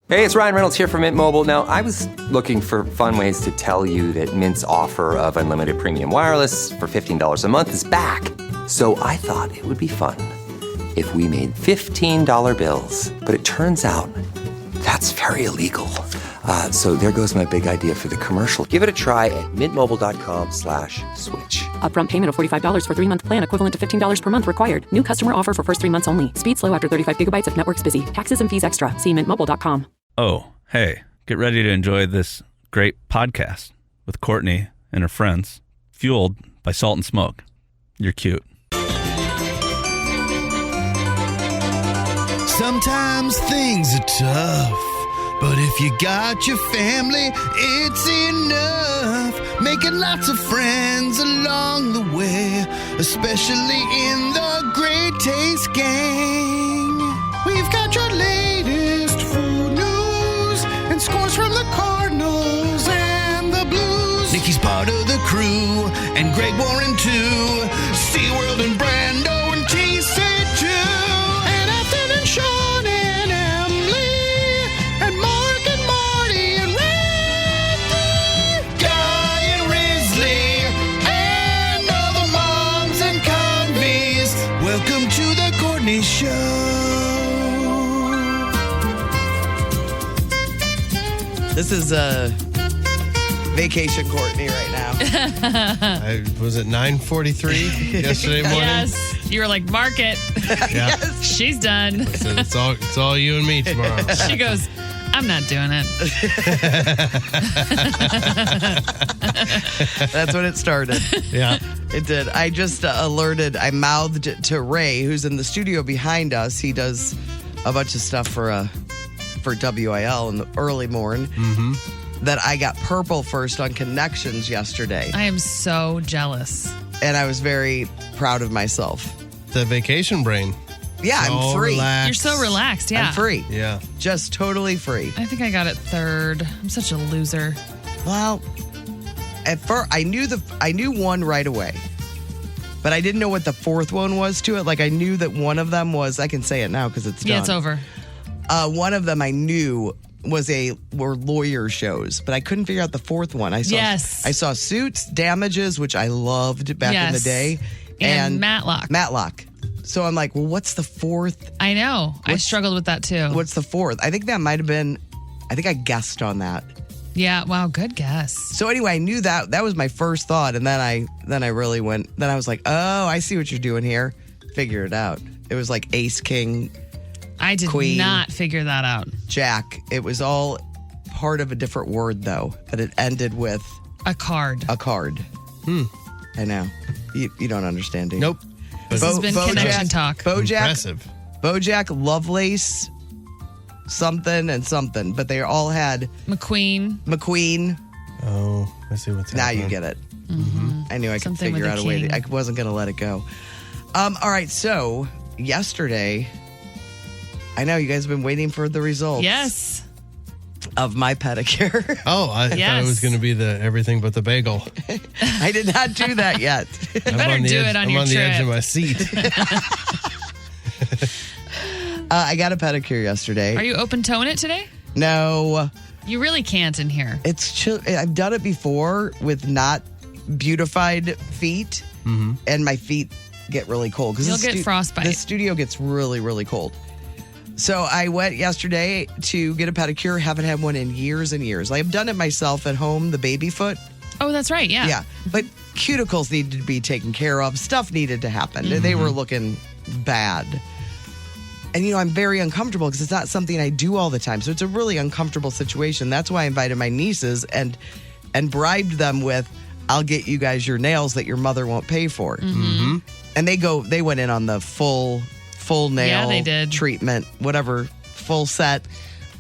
Hey, it's Ryan Reynolds here from Mint Mobile. Now, I was looking for fun ways to tell you that Mint's offer of unlimited premium wireless for $15 a month is back. So I thought it would be fun if we made $15 bills. But it turns out that's very illegal. So there goes my big idea for the commercial. Give it a try at mintmobile.com/switch. Upfront payment of $45 for 3-month plan equivalent to $15 per month required. New customer offer for first 3 months only. Speed slow after 35 gigabytes if network's busy. Taxes and fees extra. See mintmobile.com. Oh, hey, get ready to enjoy this great podcast with Courtney and her friends, fueled by Salt and Smoke. You're cute. Sometimes things are tough, but if you got your family, it's enough. Making lots of friends along the way, especially in the Great Taste Gang. We've got your latest food news and scores from the Cardinals and the Blues. Nikki's part of the crew, and Greg Warren too. SeaWorld and Brando and TC2. And Ethan and Sean and Emily. And Mark and Marty and Randy. Guy and Risley. And all the moms and convies. Welcome to the Courtney Show. This is vacation Courtney right now. Was it 9:43 yesterday morning? Yes. You were like, mark it. Yeah. She's done. I said, it's all you and me tomorrow. She goes, I'm not doing it. That's when it started. Yeah. It did. I just I mouthed to Ray, who's in the studio behind us. He does a bunch of stuff for WIL in the early morn. Mm-hmm. That I got purple first on Connections yesterday. I am so jealous. And I was very proud of myself. The vacation brain. Yeah, I'm free. Relaxed. You're so relaxed, yeah. I'm free. Yeah. Just totally free. I think I got it third. I'm such a loser. Well, at first I knew one right away. But I didn't know what the fourth one was to it. Like I knew that one of them was, I can say it now because it's done. Yeah, it's over. One of them I knew were lawyer shows, but I couldn't figure out the fourth one. I saw Suits, Damages, which I loved back in the day, and Matlock. Matlock. So I'm like, well, what's the fourth? I know. I struggled with that too. What's the fourth? I think that might have been. I think I guessed on that. Yeah. Wow. Good guess. So anyway, I knew that was my first thought, and then I really went. Then I was like, oh, I see what you're doing here. Figure it out. It was like Ace King. I did Queen, not figure that out. Jack. It was all part of a different word, though. But it ended with... A card. A card. I know. You don't understand, do you? Nope. This has been Connection Talk. Impressive. Bojack, Lovelace, something and something. But they all had... McQueen. Oh, I see what's now happening. You get it. Mm-hmm. I knew I could figure out a way. I wasn't going to let it go. All right, so yesterday... I know you guys have been waiting for the results. Yes. Of my pedicure. Oh, I thought it was going to be the everything but the bagel. I did not do that yet. I'm on the edge of my seat. I got a pedicure yesterday. Are you open-toeing it today? No. You really can't in here. It's chill. I've done it before with not beautified feet, and my feet get really cold. You'll get frostbite. The studio gets really, really cold. So I went yesterday to get a pedicure. Haven't had one in years and years. I've done it myself at home, the baby foot. Oh, that's right. Yeah. Yeah. But cuticles needed to be taken care of. Stuff needed to happen. Mm-hmm. They were looking bad. And, I'm very uncomfortable because it's not something I do all the time. So it's a really uncomfortable situation. That's why I invited my nieces and bribed them with, I'll get you guys your nails that your mother won't pay for. Mm-hmm. And they went in on the full nail treatment, whatever, full set.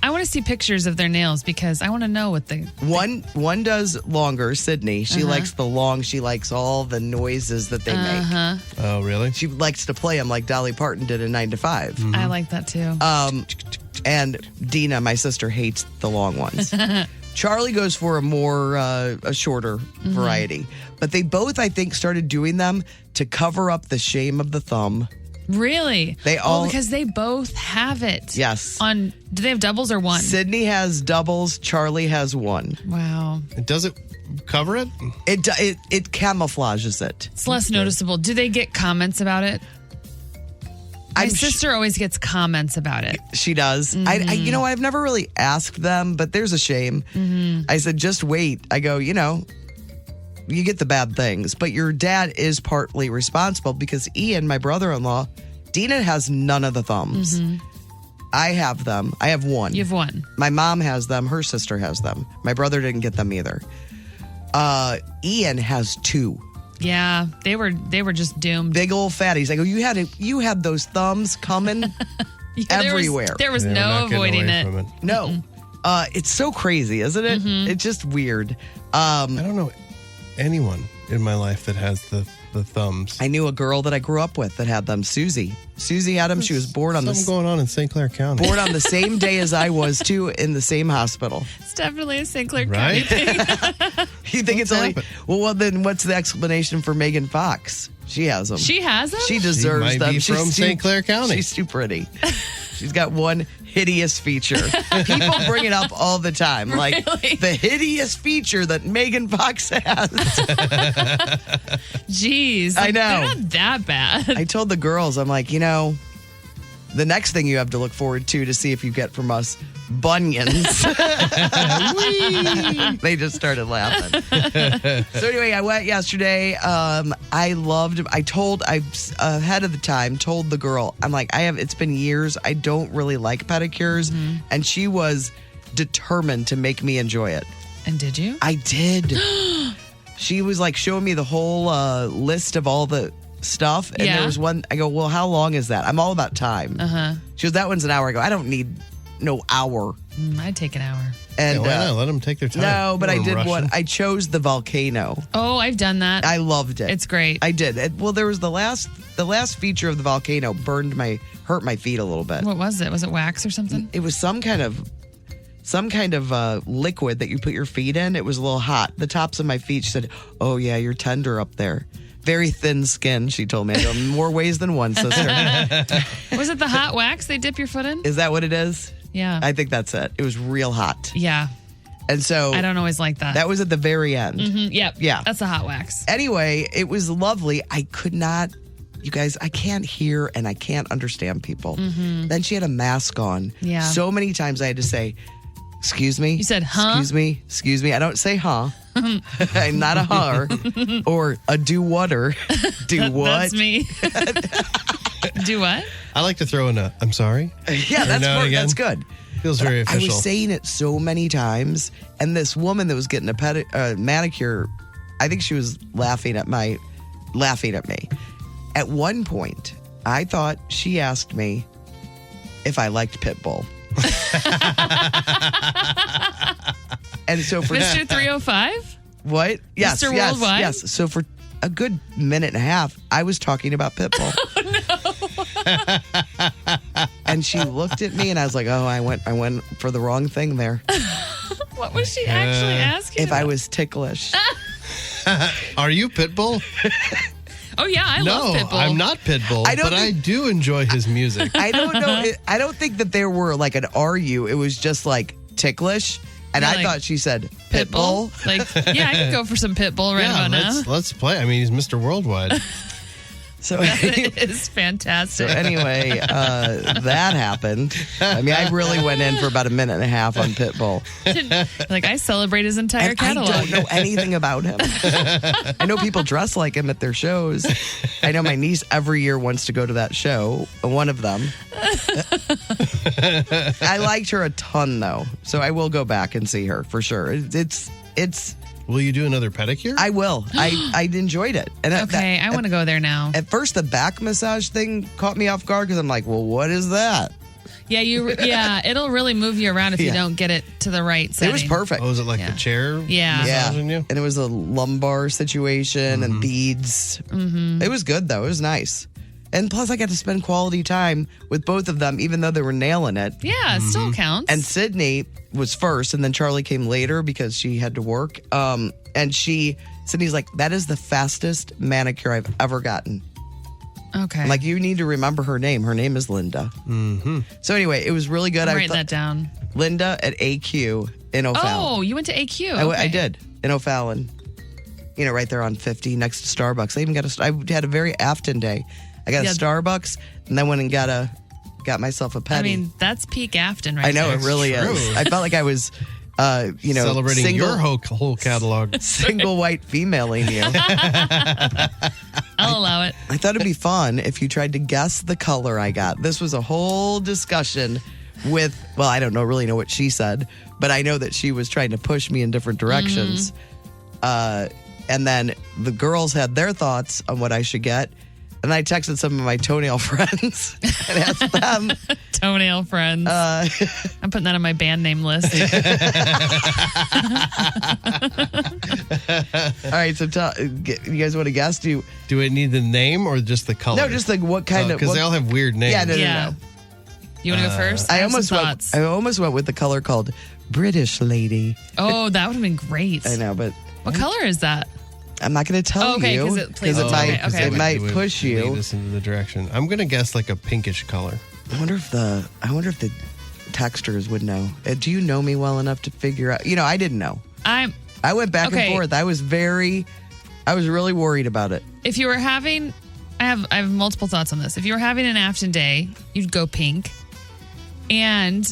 I want to see pictures of their nails because I want to know what they... One does longer, Sydney. She likes the long. She likes all the noises that they make. Oh, really? She likes to play them like Dolly Parton did in 9 to 5. Mm-hmm. I like that too. And Dina, my sister, hates the long ones. Charlie goes for a shorter variety. But they both, I think, started doing them to cover up the shame of the thumb. Really? Because they both have it. Yes. Do they have doubles or one? Sydney has doubles. Charlie has one. Wow. Does it cover it? It camouflages it. It's less noticeable. Do they get comments about it? My sister always gets comments about it. She does. Mm-hmm. I've never really asked them, but there's a shame. Mm-hmm. I said, just wait. I go, you get the bad things, but your dad is partly responsible because Ian, my brother-in-law, Dina has none of the thumbs. Mm-hmm. I have them. I have one. You have one. My mom has them. Her sister has them. My brother didn't get them either. Ian has two. Yeah, they were just doomed. Big old fatties. I go, you had those thumbs coming everywhere. There was no avoiding it. No. It's so crazy, isn't it? Mm-hmm. It's just weird. I don't know anyone in my life that has the thumbs. I knew a girl that I grew up with that had them, Susie. Susie had them. She was born on something going on in St. Clair County. Born on the same day as I was, too, in the same hospital. It's definitely a St. Clair County thing. You think it's only... Well, then what's the explanation for Megan Fox? She has them. She has them? She deserves she might them. Be from St. Clair County. She's too pretty. She's got one hideous feature. People bring it up all the time. Like, the hideous feature that Megan Fox has. Jeez. I know. They're not that bad. I told the girls, I'm like, the next thing you have to look forward to see if you get from us bunions. They just started laughing. So anyway, I went yesterday. I ahead of the time told the girl, I'm like, it's been years. I don't really like pedicures. Mm-hmm. And she was determined to make me enjoy it. And did you? I did. She was like showing me the whole list of all the stuff. And there was one, I go, well, how long is that? I'm all about time. Uh-huh. She goes, that one's an hour. I go, I don't need no hour. I'd take an hour. And why not? Let them take their time. No, but I did one. I chose the volcano. Oh, I've done that. I loved it. It's great. I did. There was the last feature of the volcano hurt my feet a little bit. What was it? Was it wax or something? It was some kind of liquid that you put your feet in. It was a little hot. The tops of my feet. She said, "Oh yeah, you're tender up there." Very thin skin, she told me. I go, more ways than one, sister. Was it the hot wax they dip your foot in? Is that what it is? Yeah. I think that's it. It was real hot. Yeah. And so I don't always like that. That was at the very end. Mm-hmm. Yep. Yeah. That's the hot wax. Anyway, it was lovely. I could not, you guys, I can't hear and I can't understand people. Mm-hmm. Then she had a mask on. Yeah. So many times I had to say, excuse me. You said, huh? Excuse me. I don't say, huh. I'm not a huh or a do whatter. Do what? That's me. Do what? I like to throw in a, I'm sorry. Yeah, that's good. Feels very official. I was saying it so many times, and this woman that was getting a manicure, I think she was laughing at me. At one point, I thought she asked me if I liked Pitbull. And so for Mr. 305? What? Yes, Mr. yes, Worldwide? yes. So for a good minute and a half, I was talking about Pitbull. Oh, no. And she looked at me and I was like, oh, I went for the wrong thing there. What was she actually asking? If I was ticklish. Are you Pitbull? Oh, yeah, I love Pitbull. No, I'm not Pitbull, I do enjoy his music. I don't know. I don't think that there were like an "are-you?" It was just like ticklish. And I thought she said Pitbull. Like, yeah, I could go for some Pitbull right about now. Let's play. I mean, he's Mr. Worldwide. So that is fantastic. So anyway, that happened. I mean, I really went in for about a minute and a half on Pitbull. Like, I celebrate his entire catalog. I don't know anything about him. I know people dress like him at their shows. I know my niece every year wants to go to that show, one of them. I liked her a ton, though, so I will go back and see her for sure. It's. Will you do another pedicure? I will. I enjoyed it. And okay, I want to go there now. At first, the back massage thing caught me off guard because I'm like, well, what is that? Yeah, it'll really move you around if you don't get it to the right setting. It was perfect. Oh, was it like the chair massaging you? And it was a lumbar situation and beads. Mm-hmm. It was good, though. It was nice. And plus, I got to spend quality time with both of them, even though they were nailing it. Yeah, it still counts. And Sydney was first, and then Charlie came later because she had to work. And Sydney's like, that is the fastest manicure I've ever gotten. Okay. I'm like, you need to remember her name. Her name is Linda. Mm-hmm. So anyway, it was really good. I'm writing that down. Linda at AQ in O'Fallon. Oh, you went to AQ. I did in O'Fallon. You know, right there on 50 next to Starbucks. I had a very Afton day. I got a Starbucks and then went and got myself a Petty. I mean, that's peak Afton right I know, there. it really is. I felt like I was, celebrating your whole catalog. Single white femaling you. I'll allow it. I thought it'd be fun if you tried to guess the color I got. This was a whole discussion with, well, I don't really know what she said, but I know that she was trying to push me in different directions. And then the girls had their thoughts on what I should get. And I texted some of my toenail friends and asked them. Toenail friends. I'm putting that on my band name list. All right, so you guys want to guess? Do it need the name or just the color? No, just like what kind of. Because they all have weird names. Yeah, no. You want to go first? I almost went with the color called British Lady. Oh, that would have been great. I know, but. What color is that? I'm not going to tell you because it might push you. Lead us into the direction. I'm going to guess like a pinkish color. I wonder if the texters would know. Do you know me well enough to figure out? You know, I didn't know. I went back and forth. I was really worried about it. If you were having, I have multiple thoughts on this. If you were having an Afton day, you'd go pink. And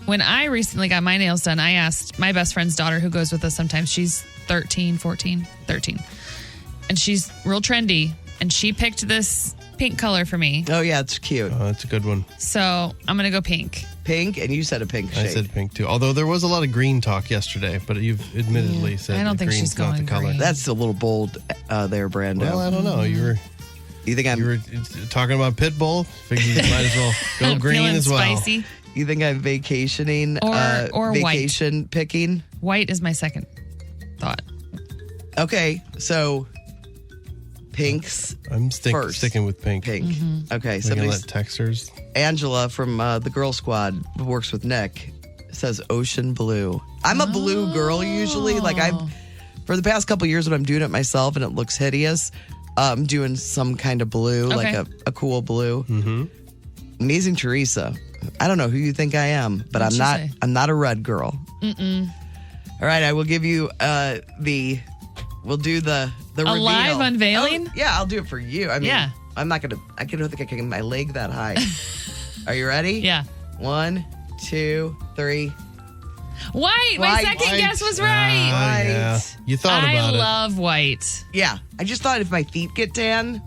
when I recently got my nails done, I asked my best friend's daughter who goes with us sometimes. She's 13. And she's real trendy. And she picked this pink color for me. Oh, yeah, it's cute. Oh, that's a good one. So I'm going to go pink. Pink? And you said a pink shade. I said pink, too. Although there was a lot of green talk yesterday, but you've admittedly said I don't think green's she's going not the color. green. That's a little bold there, Brando. Well, I don't know. You were talking about Pitbull. Figured you might as well go green Feeling as well. Spicy. You think I'm vacationing or vacation white. picking? White is my second thought. Okay, so pinks. I'm first. sticking with pink. Pink. Mm-hmm. Okay, so let texters. Angela from the Girl Squad who works with Nick says ocean blue. I'm a blue girl usually. Like for the past couple years when I'm doing it myself and it looks hideous, I'm doing some kind of blue, like a cool blue. Mm-hmm. Amazing Teresa. I don't know who you think I am, but I'm not. I'm not a red girl. Mm-mm. All right, I will give you We'll do the reveal. A live unveiling? Yeah, I'll do it for you. I mean, yeah. I'm not gonna. I don't think I can get my leg that high. Are you ready? Yeah. 1, 2, 3. White. My second guess was right. White. Yeah. You thought about it. I love white. Yeah. I just thought if my feet get tan.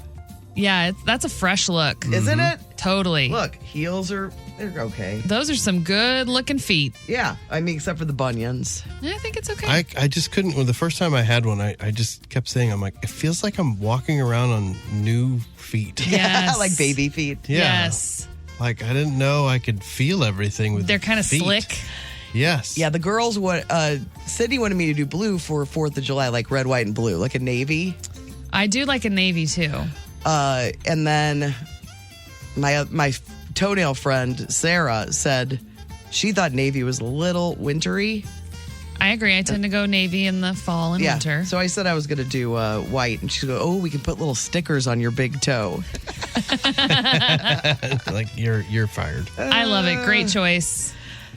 Yeah, that's a fresh look. Isn't it? Totally. Look, heels they're okay. Those are some good looking feet. Yeah. I mean, except for the bunions. I think it's okay. I just couldn't. Well, the first time I had one, I just kept saying, I'm like, it feels like I'm walking around on new feet. Yes. Like baby feet. Yeah. Yes. Like, I didn't know I could feel everything with They're kind of feet. slick. Yes. Yeah, the girls, Sydney wanted me to do blue for 4th of July, like red, white, and blue, like a navy. I do like a navy, too. And then my toenail friend, Sarah, said she thought navy was a little wintry. I agree. I tend to go navy in the fall and winter. So I said I was going to do white. And she'd go, oh, we can put little stickers on your big toe. Like, you're fired. I love it. Great choice.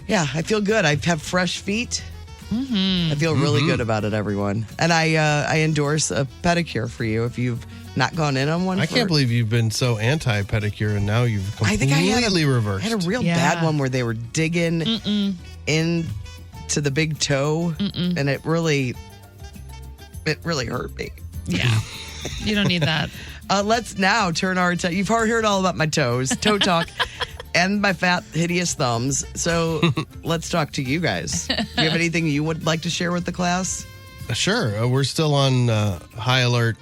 Yeah, I feel good. I have fresh feet. Mm-hmm. I feel really good about it, everyone. And I endorse a pedicure for you if you've not gone in on one. I can't believe you've been so anti-pedicure and now you've completely reversed. I had a real bad one where they were digging in to the big toe, and it really hurt me. Yeah. You don't need that. Let's now turn our attention. You've heard all about my toes, toe talk, and my fat, hideous thumbs. So let's talk to you guys. Do you have anything you would like to share with the class? Sure. We're still on high alert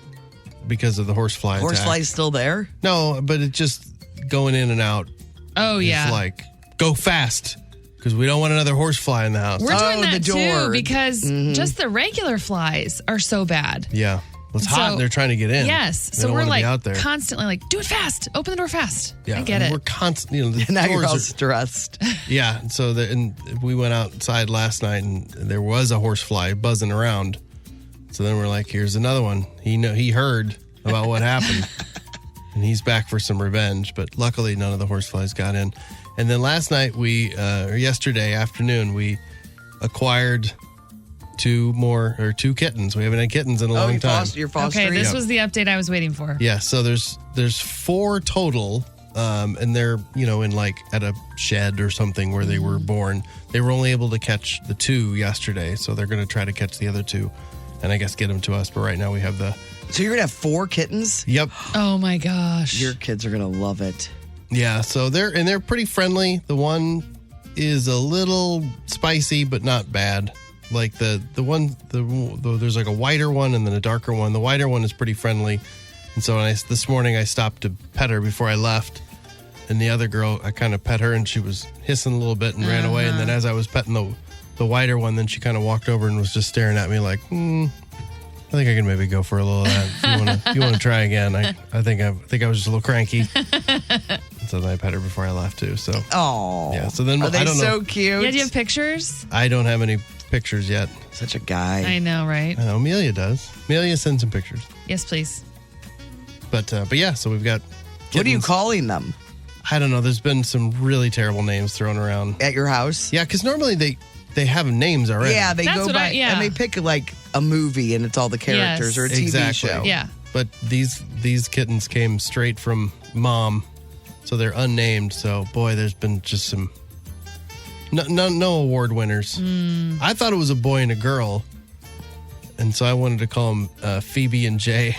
because of the horsefly attack. Horsefly's still there? No, but it's just going in and out. Oh, yeah. It's like, go fast. Because we don't want another horsefly in the house. We're doing the that door. too because just the regular flies are so bad. Yeah. Well, it's hot and they're trying to get in. Yes. They So don't we're wanna be like out there. constantly like, do it fast. Open the door fast. Yeah, I get it. We're constantly, the Now you're doors all are- stressed. Yeah. And so we went outside last night and there was a horsefly buzzing around. So then we're like, here's another one. He heard about what happened. and he's back for some revenge. But luckily, none of the horseflies got in. And then last night, or yesterday afternoon, we acquired two kittens. We haven't had kittens in a long time. You're fostering? Okay, this was the update I was waiting for. Yeah, so there's 4 total, and they're, in like at a shed or something where they were born. They were only able to catch the 2 yesterday, so they're going to try to catch the other 2 and I guess get them to us. But right now we have So you're going to have 4 kittens? Yep. Oh my gosh. Your kids are going to love it. Yeah, so they're pretty friendly. The one is a little spicy, but not bad. Like the there's like a whiter one and then a darker one. The whiter one is pretty friendly. And so this morning I stopped to pet her before I left. And the other girl, I kind of pet her and she was hissing a little bit and ran away. And then as I was petting the whiter one, then she kind of walked over and was just staring at me like, I think I can maybe go for a little of that. If you want to try again? I think I was just a little cranky. So then I pet her before I left too. So yeah. So then are they I don't know. so cute? Yeah, do you have pictures? I don't have any pictures yet. Such a guy. I know, right? I know Amelia does. Amelia sends some pictures. Yes, please. But yeah, so we've got kittens. What are you calling them? I don't know. There's been some really terrible names thrown around. At your house? Yeah, because normally they have names already. Yeah, they That's go what by and they pick like a movie and it's all the characters Yes. or a TV Exactly. show. Yeah. But these kittens came straight from mom, so they're unnamed. So boy, there's been just some no award winners. I thought it was a boy and a girl, and so I wanted to call them Phoebe and Jay.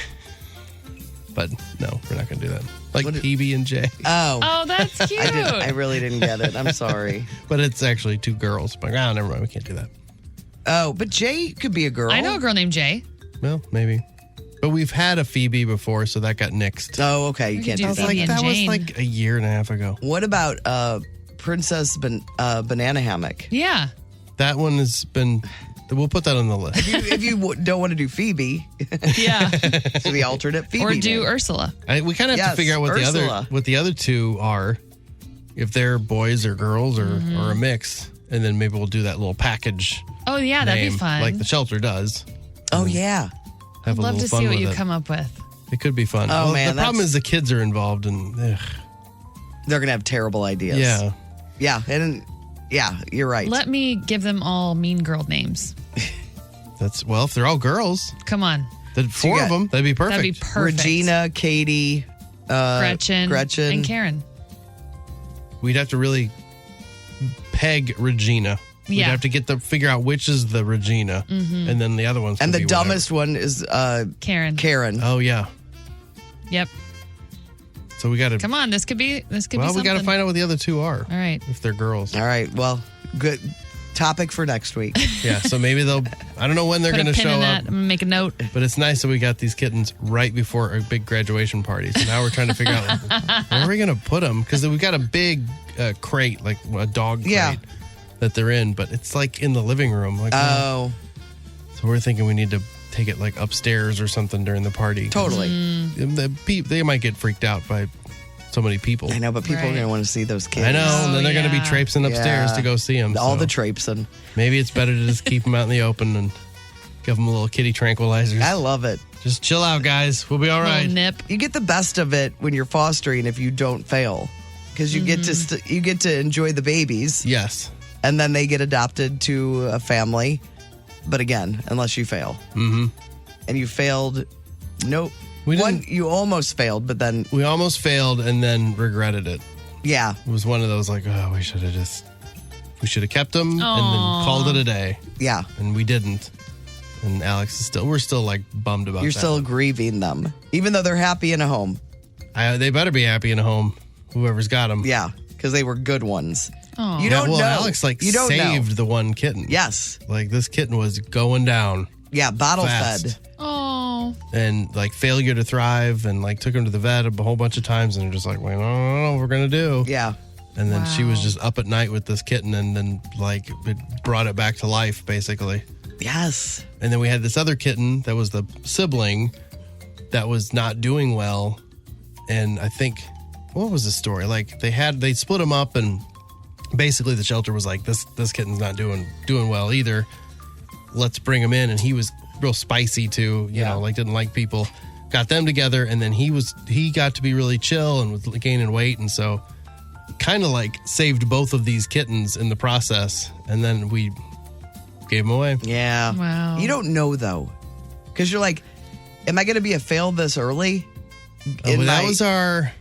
But no, we're not going to do that. Like PB and J. Oh, that's cute. I really didn't get it. I'm sorry. But it's actually 2 girls. I'm like, never mind. We can't do that. Oh, but Jay could be a girl. I know a girl named Jay. Well, maybe. But we've had a Phoebe before, so that got nixed. Oh, okay. You We can't could do do that. Phoebe and that was Jane. like a year and a half ago. What about Princess Banana Hammock? Yeah. That one has been. We'll put that on the list. If you don't want to do Phoebe, Yeah. to the alternate Phoebe. Or do name. Ursula. We kind of have Yes, to figure out Ursula. what the other 2 are, if they're boys or girls or a mix, and then maybe we'll do that little package. Oh, yeah, that'd name, be fun. like the shelter does. Oh, yeah. Have I'd love a little to fun see what with you it. come up with. It could be fun. Oh, man, the problem that's- is the kids are involved, and They're going to have terrible ideas. yeah. Yeah. And yeah, you're right. Let me give them all mean girl names. If they're all girls, Come on. then 4 got- of them, that'd be perfect. That'd be perfect. Regina, Katie, Gretchen, and Karen. We'd have to really peg Regina. We'd Yeah. have to figure out which is the Regina, and then the other ones. and could the be whatever. dumbest one is Karen. Karen. Oh yeah. Yep. So we got to. Come on. This could be Well, something. we got to find out what the other 2 are. All right. If they're girls. All right. Well, good topic for next week. Yeah. So maybe they'll. I don't know when they're Put going a to pin show in that. up. I'm going to make a note. But it's nice that we got these kittens right before a big graduation party. So now we're trying to figure out where are we going to put them? Because we've got a big crate, like a dog crate Yeah. that they're in, but it's like in the living room. Like, Oh, so we're thinking we need to take it like upstairs or something during the party. totally. They might get freaked out by so many people. I know, but people are Right. going to want to see those kids. I know. And then they're going to be yeah. traipsing upstairs Yeah. to go see them. All the traipsing. Maybe it's better to just keep them out in the open and give them a little kitty tranquilizers. I love it. Just chill out, guys. We'll be all right. Little nip. You get the best of it when you're fostering if you don't fail, because you get to you get to enjoy the babies, Yes. and then they get adopted to a family. But again, unless you fail, and you failed, nope. We One, didn't- you almost failed, but then We almost failed and then regretted it. yeah, It was one of those like, oh, we should have kept them and then called it a day. yeah, And we didn't. And Alex is we're still like bummed about you're that. still grieving them, even though they're happy in a home. They better be happy in a home, whoever's got them. Yeah, because they were good ones. Aw. You don't know. Alex you don't saved know. the one kitten. Yes, Like this kitten was going down yeah, bottle fast. fed. Oh. And like failure to thrive, and like took him to the vet a whole bunch of times, and they're just like, well, I don't know what we're gonna do. Yeah, And then she was Wow. just up at night with this kitten, and then like it brought it back to life basically. yes, And then we had this other kitten that was the sibling that was not doing well. And I think, what was the story? Like they split them up, and basically the shelter was like, this kitten's not doing well either. Let's bring him in. And he was real spicy too, you know, like didn't like people. got them together, and then he got to be really chill and was gaining weight, and so kind of like saved both of these kittens in the process, and then we gave them away. Yeah. Wow. You don't know, though, because you're like, am I going to be a fail this early? That was our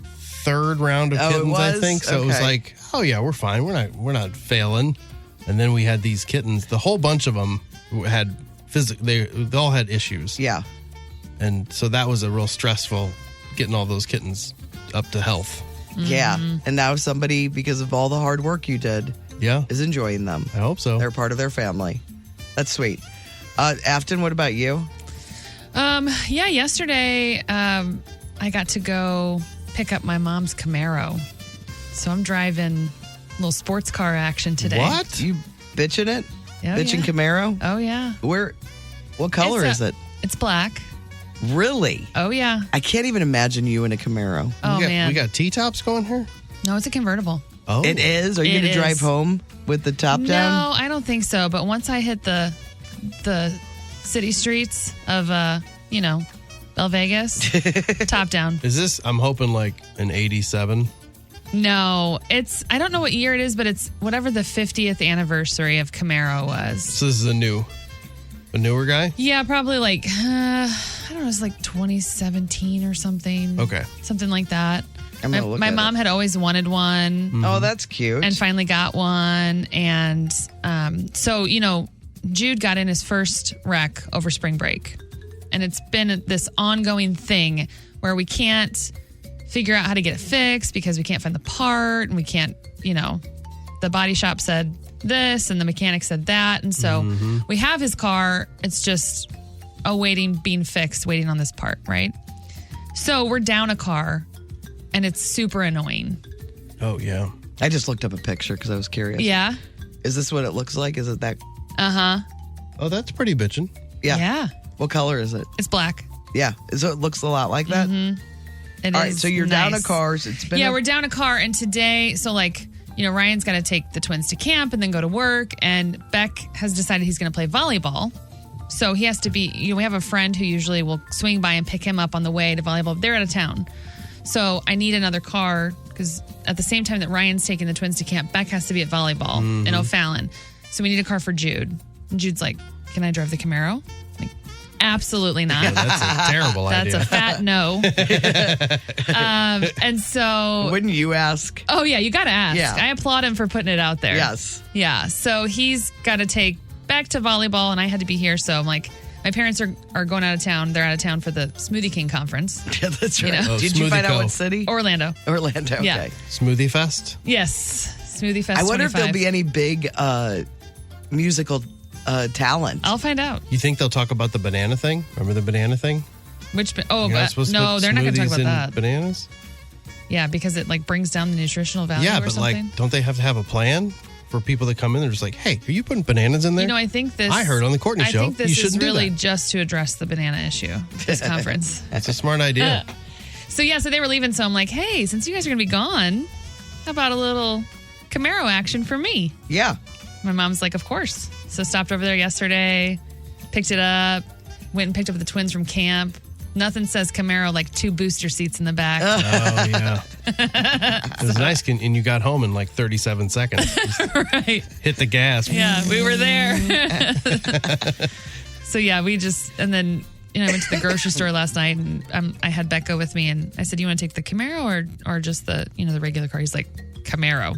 third round of kittens, I think. So it was like, oh yeah, we're fine. We're not failing. And then we had these kittens. The whole bunch of them had they all had issues. Yeah. And so that was a real stressful getting all those kittens up to health. Yeah. And now somebody, because of all the hard work you did, is enjoying them. I hope so. They're part of their family. That's sweet. Afton, what about you? Yeah, yesterday I got to go pick up my mom's Camaro. So I'm driving a little sports car action today. What? You bitching it? Bitching Camaro? Oh, yeah. What color is it? It's black. Really? Oh, yeah. I can't even imagine you in a Camaro. Oh, man. We got T-tops going here? No, it's a convertible. Oh. It is? Are you going to drive home with the top down? No, I don't think so. But once I hit the city streets of, Bell Vegas, top down. Is this, I'm hoping, like an 87? No, I don't know what year it is, but it's whatever the 50th anniversary of Camaro was. So this is a newer guy? Yeah, probably like, I don't know, it's like 2017 or something. Okay. Something like that. My mom had always wanted one. Mm-hmm. Oh, that's cute. And finally got one. And so, Jude got in his first wreck over spring break. And it's been this ongoing thing where we can't figure out how to get it fixed because we can't find the part and we can't, the body shop said this and the mechanic said that. And so we have his car. It's just being fixed, waiting on this part, right? So we're down a car and it's super annoying. Oh, yeah. I just looked up a picture because I was curious. Yeah. Is this what it looks like? Is it that? Uh-huh. Oh, that's pretty bitchin'. Yeah. Yeah. What color is it? It's black. Yeah. So it looks a lot like that? Mm-hmm. All right, so you're down a car. We're down a car. And today, so Ryan's got to take the twins to camp and then go to work. And Beck has decided he's going to play volleyball. So he has to be, we have a friend who usually will swing by and pick him up on the way to volleyball. They're out of town. So I need another car because at the same time that Ryan's taking the twins to camp, Beck has to be at volleyball in O'Fallon. So we need a car for Jude. And Jude's like, can I drive the Camaro? Like, absolutely not. Yeah, that's a terrible idea. That's a fat no. And so... Wouldn't you ask? Oh, yeah, you got to ask. Yeah. I applaud him for putting it out there. Yes. Yeah, so he's got to take back to volleyball, and I had to be here, so I'm like... My parents are going out of town. They're out of town for the Smoothie King conference. Yeah, that's right. Oh, Did you find out Smoothie what city? Orlando. Orlando, okay. Yeah. Smoothie Fest? Yes. Smoothie Fest I wonder 25. if there'll be any big musical talent. I'll find out. You think they'll talk about the banana thing? Remember the banana thing? Which? You're not supposed to No, put they're not going to talk smoothies about in that. Bananas? Yeah, because it brings down the nutritional value Yeah, or but something. don't they have to have a plan for people that come in? They're just like, hey, are you putting bananas in there? I think this... I heard on the Courtney Show, I think this you is shouldn't do really that. just to address the banana issue, this conference. That's a smart idea. So they were leaving. So I'm like, hey, since you guys are going to be gone, how about a little Camaro action for me? Yeah. My mom's like, of course. So stopped over there yesterday, picked it up, went and picked up the twins from camp. Nothing says Camaro like 2 booster seats in the back. Oh, yeah. It was nice, and you got home in like 37 seconds. Right. Hit the gas. Yeah, we were there. So we just, and then, I went to the grocery store last night and I had Beck go with me and I said, you want to take the Camaro or just the, the regular car? He's like, Camaro.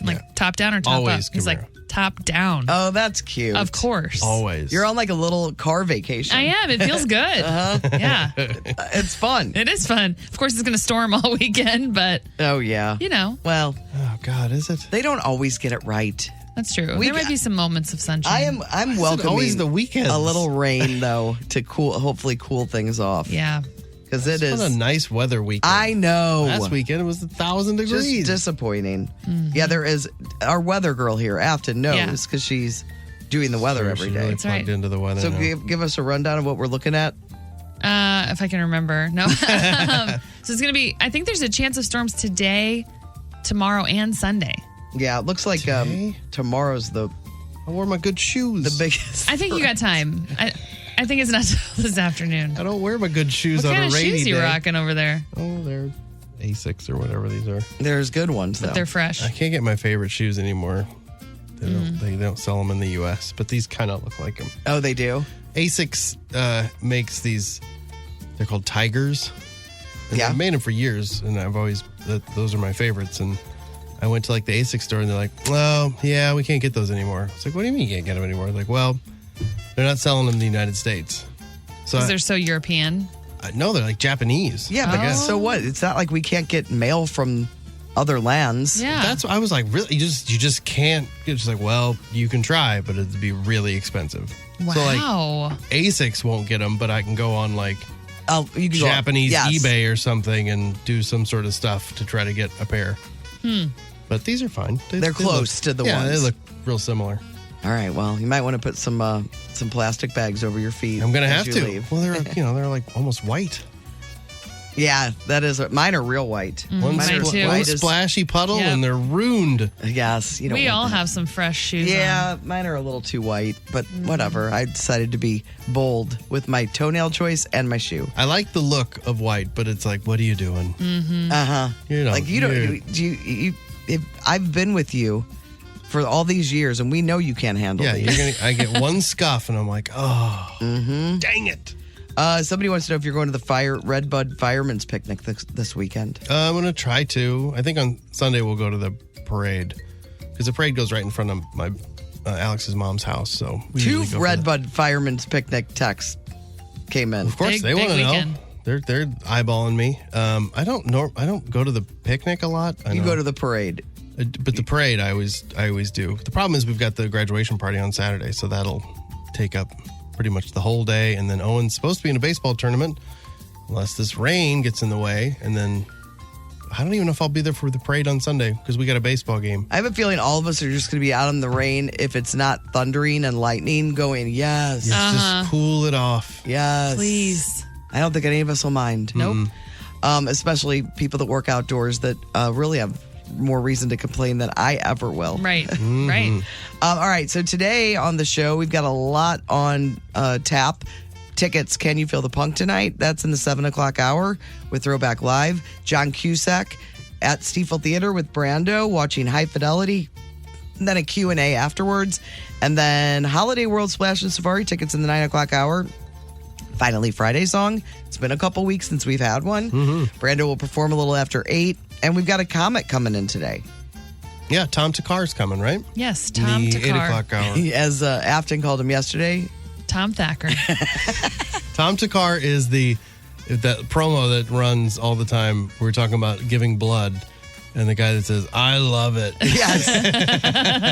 I'm like, top down or top Always up? He's like, top down. Oh, that's cute. Of course. Always. You're on like a little car vacation. I am. It feels good. Yeah. It's fun. It is fun. Of course, it's going to storm all weekend, but, Oh, yeah. Well, Oh, God, is it? they don't always get it right. that's true. We There might got- be some moments of sunshine. I'm welcoming always the weekends? a little rain, though, to hopefully cool things off. Yeah. Because it What a is. nice weather weekend. I know. Last weekend it was 1,000 Just degrees. disappointing. Yeah, there is. Our weather girl here, Afton, knows because she's doing the weather every She's day. really That's right. plugged into the weather So now. give us a rundown of what we're looking at. If I can remember. No. So it's going to be, I think there's a chance of storms today, tomorrow, and Sunday. Yeah, it looks like Today? tomorrow's the I wore my good shoes. biggest. I think you got time. I I think it's not till this afternoon. I don't wear my good shoes What on kind a of rainy shoes you day. rocking over there? Oh, they're Asics or whatever these are. There's good ones, though. But they're fresh. I can't get my favorite shoes anymore. They don't sell them in the U.S., but these kind of look like them. Oh, they do? Asics makes these, they're called Tigers. And Yeah. I've made them for years, and those are my favorites. And I went to like the Asics store, and they're like, well, yeah, we can't get those anymore. It's like, what do you mean you can't get them anymore? Like, well, they're not selling them in the United States. So Because they're so European. no, they're like Japanese. Yeah, but so what? It's not like we can't get mail from other lands. Yeah. That's I was like, really? You just can't. It's just like, well, you can try, but it'd be really expensive. Wow. So like, Asics won't get them, but I can go on like Oh, you can Japanese go, yes. eBay or something and do some sort of stuff to try to get a pair. But these are fine. They're close to the yeah, ones. they look real similar. All right, well, you might want to put some plastic bags over your feet. I'm gonna as have you to. leave. Well, they're like almost white. Yeah, that is. Mine are real white. One, mine too. one White is- splashy puddle Yep. and they're ruined. Yes, you don't We want all that. have some fresh shoes Yeah, mine are a little too white, but whatever. I decided to be bold with my toenail choice and my shoe. I like the look of white, but it's like, what are you doing? Uh huh. You know, Like you don't. If I've been with you for all these years, and we know you can't handle Yeah, these. I get one scuff and I'm like, oh, dang it. Somebody wants to know if you're going to the Redbud Fireman's Picnic this weekend. I'm going to try to. I think on Sunday we'll go to the parade because the parade goes right in front of my Alex's mom's house. So we Two usually go for Redbud Fireman's Picnic texts came in. Of course, Big- they big want to know. weekend. They're eyeballing me. I don't go to the picnic a lot. You go to the parade. But the parade I always do. The problem is we've got the graduation party on Saturday, so that'll take up pretty much the whole day. And then Owen's supposed to be in a baseball tournament, unless this rain gets in the way. And then I don't even know if I'll be there for the parade on Sunday because we got a baseball game. I have a feeling all of us are just going to be out in the rain if it's not thundering and lightning going, yes, Yes, just cool it off. yes. Please. I don't think any of us will mind. Nope. Especially people that work outdoors that really have more reason to complain than I ever will. Right. Right. All right. So today on the show, we've got a lot on tap. Tickets, Can You Feel the Punk tonight? That's in the 7 o'clock hour with Throwback Live. John Cusack at Stiefel Theater with Brando, watching High Fidelity. And then a Q&A afterwards. And then Holiday World Splash and Safari tickets in the 9 o'clock hour. Finally, Friday song. It's been a couple weeks since we've had one. Brando will perform a little after 8. And we've got a comic coming in today. Yeah, Tom Thakkar coming, right? Yes, In Tom the 8 Thakkar. o'clock hour. As Afton called him yesterday. Tom Thakkar. Tom Thakkar is that promo that runs all the time. We're talking about giving blood, and the guy that says, "I love it." Yes,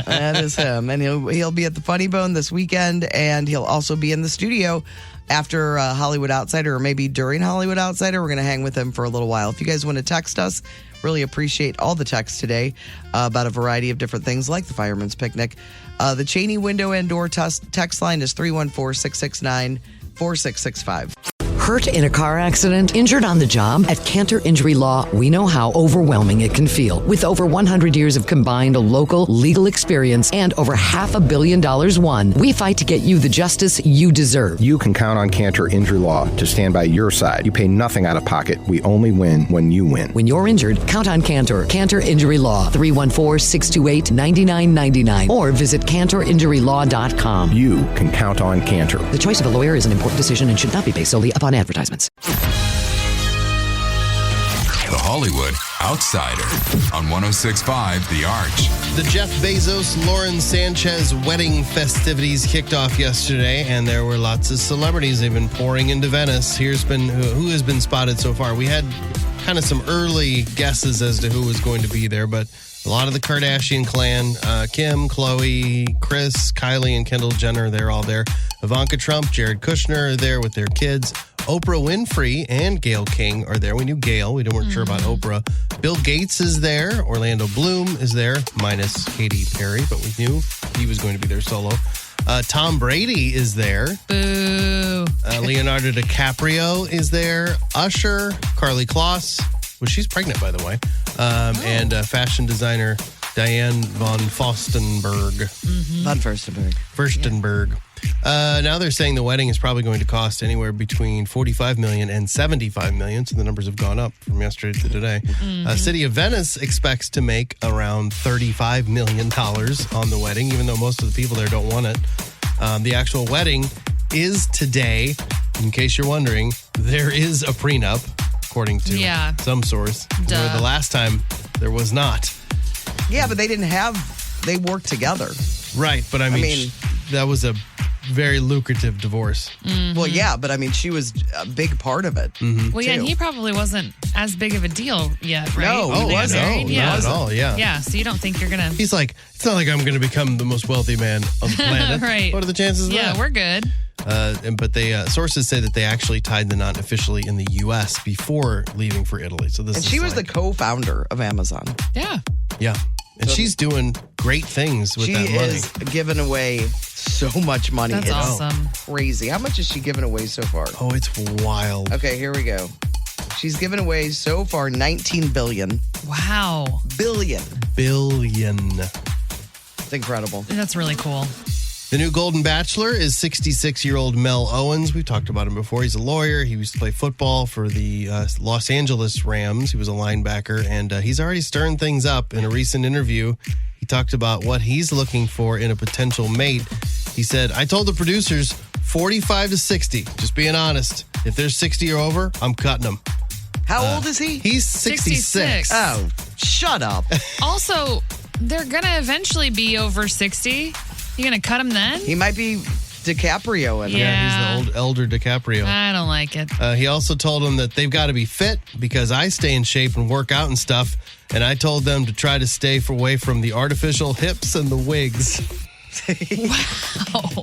that is him, and he'll be at the Funny Bone this weekend, and he'll also be in the studio after Hollywood Outsider, or maybe during Hollywood Outsider. We're going to hang with him for a little while. If you guys want to text us, really appreciate all the texts today about a variety of different things like the Fireman's Picnic. The Cheney window and door text line is 314-669-4665. Hurt in a car accident? Injured on the job? At Cantor Injury Law, we know how overwhelming it can feel. With over 100 years of combined local legal experience and over $500 million won, we fight to get you the justice you deserve. You can count on Cantor Injury Law to stand by your side. You pay nothing out of pocket. We only win when you win. When you're injured, count on Cantor. Cantor Injury Law, 314-628-9999, or visit CantorInjuryLaw.com. You can count on Cantor. The choice of a lawyer is an important decision and should not be based solely upon advertisements. The Hollywood Outsider on 106.5 The Arch. The Jeff Bezos, Lauren Sanchez wedding festivities kicked off yesterday, and there were lots of celebrities. They've been pouring into Venice. Here's been who has been spotted so far. We had kind of some early guesses as to who was going to be there, but a lot of the Kardashian clan, Kim, Khloe, Kris, Kylie, and Kendall Jenner, they're all there. Ivanka Trump, Jared Kushner are there with their kids. Oprah Winfrey and Gayle King are there. We knew Gayle. We weren't sure about Oprah. Bill Gates is there. Orlando Bloom is there, minus Katy Perry, but we knew he was going to be there solo. Tom Brady is there. Boo. Leonardo DiCaprio is there. Usher, Carly Kloss, well, she's pregnant, by the way, and fashion designer Diane von Furstenberg. Von Furstenberg. Furstenberg. Now they're saying the wedding is probably going to cost anywhere between $45 million and $75 million. So the numbers have gone up from yesterday to today. City of Venice expects to make around $35 million on the wedding, even though most of the people there don't want it. The actual wedding is today. In case you're wondering, there is a prenup, according to some source. Where the last time there was not. Yeah, but they worked together. Right, but I mean that was a very lucrative divorce. Well, yeah, but I mean, she was a big part of it. Well, yeah, and he probably wasn't as big of a deal yet, right? No, he wasn't. Not at all, yeah. Yeah, so you don't think you're going to... He's like, it's not like I'm going to become the most wealthy man on the planet. Right. What are the chances of that? Yeah, we're good. But sources say that they actually tied the knot officially in the U.S. before leaving for Italy. So this and she was the co-founder of Amazon. Yeah. Yeah. And she's doing great things with that money. She is giving away so much money. That's awesome. Crazy. How much has she given away so far? Oh, it's wild. Okay, here we go. She's given away so far $19 billion. Wow. Billion. It's incredible. That's really cool. The new Golden Bachelor is 66-year-old Mel Owens. We've talked about him before. He's a lawyer. He used to play football for the Los Angeles Rams. He was a linebacker, and he's already stirring things up. In a recent interview, he talked about what he's looking for in a potential mate. He said, I told the producers 45 to 60. Just being honest. If they're 60 or over, I'm cutting them. How old is he? He's 66. Oh, shut up. Also, they're going to eventually be over 60. You going to cut him then? He might be DiCaprio in it. Yeah, he's the elder DiCaprio. I don't like it. He also told them that they've got to be fit because I stay in shape and work out and stuff. And I told them to try to stay away from the artificial hips and the wigs. Wow.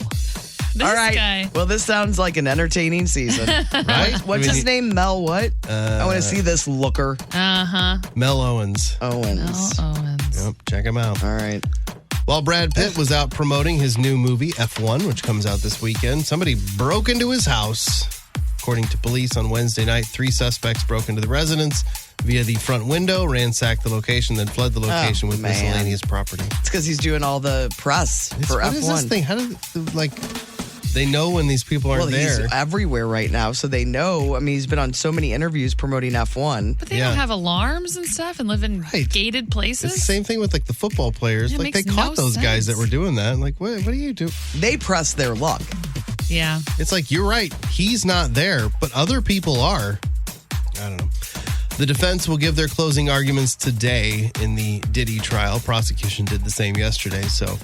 This All right. guy. Well, this sounds like an entertaining season. Right? What's his name? Mel what? I want to see this looker. Mel Owens. Owens. Yep, check him out. All right. While Brad Pitt was out promoting his new movie, F1, which comes out this weekend, somebody broke into his house. According to police on Wednesday night, 3 suspects broke into the residence via the front window, ransacked the location, then fled the location with miscellaneous property. It's because he's doing all the press for F1. What is this thing? How do they know when these people aren't there? He's everywhere right now, so they know. I mean, he's been on so many interviews promoting F1. But they don't have alarms and stuff and live in gated places? It's the same thing with the football players. It They makes caught no those guys sense. that were doing that. What do you do? They press their luck. Yeah. It's like, you're right. He's not there, but other people are. I don't know. The defense will give their closing arguments today in the Diddy trial. Prosecution did the same yesterday. So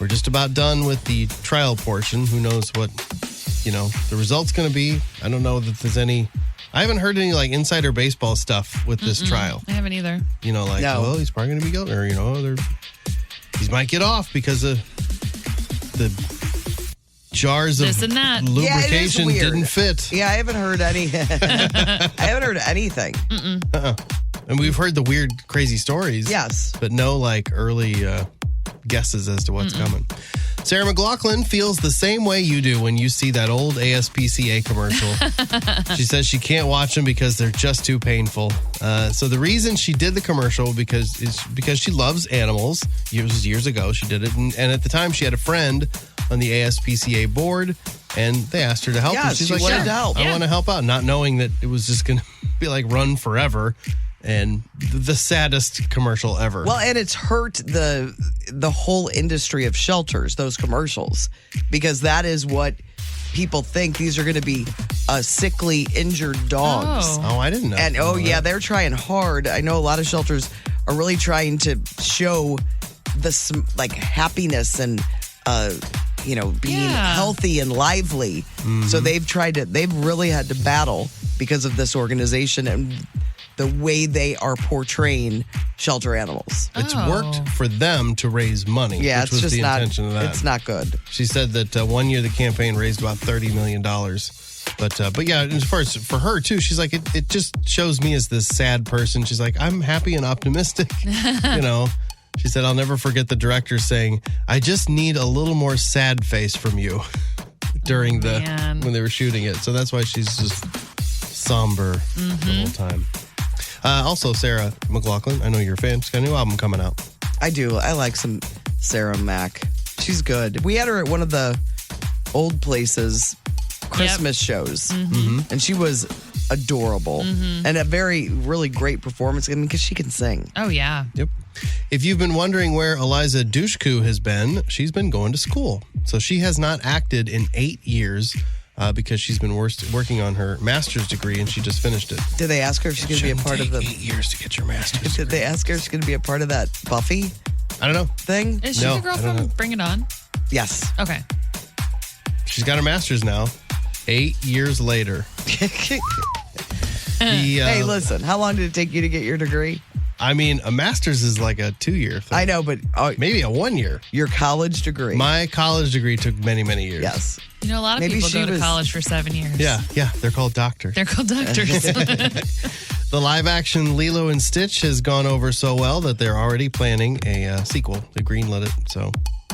we're just about done with the trial portion. Who knows what, the result's going to be. I don't know that there's any. I haven't heard any insider baseball stuff with this trial. I haven't either. Well, he's probably going to be guilty. Or, he might get off because of the jars of This and that. lubrication didn't fit. Yeah, I haven't heard any. I haven't heard anything. And we've heard the weird, crazy stories. Yes. But no early guesses as to what's coming. Sarah McLachlan feels the same way you do when you see that old ASPCA commercial. She says she can't watch them because they're just too painful. So the reason she did the commercial is because she loves animals. Years ago she did it. And at the time she had a friend on the ASPCA board and they asked her to help. Yeah, and she's she like, wanted to help. I want to help out. Not knowing that it was just going to be run forever. And the saddest commercial ever. Well, and it's hurt the whole industry of shelters, those commercials, because that is what people think. These are going to be sickly, injured dogs. Oh, I didn't know. And they're trying hard. I know a lot of shelters are really trying to show this happiness and being healthy and lively. Mm-hmm. So they've really had to battle because of this organization and the way they are portraying shelter animals. It's worked for them to raise money. Yeah, which it's was just the not. intention of that. It's not good. She said that 1 year the campaign raised about $30 million. But yeah, as far as for her too, she's like, it just shows me as this sad person. She's like, I'm happy and optimistic. She said, I'll never forget the director saying, I just need a little more sad face from you during when they were shooting it. So that's why she's just somber the whole time. Also, Sarah McLachlan, I know you're a fan. She's got a new album coming out. I do. I like some Sarah Mac. She's good. We had her at one of the Old Places Christmas shows. And she was adorable. And a really great performance because she can sing. Oh, yeah. Yep. If you've been wondering where Eliza Dushku has been, she's been going to school. So she has not acted in 8 years because she's been working on her master's degree and she just finished it. Did they ask her if she's going to be a part of the... 8 years to get your master's Did they ask her if she's going to be a part of that Buffy I don't know. thing? Is she the girl from Bring It On? Yes. Okay. She's got her master's now. 8 years later. Hey, listen, how long did it take you to get your degree? I mean, a master's is like a 2-year thing. I know, but... maybe a 1 year. Your college degree. My college degree took many, many years. Yes. You know, a lot of Maybe people she go to was- college for 7 years. Yeah. They're called doctors. They're called doctors. The live-action Lilo and Stitch has gone over so well that they're already planning a sequel. They greenlit it, so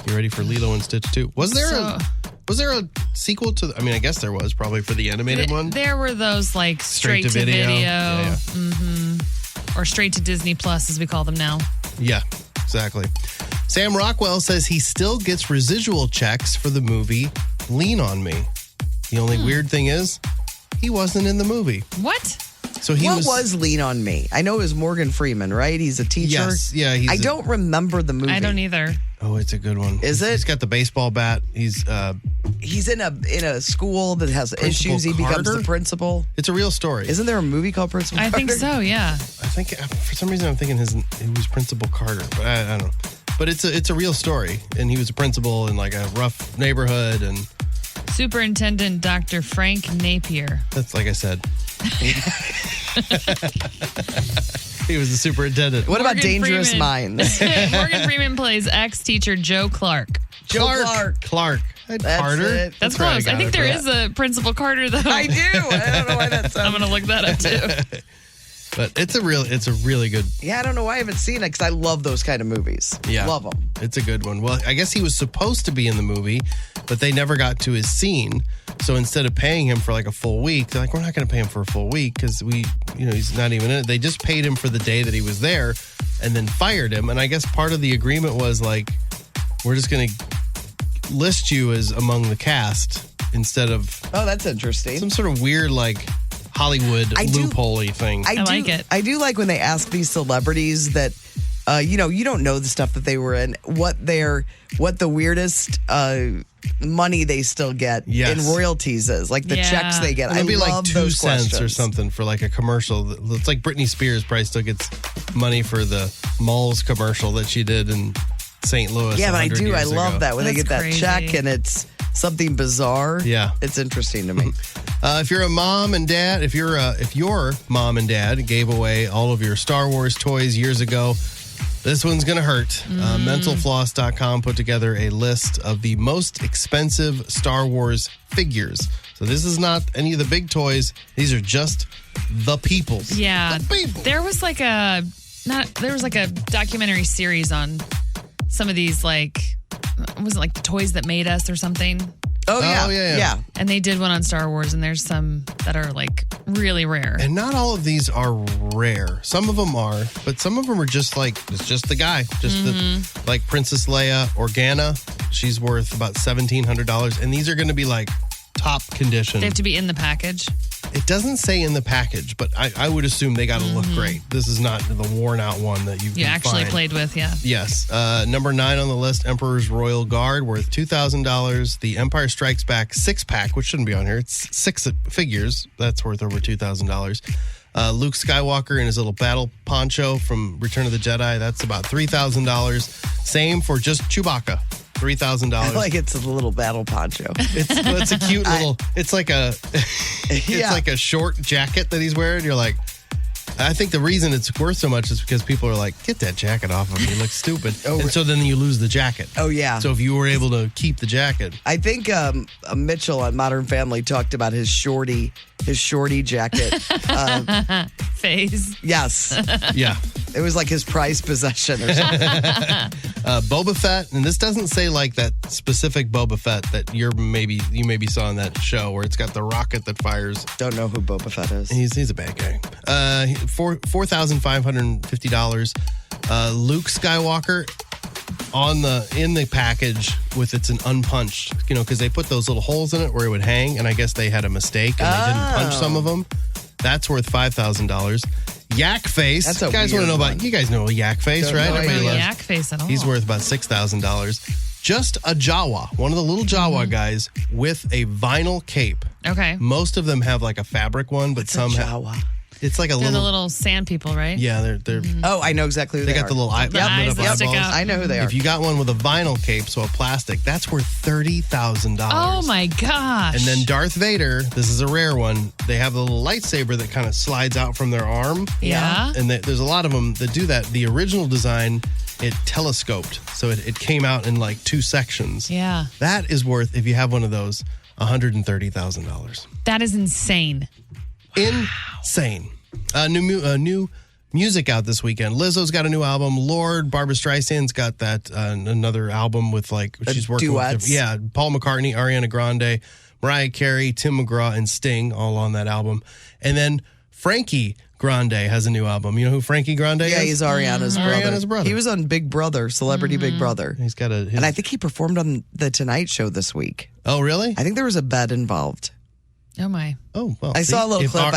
you ready for Lilo and Stitch 2? Was there a sequel to? I mean, I guess there was probably for the animated one. There were those like straight to video. Yeah. Or straight to Disney Plus, as we call them now. Yeah, exactly. Sam Rockwell says he still gets residual checks for the movie Lean on Me. The only weird thing is he wasn't in the movie. What? So he What was Lean on Me? I know it was Morgan Freeman, right? He's a teacher. Yes, yeah. I don't remember the movie. I don't either. Oh, it's a good one. Is it? He's got the baseball bat. He's in a school that has Principal issues. He becomes Carter? the principal. It's a real story. Isn't there a movie called Principal I Carter? think so, yeah. I think for some reason I'm thinking it was Principal Carter, but I don't know. But it's a real story, and he was a principal in like a rough neighborhood, and Superintendent Dr. Frank Napier. that's like I said. He was the superintendent. What about Morgan Dangerous Freeman. Minds? Morgan Freeman plays ex-teacher Joe Clark. Clark. That's Carter. it. That's where close. I got think it there from. is a Principal Carter, though. I do. I don't know why that's. I'm going to look that up, too. But it's a really good. Yeah, I don't know why I haven't seen it because I love those kind of movies. Yeah, Love them. It's a good one. Well, I guess he was supposed to be in the movie, but they never got to his scene. So instead of paying him for like a full week, they're like, we're not going to pay him for a full week because he's not even in it. They just paid him for the day that he was there and then fired him. And I guess part of the agreement was like, we're just going to list you as among the cast instead of Oh, that's interesting. some sort of weird like Hollywood loophole-y thing. I like it. I do like when they ask these celebrities that, you don't know the stuff that they were in, what the weirdest money they still get Yes. in royalties is, like the Yeah. checks they get. And it'd be like love 2 those cents or questions. something for like a commercial. It's like Britney Spears probably still gets money for the Malls commercial that she did in St. Louis. Yeah, but I 100 do. I years love ago. that when they That's get that crazy. check and it's something bizarre. Yeah. It's interesting to me. If you're a mom and dad, if your mom and dad gave away all of your Star Wars toys years ago, this one's going to hurt. Mentalfloss.com put together a list of the most expensive Star Wars figures. So this is not any of the big toys. These are just the peoples. Yeah. The people. There was like a documentary series on some of these, like, was it like the toys that made us or something? Oh, yeah. yeah. And they did one on Star Wars, and there's some that are like really rare. And not all of these are rare. Some of them are, but some of them are just like, it's just the guy. Just the, like Princess Leia Organa. She's worth about $1,700. And these are going to be like top condition. They have to be in the package. It doesn't say in the package, but I would assume they got to look great. This is not the worn out one that you can actually find. played with, yeah. Yes. Number 9 on the list, Emperor's Royal Guard, worth $2,000. The Empire Strikes Back 6-pack, which shouldn't be on here. It's 6 figures. That's worth over $2,000. Luke Skywalker in his little battle poncho from Return of the Jedi. That's about $3,000. Same for just Chewbacca. $3,000. Like it's a little battle poncho. It's a cute little. It's like a. It's Yeah. like a short jacket that he's wearing. You're like, I think the reason it's worth so much is because people are like, get that jacket off of me. You look stupid. And so then you lose the jacket. Oh, yeah. So if you were able to keep the jacket, I think Mitchell on Modern Family talked about his shorty jacket. Phase. Yes. yeah. It was like his prized possession or something. Boba Fett, and this doesn't say like that specific Boba Fett that you maybe saw in that show where it's got the rocket that fires. Don't know who Boba Fett is. He's a bad guy. $4,550. Luke Skywalker. in the package with it's an unpunched, because they put those little holes in it where it would hang, and I guess they had a mistake and they didn't punch some of them. That's worth $5,000. Yak Face. That's a you guys want to know weird about? You guys know Yak Face, right? I don't Everybody know loves- Yak Face at all. He's worth about $6,000. Just a Jawa, one of the little Jawa guys with a vinyl cape. Okay. Most of them have like a fabric one, but some have. Jawa. It's like a They're little. the little sand people, right? Yeah, they're. Oh, I know exactly who They they got are. the little eye, The eyes lit that up stick eyeballs. out. I know who they are. If you got one with a vinyl cape, so a plastic, that's worth $30,000. Oh my gosh. And then Darth Vader, this is a rare one. They have a little lightsaber that kind of slides out from their arm. Yeah. And there's a lot of them that do that. The original design, it telescoped. So it came out in like 2 sections. Yeah. That is worth, if you have one of those, $130,000. That is insane. Insane. New music out this weekend. Lizzo's got a new album. Lorde, Barbra Streisand's got that another album with she's working duets. with Paul McCartney, Ariana Grande, Mariah Carey, Tim McGraw, and Sting all on that album. And then Frankie Grande has a new album. You know who Frankie Grande is? Yeah, he's Ariana's brother. Ariana's brother. He was on Big Brother, Celebrity Big Brother. He's got And I think he performed on The Tonight Show this week. Oh, really? I think there was a bet involved. Oh my. Oh, well. I saw a little clip.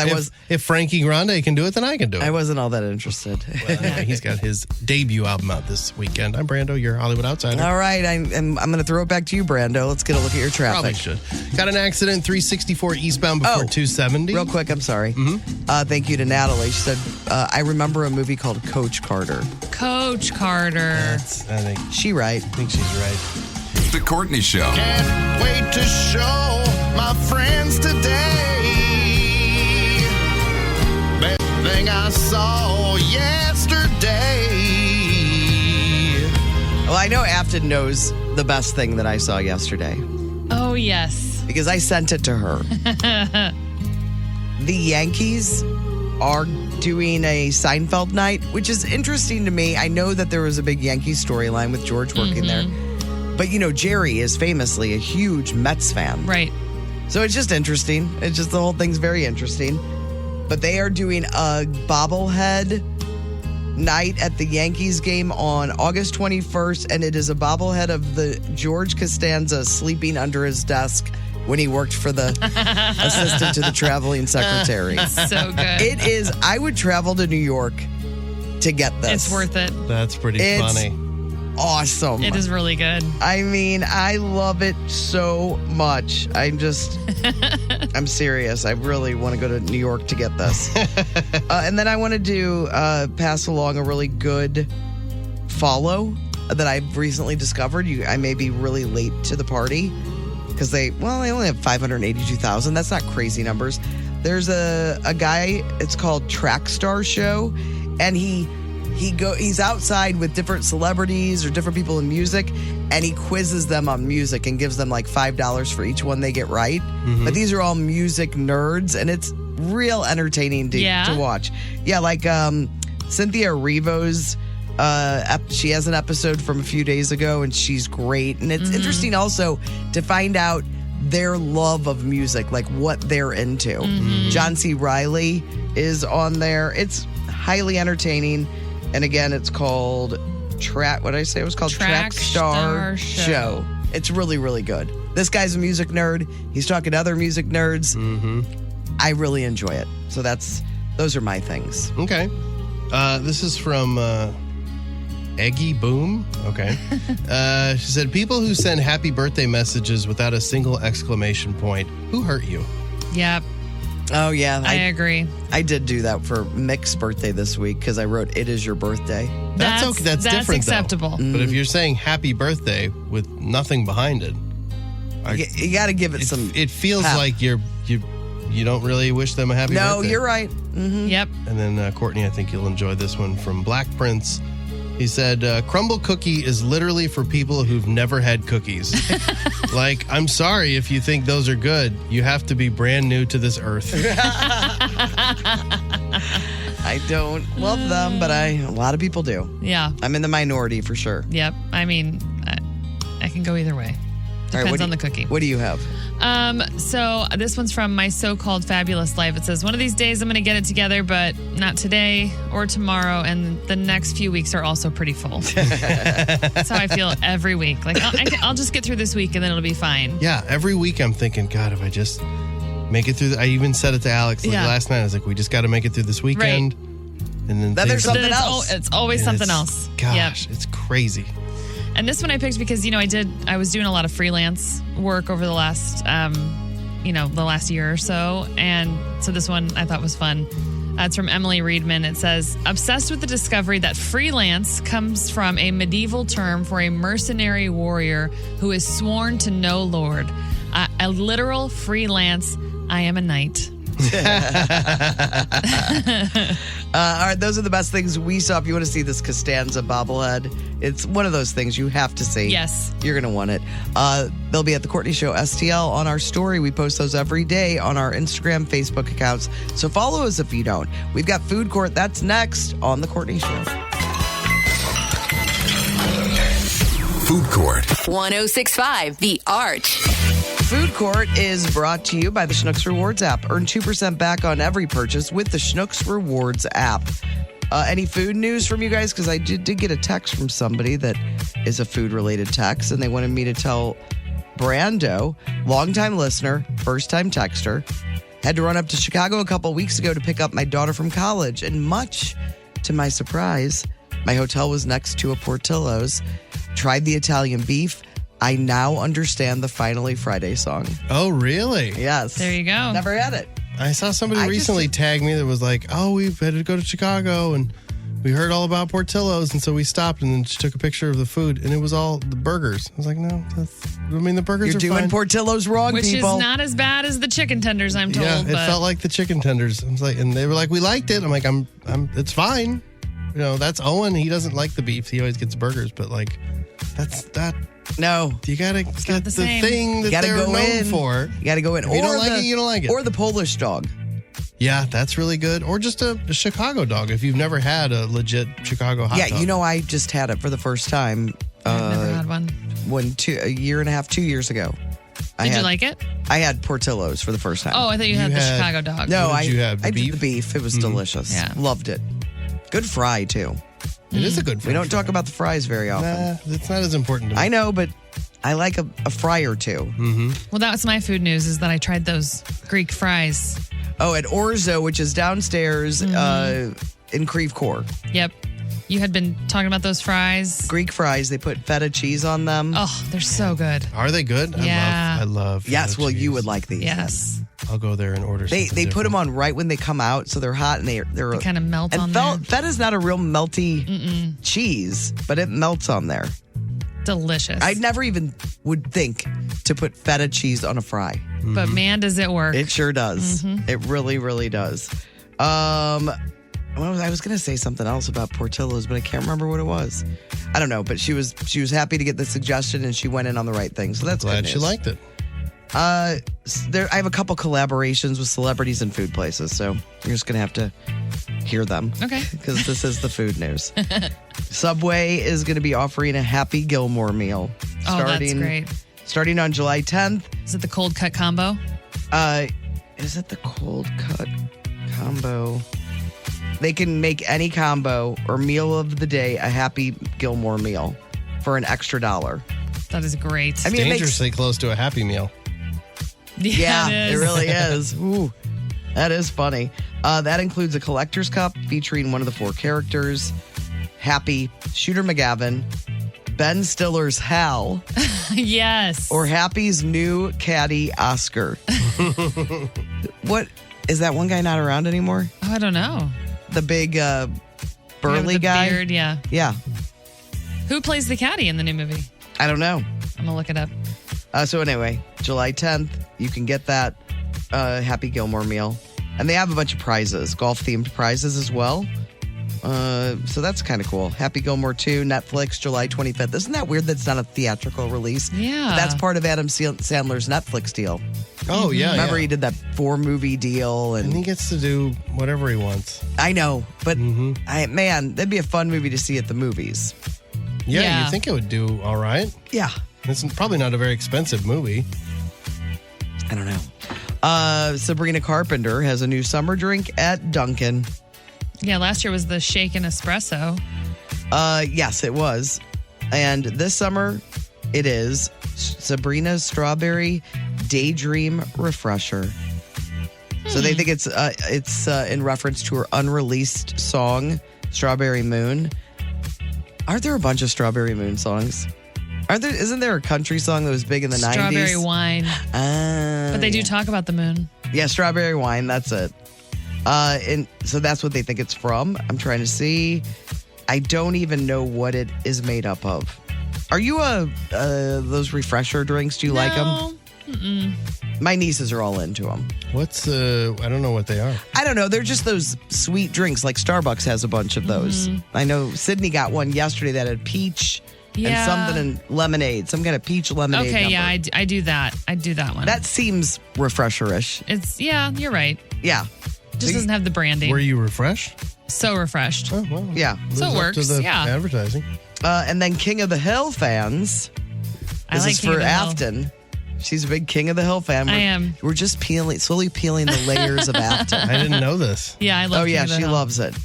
If Frankie Grande can do it, then I can do it. I wasn't all that interested. Anyway, he's got his debut album out this weekend. I'm Brando, your Hollywood Outsider. All right, I'm going to throw it back to you, Brando. Let's get a look at your Probably traffic. should. Got an accident, 364 eastbound before 270. Real quick, I'm sorry. Thank you to Natalie. She said, I remember a movie called Coach Carter. Coach Carter. I think She right. she's right. The Courtney Show. Can't wait to show my friends today. Best thing I saw yesterday. Well, I know Afton knows the best thing that I saw yesterday Oh, yes. because I sent it to her. The Yankees are doing a Seinfeld night, which is interesting to me. I know that there was a big Yankees storyline with George working there. But, Jerry is famously a huge Mets fan. Right. So it's just interesting. It's just the whole thing's very interesting. But they are doing a bobblehead night at the Yankees game on August 21st, and it is a bobblehead of the George Costanza sleeping under his desk when he worked for the assistant to the traveling secretary. So good. It is, I would travel to New York to get this. It's worth it. That's pretty It's funny. awesome. It is really good. I mean, I love it so much. I'm serious. I really want to go to New York to get this. And then I wanted to pass along a really good follow that I've recently discovered. I may be really late to the party because they only have 582,000. That's not crazy numbers. There's a guy, it's called Trackstar Show, and he's outside with different celebrities or different people in music, and he quizzes them on music and gives them like $5 for each one they get right. But these are all music nerds, and it's real entertaining to watch. Yeah, like Cynthia Erivo's, she has an episode from a few days ago, and she's great. And it's interesting also to find out their love of music, like what they're into. John C. Reilly is on there. It's highly entertaining. And again, it's called what did I say? It was called Trackstar Show. It's really, really good. This guy's a music nerd. He's talking to other music nerds. I really enjoy it. So those are my things. Okay. This is from Eggy Boom. Okay. She said, people who send happy birthday messages without a single exclamation point, who hurt you? Yep. Oh, yeah. I agree. I did do that for Mick's birthday this week because I wrote, "It is your birthday." That's okay. That's different, acceptable. though. But if you're saying happy birthday with nothing behind it, You got to give it some. It feels pep. like you don't really wish them a happy birthday. No, you're right. Yep. And then Courtney, I think you'll enjoy this one from Black Prince. He said, crumble cookie is literally for people who've never had cookies. Like, I'm sorry if you think those are good. You have to be brand new to this earth. I don't love them, but a lot of people do. Yeah. I'm in the minority for sure. Yep. I mean, I can go either way. Depends on the cookie. What do you have? So this one's from My So-Called Fabulous Life. It says, one of these days I'm going to get it together, but not today or tomorrow. And the next few weeks are also pretty full. That's how I feel every week. Like, I'll just get through this week and then it'll be fine. Yeah, every week I'm thinking, God, if I just make it through. I even said it to Alex last night. I was like, we just got to make it through this weekend. Right. And then there's something else. It's always something else. Gosh, it's crazy. And this one I picked because, I was doing a lot of freelance work over the last, the last year or so. And so this one I thought was fun. It's from Emily Reedman. It says, obsessed with the discovery that freelance comes from a medieval term for a mercenary warrior who is sworn to no lord. A literal freelance, I am a knight. All right, those are the best things we saw. If you want to see this Costanza bobblehead, it's one of those things you have to see. Yes. You're going to want it. They'll be at the Courtney Show STL on our story. We post those every day on our Instagram, Facebook accounts. So follow us if you don't. We've got Food Court. That's next on the Courtney Show. Food Court. 106.5 The Arch. Food Court is brought to you by the Schnucks Rewards app. Earn 2% back on every purchase with the Schnucks Rewards app. Any food news from you guys? Because I did get a text from somebody that is a food-related text, and they wanted me to tell Brando, longtime listener, first-time texter, had to run up to Chicago a couple weeks ago to pick up my daughter from college, and much to my surprise, my hotel was next to a Portillo's. Tried the Italian beef. I now understand the Finally Friday song. Oh, really? Yes. There you go. Never had it. I saw somebody recently tag me that was like, oh, we had to go to Chicago and we heard all about Portillo's. And so we stopped and then she took a picture of the food and it was all the burgers. I was like, no, the burgers You're are doing fine. Portillo's wrong, Which people. is not as bad as the chicken tenders, I'm told. Yeah, it but felt like the chicken tenders. I was like, and they were like, we liked it. I'm like, it's fine. That's Owen. He doesn't like the beef. He always gets burgers, but like, that's that. No. You got to get the same. thing that they're known for. You got to go in. If you don't like it, you don't like it. Or the Polish dog. Yeah, that's really good. Or just a Chicago dog if you've never had a legit Chicago hot dog. Yeah, I just had it for the first time. I've never had one. A year and a half, 2 years ago. Did you like it? I had Portillo's for the first time. Oh, I thought you had the Chicago dog. No, What did you have? The I beef? did the beef. It was delicious. Yeah. Loved it. Good fry, too. It is a good fry. We don't talk about the fries very often. Nah, it's not as important to me. I know, but I like a fry or two. Mm-hmm. Well, that was my food news is that I tried those Greek fries. Oh, at Orzo, which is downstairs in Creve Coeur. Yep. You had been talking about those fries. Greek fries. They put feta cheese on them. Oh, they're so good. Are they good? Yeah. I love Yes, feta well, you cheese. would like these. Yes. I'll go there and order They something put them different. on right when they come out, so they're hot and they're They kind of melt and on there. feta's not a real melty cheese, but it melts on there. Delicious. I never even would think to put feta cheese on a fry. But man, does it work. It sure does. It really, really does. I was going to say something else about Portillo's, but I can't remember what it was. I don't know, but she was happy to get the suggestion and she went in on the right thing. So that's Glad good she news. liked it. I have a couple collaborations with celebrities and food places, so you're just going to have to hear them. Okay. Because this is the food news. Subway is going to be offering a Happy Gilmore meal. Oh, that's great. Starting on July 10th. Is it the cold cut combo? Is it the cold cut combo? They can make any combo or meal of the day a Happy Gilmore meal for an extra $1. That is great. I mean, Dangerously close to a Happy Meal. Yeah, it it is. really is. Ooh, that is funny. That includes a collector's cup featuring one of the 4 characters, Happy, Shooter McGavin, Ben Stiller's Hal, Yes. or Happy's new caddy, Oscar. What, is that one guy not around anymore? Oh, I don't know. The big burly the guy? Beard, yeah. Yeah, Who plays the caddy in the new movie? I don't know. I'm gonna look it up. So anyway, July 10th, you can get that Happy Gilmore meal. And they have a bunch of prizes, golf-themed prizes as well. So that's kind of cool. Happy Gilmore 2, Netflix, July 25th. Isn't that weird that's not a theatrical release? Yeah. That's part of Adam Sandler's Netflix deal. Oh, yeah. Remember yeah. he did that 4-movie deal. And he gets to do whatever he wants. I know, but man, that'd be a fun movie to see at the movies. Yeah, Yeah. you think it would do all right? Yeah. It's probably not a very expensive movie. I don't know. Sabrina Carpenter has a new summer drink at Dunkin'. Yeah, last year was the shaken espresso. Yes, it was. And this summer, it is Sabrina's Strawberry Daydream Refresher. So they think it's in reference to her unreleased song, Strawberry Moon. Aren't there a bunch of Strawberry Moon songs? Isn't there a country song that was big in the 90s? Strawberry Wine. But they do talk about the moon. Yeah, Strawberry Wine, that's it. And so that's what they think it's from. I'm trying to see. I don't even know what it is made up of. Are you those refresher drinks? Do you like them? Mm-mm. My nieces are all into them. What's I don't know what they are. I don't know. They're just those sweet drinks. Like Starbucks has a bunch of those. I know Sydney got one yesterday that had peach and something in lemonade. Some kind of peach lemonade. Okay, number. yeah, I do that. I do that one. That seems refresher-ish. Yeah, you're right. Yeah. Just doesn't have the branding. Were you refreshed? So refreshed. Oh, well. Yeah. So it Lives up works. to the Yeah. advertising. And then King of the Hill fans. This is King for of the Hill. Afton. She's a big King of the Hill fan. I am. We're just slowly peeling the layers of Afton. I didn't know this. Yeah, I love Oh, King yeah, of the she Hill. loves it.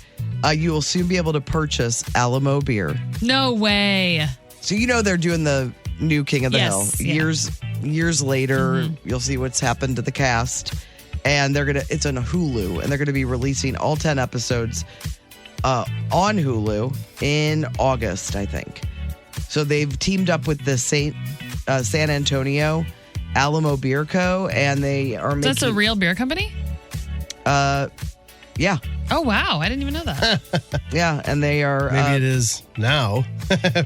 You will soon be able to purchase Alamo beer. No way. So you know they're doing the new King of the Hill. Yes, yeah. Years later, you'll see what's happened to the cast. And it's on Hulu, and they're going to be releasing all 10 episodes on Hulu in August, I think. So they've teamed up with the San Antonio Alamo Beer Co., and they are making... That's a real beer company? Yeah. Oh, wow. I didn't even know that. Yeah, and they are... Maybe it is now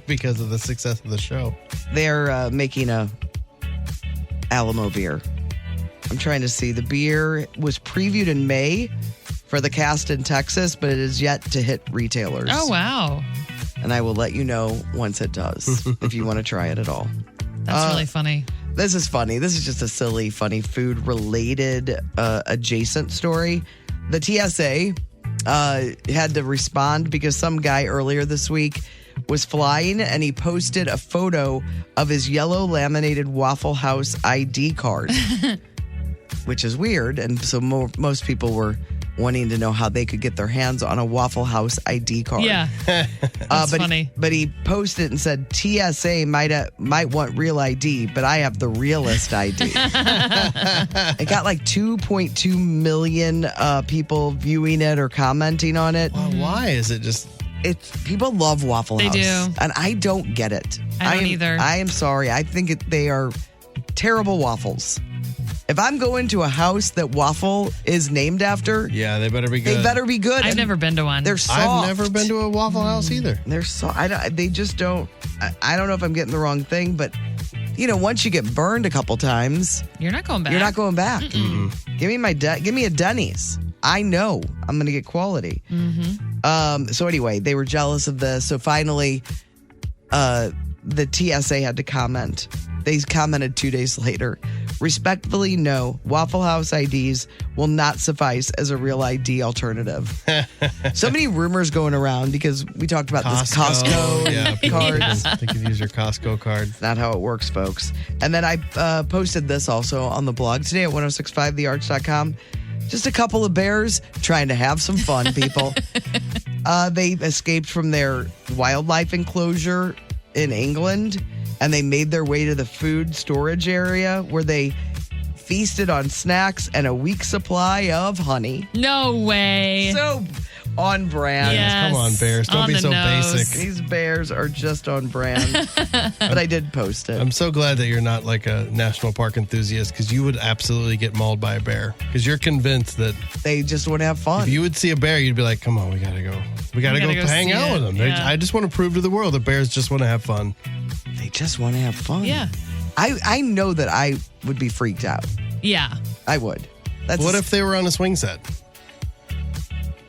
because of the success of the show. They're making a Alamo beer. I'm trying to see. The beer was previewed in May for the cast in Texas, but it is yet to hit retailers. Oh, wow. And I will let you know once it does, if you want to try it at all. That's really funny. This is funny. This is just a silly, funny food-related adjacent story. The TSA had to respond because some guy earlier this week was flying and he posted a photo of his yellow laminated Waffle House ID card, which is weird. And so most people were wanting to know how they could get their hands on a Waffle House ID card. Yeah. That's funny. But he posted and said, TSA might want real ID, but I have the realest ID. It got like 2.2 million people viewing it or commenting on it. Well, why is it just... People love Waffle House. They do. And I don't get it. I don't either. I am sorry. I think they are terrible waffles. If I'm going to a house that waffle is named after, yeah, they better be good. They better be good. I've never been to one. They're soft. I've never been to a Waffle House either. They're they just don't. I don't know if I'm getting the wrong thing, but once you get burned a couple times, you're not going back. You're not going back. Give me a Denny's. I know I'm going to get quality. So anyway, they were jealous of this. So finally, the TSA had to comment. They commented 2 days later. Respectfully, no. Waffle House IDs will not suffice as a real ID alternative. So many rumors going around because we talked about this Costco cards. They could use your Costco card. Not how it works, folks. And then I posted this also on the blog today at 1065thearch.com. Just a couple of bears trying to have some fun, people. They escaped from their wildlife enclosure in England, and they made their way to the food storage area where they feasted on snacks and a week's supply of honey. No way. So on brand. Yes. Come on, bears. Don't be so basic. These bears are just on brand. But I did post it. I'm so glad that you're not like a national park enthusiast because you would absolutely get mauled by a bear because you're convinced that they just want to have fun. If you would see a bear, you'd be like, come on, we got to go. We got to go hang out with them. Yeah. I just want to prove to the world that bears just want to have fun. They just want to have fun. Yeah. I know that I would be freaked out. Yeah. I would. What if they were on a swing set?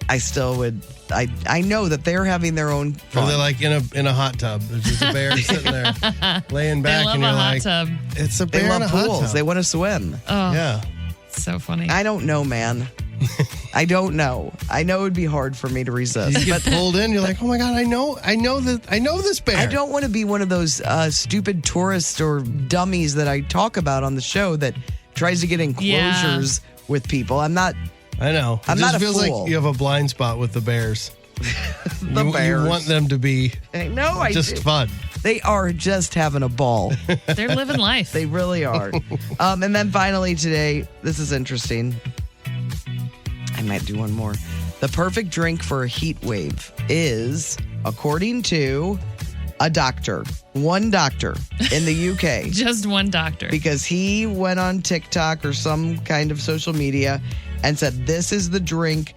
I still would. I know that they're having their own fun. Or they're like in a hot tub. There's just a bear sitting there laying back. They love and you're a hot like, tub. It's a bear They love in a hot pools. tub. They want to swim. Oh, yeah. So funny. I don't know, man. I don't know. I know it would be hard for me to resist. You get pulled in, you're like, oh my God, I know this bear. I don't want to be one of those stupid tourists or dummies that I talk about on the show that tries to get enclosures with people. I'm not. I know. I'm not a feels fool. like you have a blind spot with the bears. Bears. You want them to be just fun. They are just having a ball. They're living life. They really are. And then finally today, this is interesting. I might do one more. The perfect drink for a heat wave is, according to a doctor, one doctor in the UK. Just one doctor. Because he went on TikTok or some kind of social media and said, this is the drink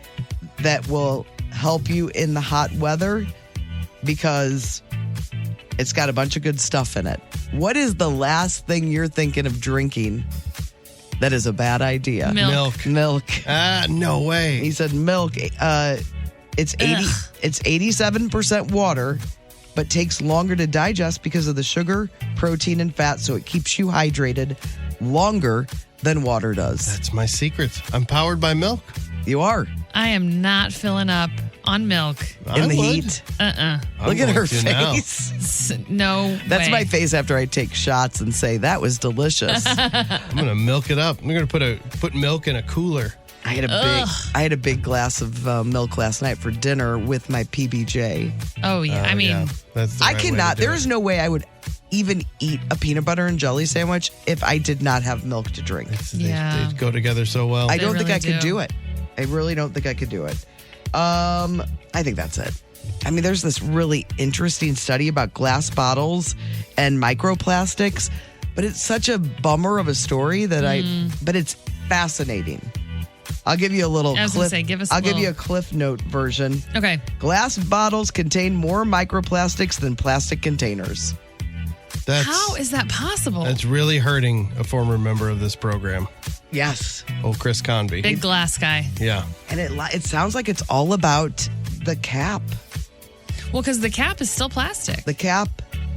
that will help you in the hot weather because it's got a bunch of good stuff in it. What is the last thing you're thinking of drinking that is a bad idea? Milk. Ah, no way. He said milk. It's 87% water, but takes longer to digest because of the sugar, protein, and fat, so it keeps you hydrated longer than water does. That's my secret. I'm powered by milk. You are. I am not filling up on milk. In the heat. Look at her face. No That's way. my face after I take shots and say, that was delicious. I'm going to milk it up. I'm going to put milk in a cooler. I had a big glass of milk last night for dinner with my PBJ. Oh, yeah. I mean, that's the I right cannot. way to do There's it. no way I would even eat a peanut butter and jelly sandwich if I did not have milk to drink. They go together so well. I don't think really I could do. do it. I really don't think I could do it. I think that's it. I mean, there's this really interesting study about glass bottles and microplastics, but it's such a bummer of a story that but it's fascinating. I'll give you a little I was gonna cliff. say, give us a I'll give little- you a cliff note version. okay. Glass bottles contain more microplastics than plastic containers. How is that possible? That's really hurting a former member of this program. Yes. Oh, Chris Convey. Big glass guy. Yeah. And it sounds like it's all about the cap. Well, because the cap is still plastic. The cap,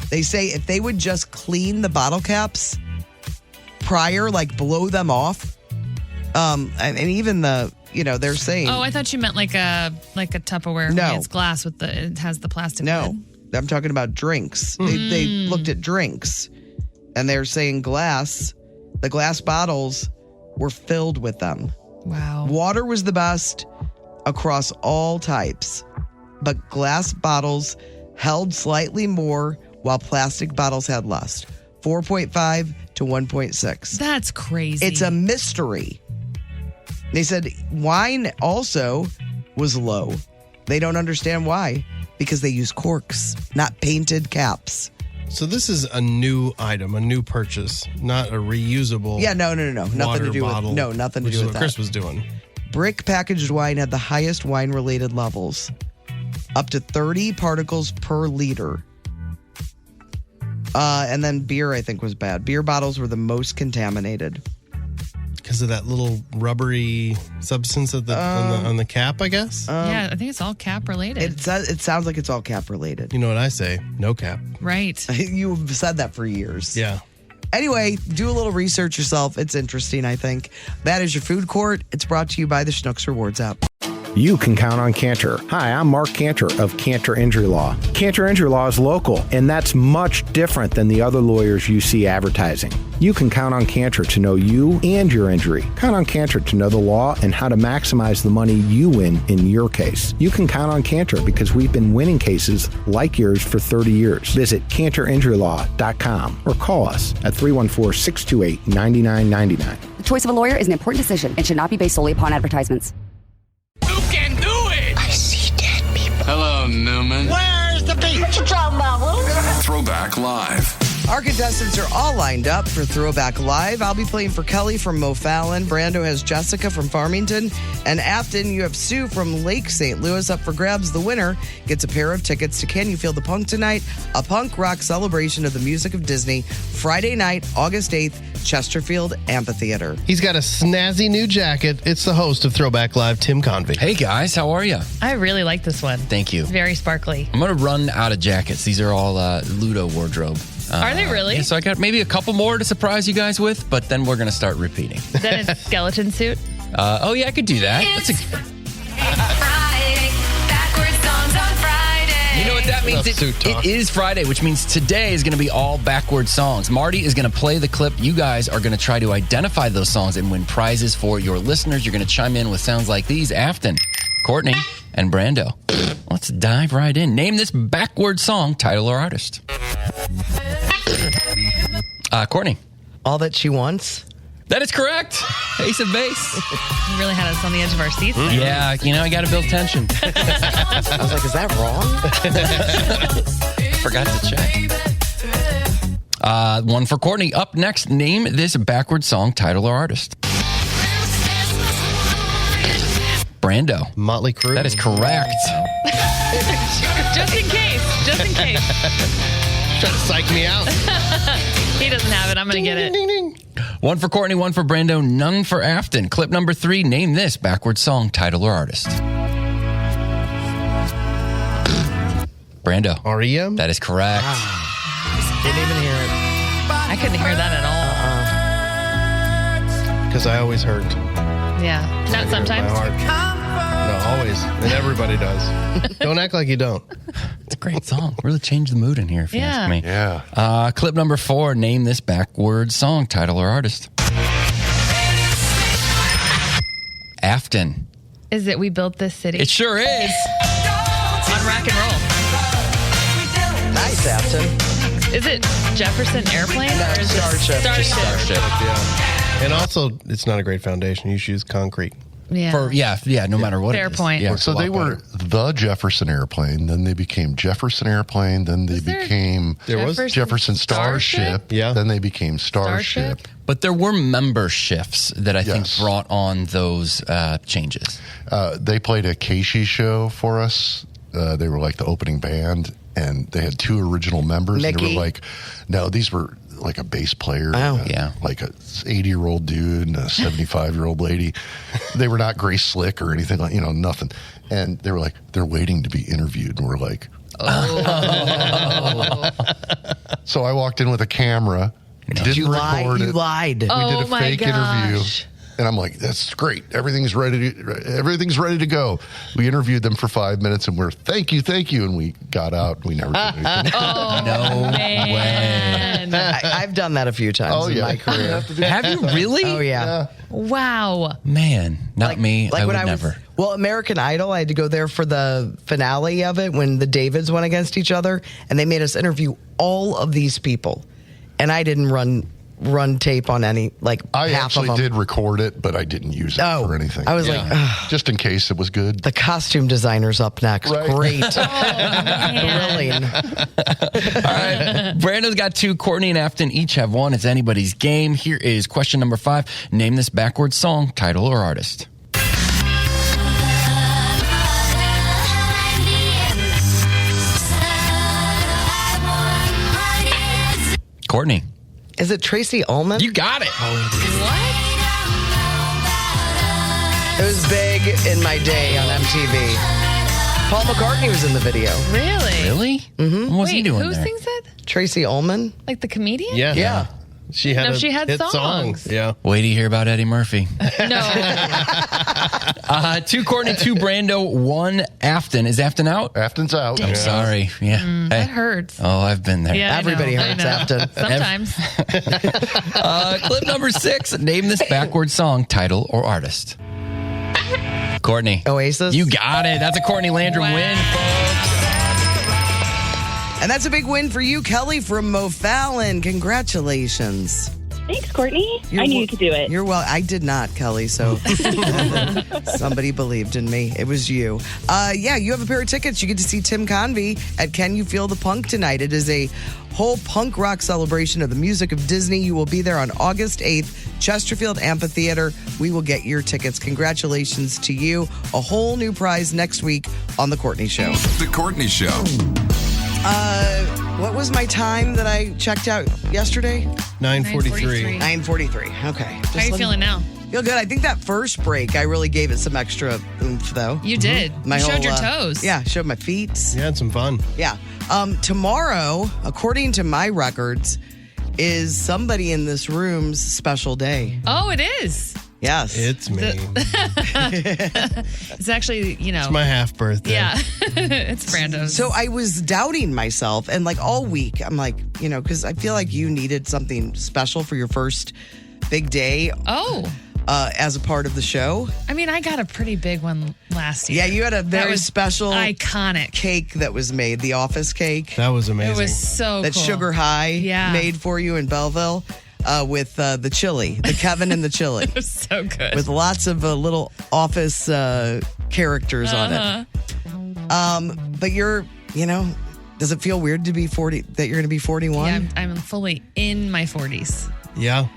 they say if they would just clean the bottle caps prior, like blow them off, and even they're saying. Oh, I thought you meant like a Tupperware. No. It's glass it has the plastic. No, lid. I'm talking about drinks. They looked at drinks, and they're saying the glass bottles were filled with them. Wow. Water was the best across all types, but glass bottles held slightly more while plastic bottles had less. 4.5 to 1.6. That's crazy. It's a mystery. They said wine also was low. They don't understand why, because they use corks, not painted caps. So this is a new item, a new purchase, not a reusable. Yeah, no. Nothing water to do bottle, with. No, nothing to which do is with what that. Chris was doing. Brick packaged wine had the highest wine-related levels, up to 30 particles per liter. And then beer, I think, was bad. Beer bottles were the most contaminated. Because of that little rubbery substance on the cap, I guess. Yeah, I think it's all cap related. It sounds like it's all cap related. You know what I say? No cap. Right. You've said that for years. Yeah. Anyway, do a little research yourself. It's interesting, I think. That is your food court. It's brought to you by the Schnucks Rewards app. You can count on Cantor. Hi, I'm Mark Cantor of Cantor Injury Law. Cantor Injury Law is local, and that's much different than the other lawyers you see advertising. You can count on Cantor to know you and your injury. Count on Cantor to know the law and how to maximize the money you win in your case. You can count on Cantor because we've been winning cases like yours for 30 years. Visit CantorInjuryLaw.com or call us at 314-628-9999. The choice of a lawyer is an important decision and should not be based solely upon advertisements. Who can do it? I see dead people. Hello, Newman. Where's the beat? What you talking about, Throwback Live. Our contestants are all lined up for Throwback Live. I'll be playing for Kelly from O'Fallon. Brando has Jessica from Farmington. And Afton, you have Sue from Lake St. Louis up for grabs. The winner gets a pair of tickets to Can You Feel the Punk Tonight? A punk rock celebration of the music of Disney. Friday night, August 8th, Chesterfield Amphitheater. He's got a snazzy new jacket. It's the host of Throwback Live, Tim Convey. Hey guys, how are you? I really like this one. Thank you. It's very sparkly. I'm going to run out of jackets. These are all Ludo wardrobe. Are they really? Yeah, so I got maybe a couple more to surprise you guys with, but then we're going to start repeating. Is that a skeleton suit? I could do that. You know what that means? It is Friday, which means today is going to be all backward songs. Marty is going to play the clip. You guys are going to try to identify those songs and win prizes for your listeners. You're going to chime in with sounds like these. Afton, Courtney, and Brando. Let's dive right in. Name this backward song, title, or artist. Courtney. All That She Wants. That is correct. Ace of base. You really had us on the edge of our seats there. Yeah, I got to build tension. I was like, is that wrong? Forgot to check. One for Courtney. Up next, name this backward song, title, or artist. Brando. Motley Crue. That is correct. Just in case. Trying to psych me out. He doesn't have it. I'm going to get it. Ding, ding. One for Courtney, one for Brando, none for Afton. Clip number 3, name this backward song, title, or artist. Brando. REM? That is correct. Didn't even hear it. I couldn't hear that at all. Because I always hurt. Yeah. Not sometimes. My heart. No, always. And everybody does. Don't act like you don't. It's a great song. Really changed the mood in here, if you ask me. Yeah. Clip number 4, name this backward song, title, or artist. Afton. Is it We Built This City? It sure is. On rock and roll. Nice, Afton. Is it Jefferson Airplane? Or is Starship. It Starship. Yeah. And also, it's not a great foundation. You should use concrete. Yeah. No matter what Fair it is. point. Yeah, So they were the Jefferson Airplane, then they became Jefferson Airplane, then they became Jefferson Starship, then they became Starship. But there were member shifts that I think brought on those changes. They played a Casey show for us. They were like the opening band, and they had 2 original members. Mickey. And they were like, no, these were like a bass player, like a 80-year-old dude and a 75-year-old lady. They were not Grace Slick or anything like, nothing. And they were like, they're waiting to be interviewed. And we're like, oh. So I walked in with a camera. Didn't record it. You lied. We did a fake interview. And I'm like, that's great. Everything's ready to go. We interviewed them for 5 minutes and we're thank you. And we got out. We never did anything. No way. I've done that a few times in my career. Have you really? Oh, yeah. Wow. Man, not me. I would never. Well, American Idol, I had to go there for the finale of it when the Davids went against each other. And they made us interview all of these people. And I didn't run tape on any, I half of them. actually did record it, but I didn't use it for anything. I was like, just in case it was good. The costume designer's up next. Right. Great. Man. Thrilling. All right. Brando's got 2. Courtney and Afton each have 1. It's anybody's game. Here is question number 5. Name this backwards song, title, or artist. Courtney. Is it Tracy Ullman? You got it. What? It was big in my day on MTV. Paul McCartney was in the video. Really? Mm-hmm. What was he doing who there? sings it? Tracy Ullman. Like the comedian? Yeah. She had she had hit songs. Yeah. Wait to hear about Eddie Murphy. No. 2 Courtney, 2 Brando, 1 Afton. Is Afton out? Afton's out. I'm sorry. Yeah. That hurts. Oh, I've been there. Yeah, Everybody hurts Afton. Sometimes. Clip number 6. Name this backward song, title, or artist. Courtney. Oasis. You got it. That's a Courtney Landrum win, folks. And that's a big win for you, Kelly from O'Fallon. Congratulations. Thanks, Courtney. I knew you could do it. You're well. I did not, Kelly, so somebody believed in me. It was you. You have a pair of tickets. You get to see Tim Convey at Can You Feel the Punk tonight. It is a whole punk rock celebration of the music of Disney. You will be there on August 8th, Chesterfield Amphitheater. We will get your tickets. Congratulations to you. A whole new prize next week on The Courtney Show. The Courtney Show. What was my time that I checked out yesterday? 9:43. 9:43. Okay. How are you feeling now? Feel good. I think that first break, I really gave it some extra oomph, though. You did. You showed your toes. Yeah, showed my feet. You had some fun. Yeah. Tomorrow, according to my records, is somebody in this room's special day. Oh, it is. Yes. It's me. It's actually, It's my half birthday. Yeah. It's Brando's. So I was doubting myself, and like all week, I'm like, because I feel like you needed something special for your first big day. Oh. As a part of the show. I mean, I got a pretty big one last year. Yeah, you had a very special iconic cake that was made, the office cake. That was amazing. It was so that cool. Sugar High made for you in Belleville with the chili, the Kevin and the chili. It was so good. With lots of little office characters on it. But you're, does it feel weird to be 40, that you're going to be 41? Yeah, I'm fully in my 40s. Yeah.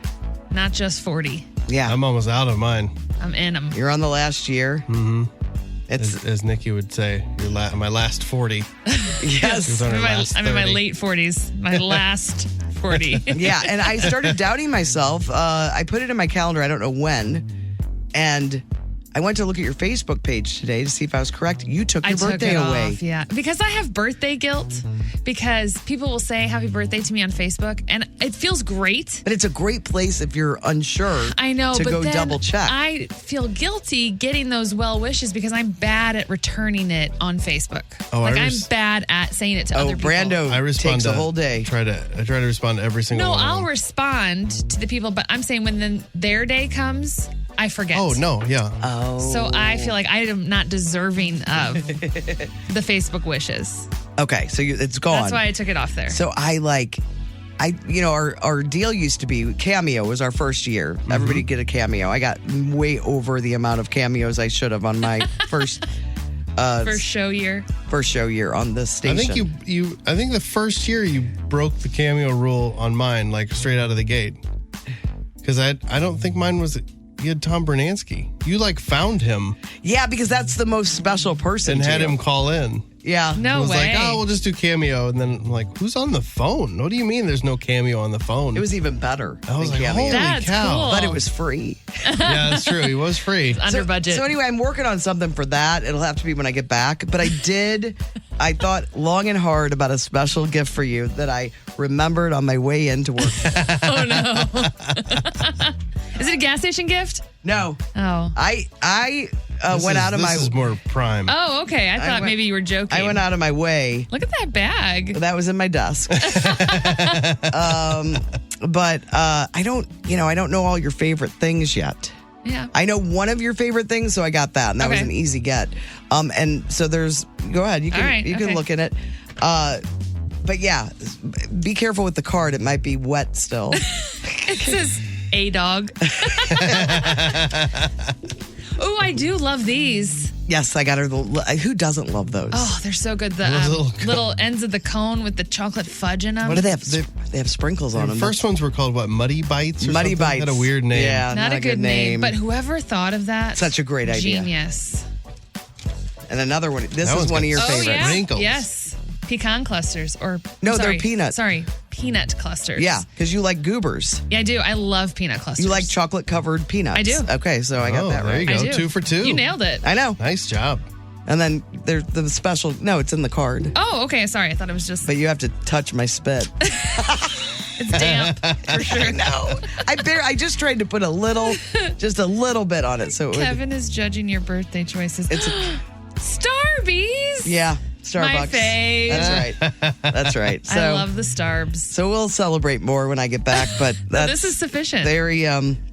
Not just 40. Yeah. I'm almost out of mine. I'm in them. You're on the last year. Mm-hmm. As Nikki would say, my last 40. Yes. I'm in my late 40s. My last 40. Yeah, and I started doubting myself. I put it in my calendar, I don't know when, and I went to look at your Facebook page today to see if I was correct. You took your birthday away. Yeah, because I have birthday guilt. Because people will say happy birthday to me on Facebook, and it feels great. But it's a great place if you're unsure. I know, to but go then double check. I feel guilty getting those well wishes because I'm bad at returning it on Facebook. Oh, I'm bad at saying it to other people. Brando takes a whole day. I try to respond to every single one. No, I'll respond to the people, but I'm saying when their day comes, I forget. Oh, no, yeah. Oh. So I feel like I am not deserving of the Facebook wishes. Okay, so it's gone. That's why I took it off there. So our deal used to be Cameo was our first year. Mm-hmm. Everybody get a Cameo. I got way over the amount of cameos I should have on my first show year. First show year on this station. I think I think the first year you broke the Cameo rule on mine, like straight out of the gate. Because I don't think mine was. You had Tom Bernansky. You found him. Yeah, because that's the most special person. And had him call in. Yeah. No way. It was way. we'll just do Cameo. And then I'm like, who's on the phone? What do you mean there's no Cameo on the phone? It was even better. I was like, Cameo. holy That's cow. cool. But it was free. Yeah, that's true. He was free. Under budget. So anyway, I'm working on something for that. It'll have to be when I get back. But I thought long and hard about a special gift for you that I remembered on my way into work. Oh, no. Is it a gas station gift? No. Oh. I went out of my... This is more prime. Oh, okay. I thought maybe you were joking. I went out of my way. Look at that bag. That was in my desk. But I don't know all your favorite things yet. Yeah. I know one of your favorite things, so I got that, and that was Okay. an easy get. And so go ahead, you can All right, you can okay. look at it. But yeah, be careful with the card; it might be wet still. It says a dog. Oh, I do love these. Yes, I got her. Who doesn't love those? Oh, they're so good. The little ends of the cone with the chocolate fudge in them. What do they have? They have sprinkles on The them. first ones were called what? Muddy Bites or Muddy something? Bites. Had a weird name. Yeah, Not a good name. But whoever thought of that. Such a great idea. Genius. And another one. This That is one's one got of your Oh, favorites. yeah? Wrinkles. Yes. Pecan clusters. No, sorry, they're peanut. Sorry, peanut clusters. Yeah, because you like goobers. Yeah, I do. I love peanut clusters. You like chocolate covered peanuts. I do. Okay, so I got that there right. you go. I do. 2 for 2. You nailed it. I know. Nice job. And then there's the special. No, it's in the card. Oh, okay. Sorry. I thought it was just. But you have to touch my spit. It's damp for sure. No, I just tried to put just a little bit on it, so it would. Kevin is judging your birthday choices. It's Starbies. Yeah, Starbucks. My fave. That's right. That's right. So, I love the Starbs. So we'll celebrate more when I get back, but that's This is sufficient. very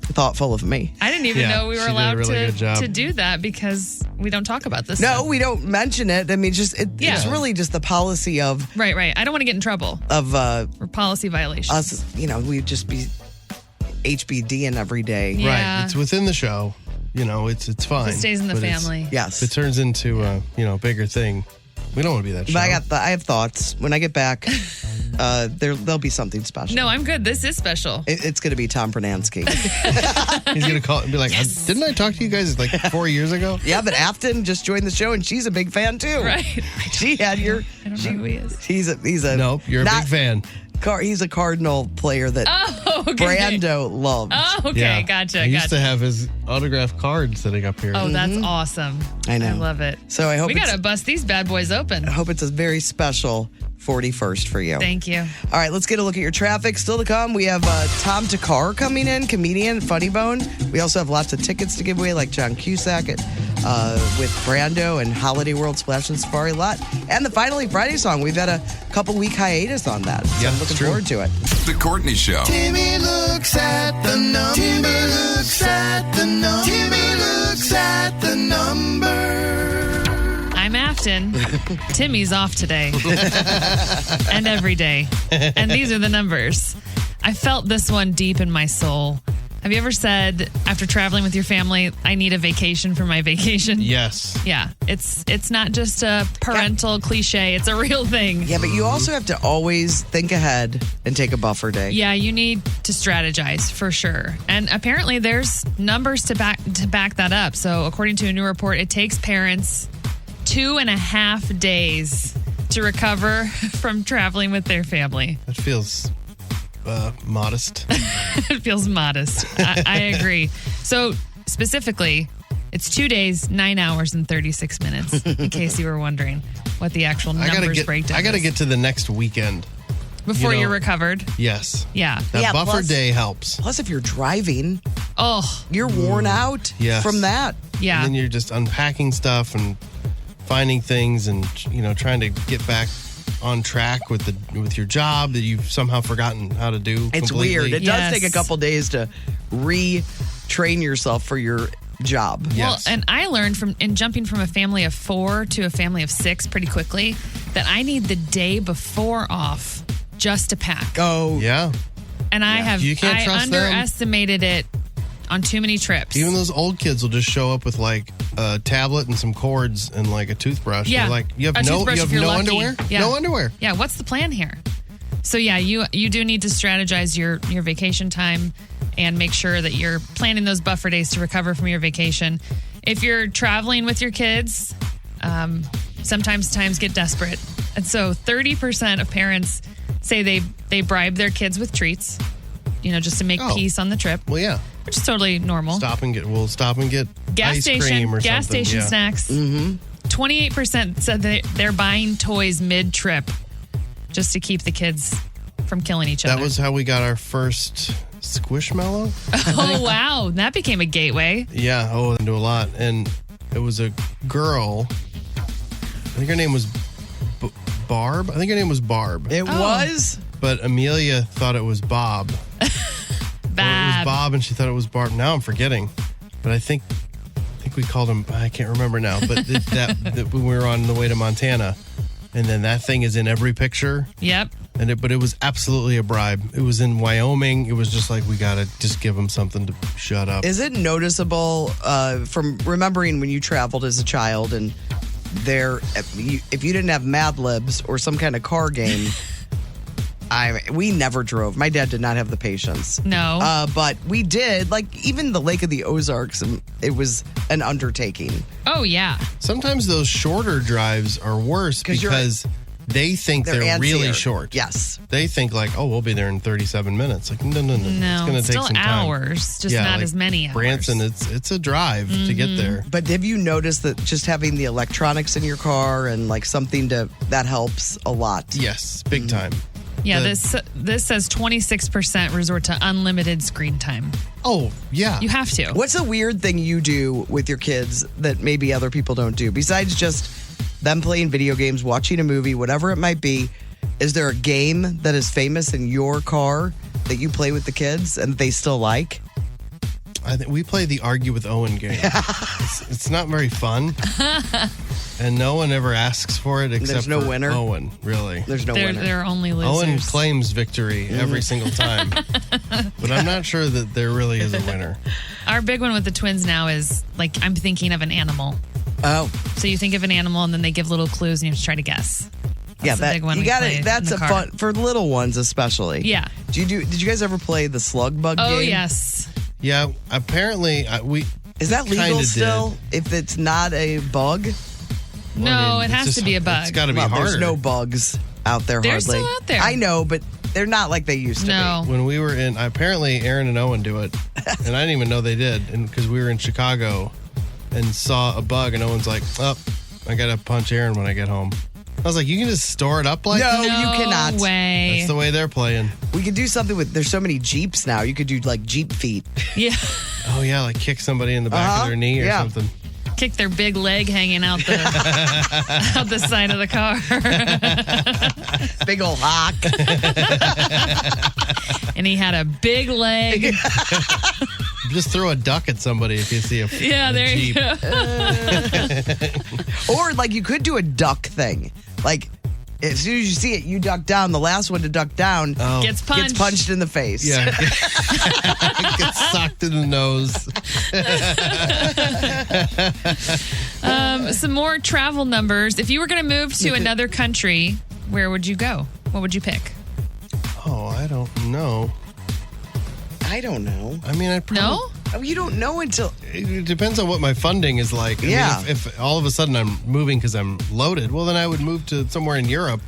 thoughtful of me. I didn't even know we were she did a allowed really good job. to do that because we don't talk about this. No, stuff. we don't mention it. I mean, it's really just the policy of Right. I don't want to get in trouble for policy violations. us. We'd just be HBDing every day. Yeah. Right. It's within the show. It's fine. It stays in the But family. Yes. If it turns into a bigger thing, we don't want to be that show. But I have thoughts. When I get back, there'll be something special. No, I'm good. This is special. It's going to be Tom Bernansky. He's going to call and be like, didn't I talk to you guys 4 years ago? Yeah, but Afton just joined the show, and she's a big fan, too. Right. She had your... I don't know who he is. He's a... Nope, you're a big fan. He's a Cardinal player that... Oh, Brando loved. Oh, okay. Gotcha. I used to have his autographed card sitting up here. Oh, that's awesome. I know. I love it. So I hope we got to bust these bad boys open. I hope it's a very special 41st for you. Thank you. All right, let's get a look at your traffic. Still to come, we have Tom Thakkar coming in, comedian, Funny Bone. We also have lots of tickets to give away, like John Cusack with Brando and Holiday World Splash and Safari Lot. And the Finally Friday song. We've had a couple-week hiatus on that. So I'm looking forward to it. The Courtney Show. Timmy looks at the number. Timmy looks at the number. Timmy looks at the number. I'm Afton. Timmy's off today. And every day. And these are the numbers. I felt this one deep in my soul. Have you ever said, after traveling with your family, I need a vacation for my vacation? Yes. Yeah. It's not just a parental cliche. It's a real thing. Yeah, but you also have to always think ahead and take a buffer day. Yeah, you need to strategize for sure. And apparently there's numbers to back that up. So according to a new report, it takes parents 2.5 days to recover from traveling with their family. That feels modest. It feels modest. I agree. So specifically, it's 2 days, 9 hours, and 36 minutes, in case you were wondering what the actual numbers breakdown is. I got to get to the next weekend. Before you're recovered? Yes. Yeah. That buffer day helps. Plus, if you're driving, you're Mm. worn out from that. Yeah. And then you're just unpacking stuff and finding things and, trying to get back on track with your job that you've somehow forgotten how to do. It's completely. weird. It does take a couple days to retrain yourself for your job. Well, and I learned in jumping from a family of 4 to a family of 6 pretty quickly that I need the day before off just to pack. Oh. Yeah. And I You can't trust them. underestimated it on too many trips. Even those old kids will just show up with like a tablet and some cords and like a toothbrush. Yeah. You're like, you have A no toothbrush if you're lucky. underwear? Yeah. No underwear. Yeah, what's the plan here? So yeah, you do need to strategize your vacation time and make sure that you're planning those buffer days to recover from your vacation. If you're traveling with your kids, sometimes times get desperate. And so 30% of parents say they bribe their kids with treats, just to make peace on the trip. Well, yeah. Which is totally normal. We'll stop and get gas ice station cream or gas something. station Yeah. snacks. 28% said they're buying toys mid-trip just to keep the kids from killing each other. That was how we got our first Squishmallow. Oh, wow. That became a gateway. Yeah, into a lot. And it was a girl. I think her name was Barb. It was? But Amelia thought it was Bob. Or it was Bob and she thought it was Barb. Now I'm forgetting. But I think we called him, I can't remember now. But that when we were on the way to Montana. And then that thing is in every picture. Yep. But it was absolutely a bribe. It was in Wyoming. It was just like, we got to just give them something to shut up. Is it noticeable from remembering when you traveled as a child and if you didn't have Mad Libs or some kind of car game, we never drove. My dad did not have the patience. No. But we did, like even the Lake of the Ozarks, it was an undertaking. Oh, yeah. Sometimes those shorter drives are worse because they think they're really short. Yes. They think like, we'll be there in 37 minutes. Like, no. No, it's going to take still some time. hours, just not as many hours. Branson, it's a drive to get there. But have you noticed that just having the electronics in your car and like something that helps a lot? Yes, big time. Yeah, this says 26% resort to unlimited screen time. Oh, yeah. You have to. What's a weird thing you do with your kids that maybe other people don't do? Besides just them playing video games, watching a movie, whatever it might be, is there a game that is famous in your car that you play with the kids and they still like? I think we play the Argue with Owen game. It's not very fun. And no one ever asks for it except no for winner? Owen, really. There's no winner. There are only losers. Owen claims victory every single time. But I'm not sure that there really is a winner. Our big one with the twins now is like, I'm thinking of an animal. Oh. So you think of an animal and then they give little clues and you have to try to guess. That's the big one we play that's in a the car. fun for little ones especially. Yeah. Did you guys ever play the slug bug game? Oh, yes. Yeah, apparently Is that legal still if it's not a bug? No, it has to be a bug. It's got to be harder. There's no bugs out there They're hardly. still out there. I know, but They're not like they used to be. When we were in, apparently Aaron and Owen do it, and I didn't even know they did, and because we were in Chicago and saw a bug, and Owen's like, "Oh, I gotta punch Aaron when I get home." I was like, "You can just store it up like No, that?" you cannot. Way. That's the way they're playing. We could do something with. There's so many Jeeps now. You could do like Jeep feet. Yeah. Oh yeah, like kick somebody in the back of their knee or something. Kick their big leg hanging out the out the side of the car. Big old hawk. And he had a big leg. Just throw a duck at somebody if you see a There Jeep. you go. Or like you could do a duck thing. Like as soon as you see it, you duck down. The last one to duck down Gets punched in the face. Yeah. Gets socked in the nose. Some more travel numbers. If you were going to move to another country, where would you go? What would you pick? Oh, I don't know. I don't know. I mean, I probably... No? Oh, you don't know until... It depends on what my funding is like. I Yeah. mean, if all of a sudden I'm moving because I'm loaded, well, then I would move to somewhere in Europe.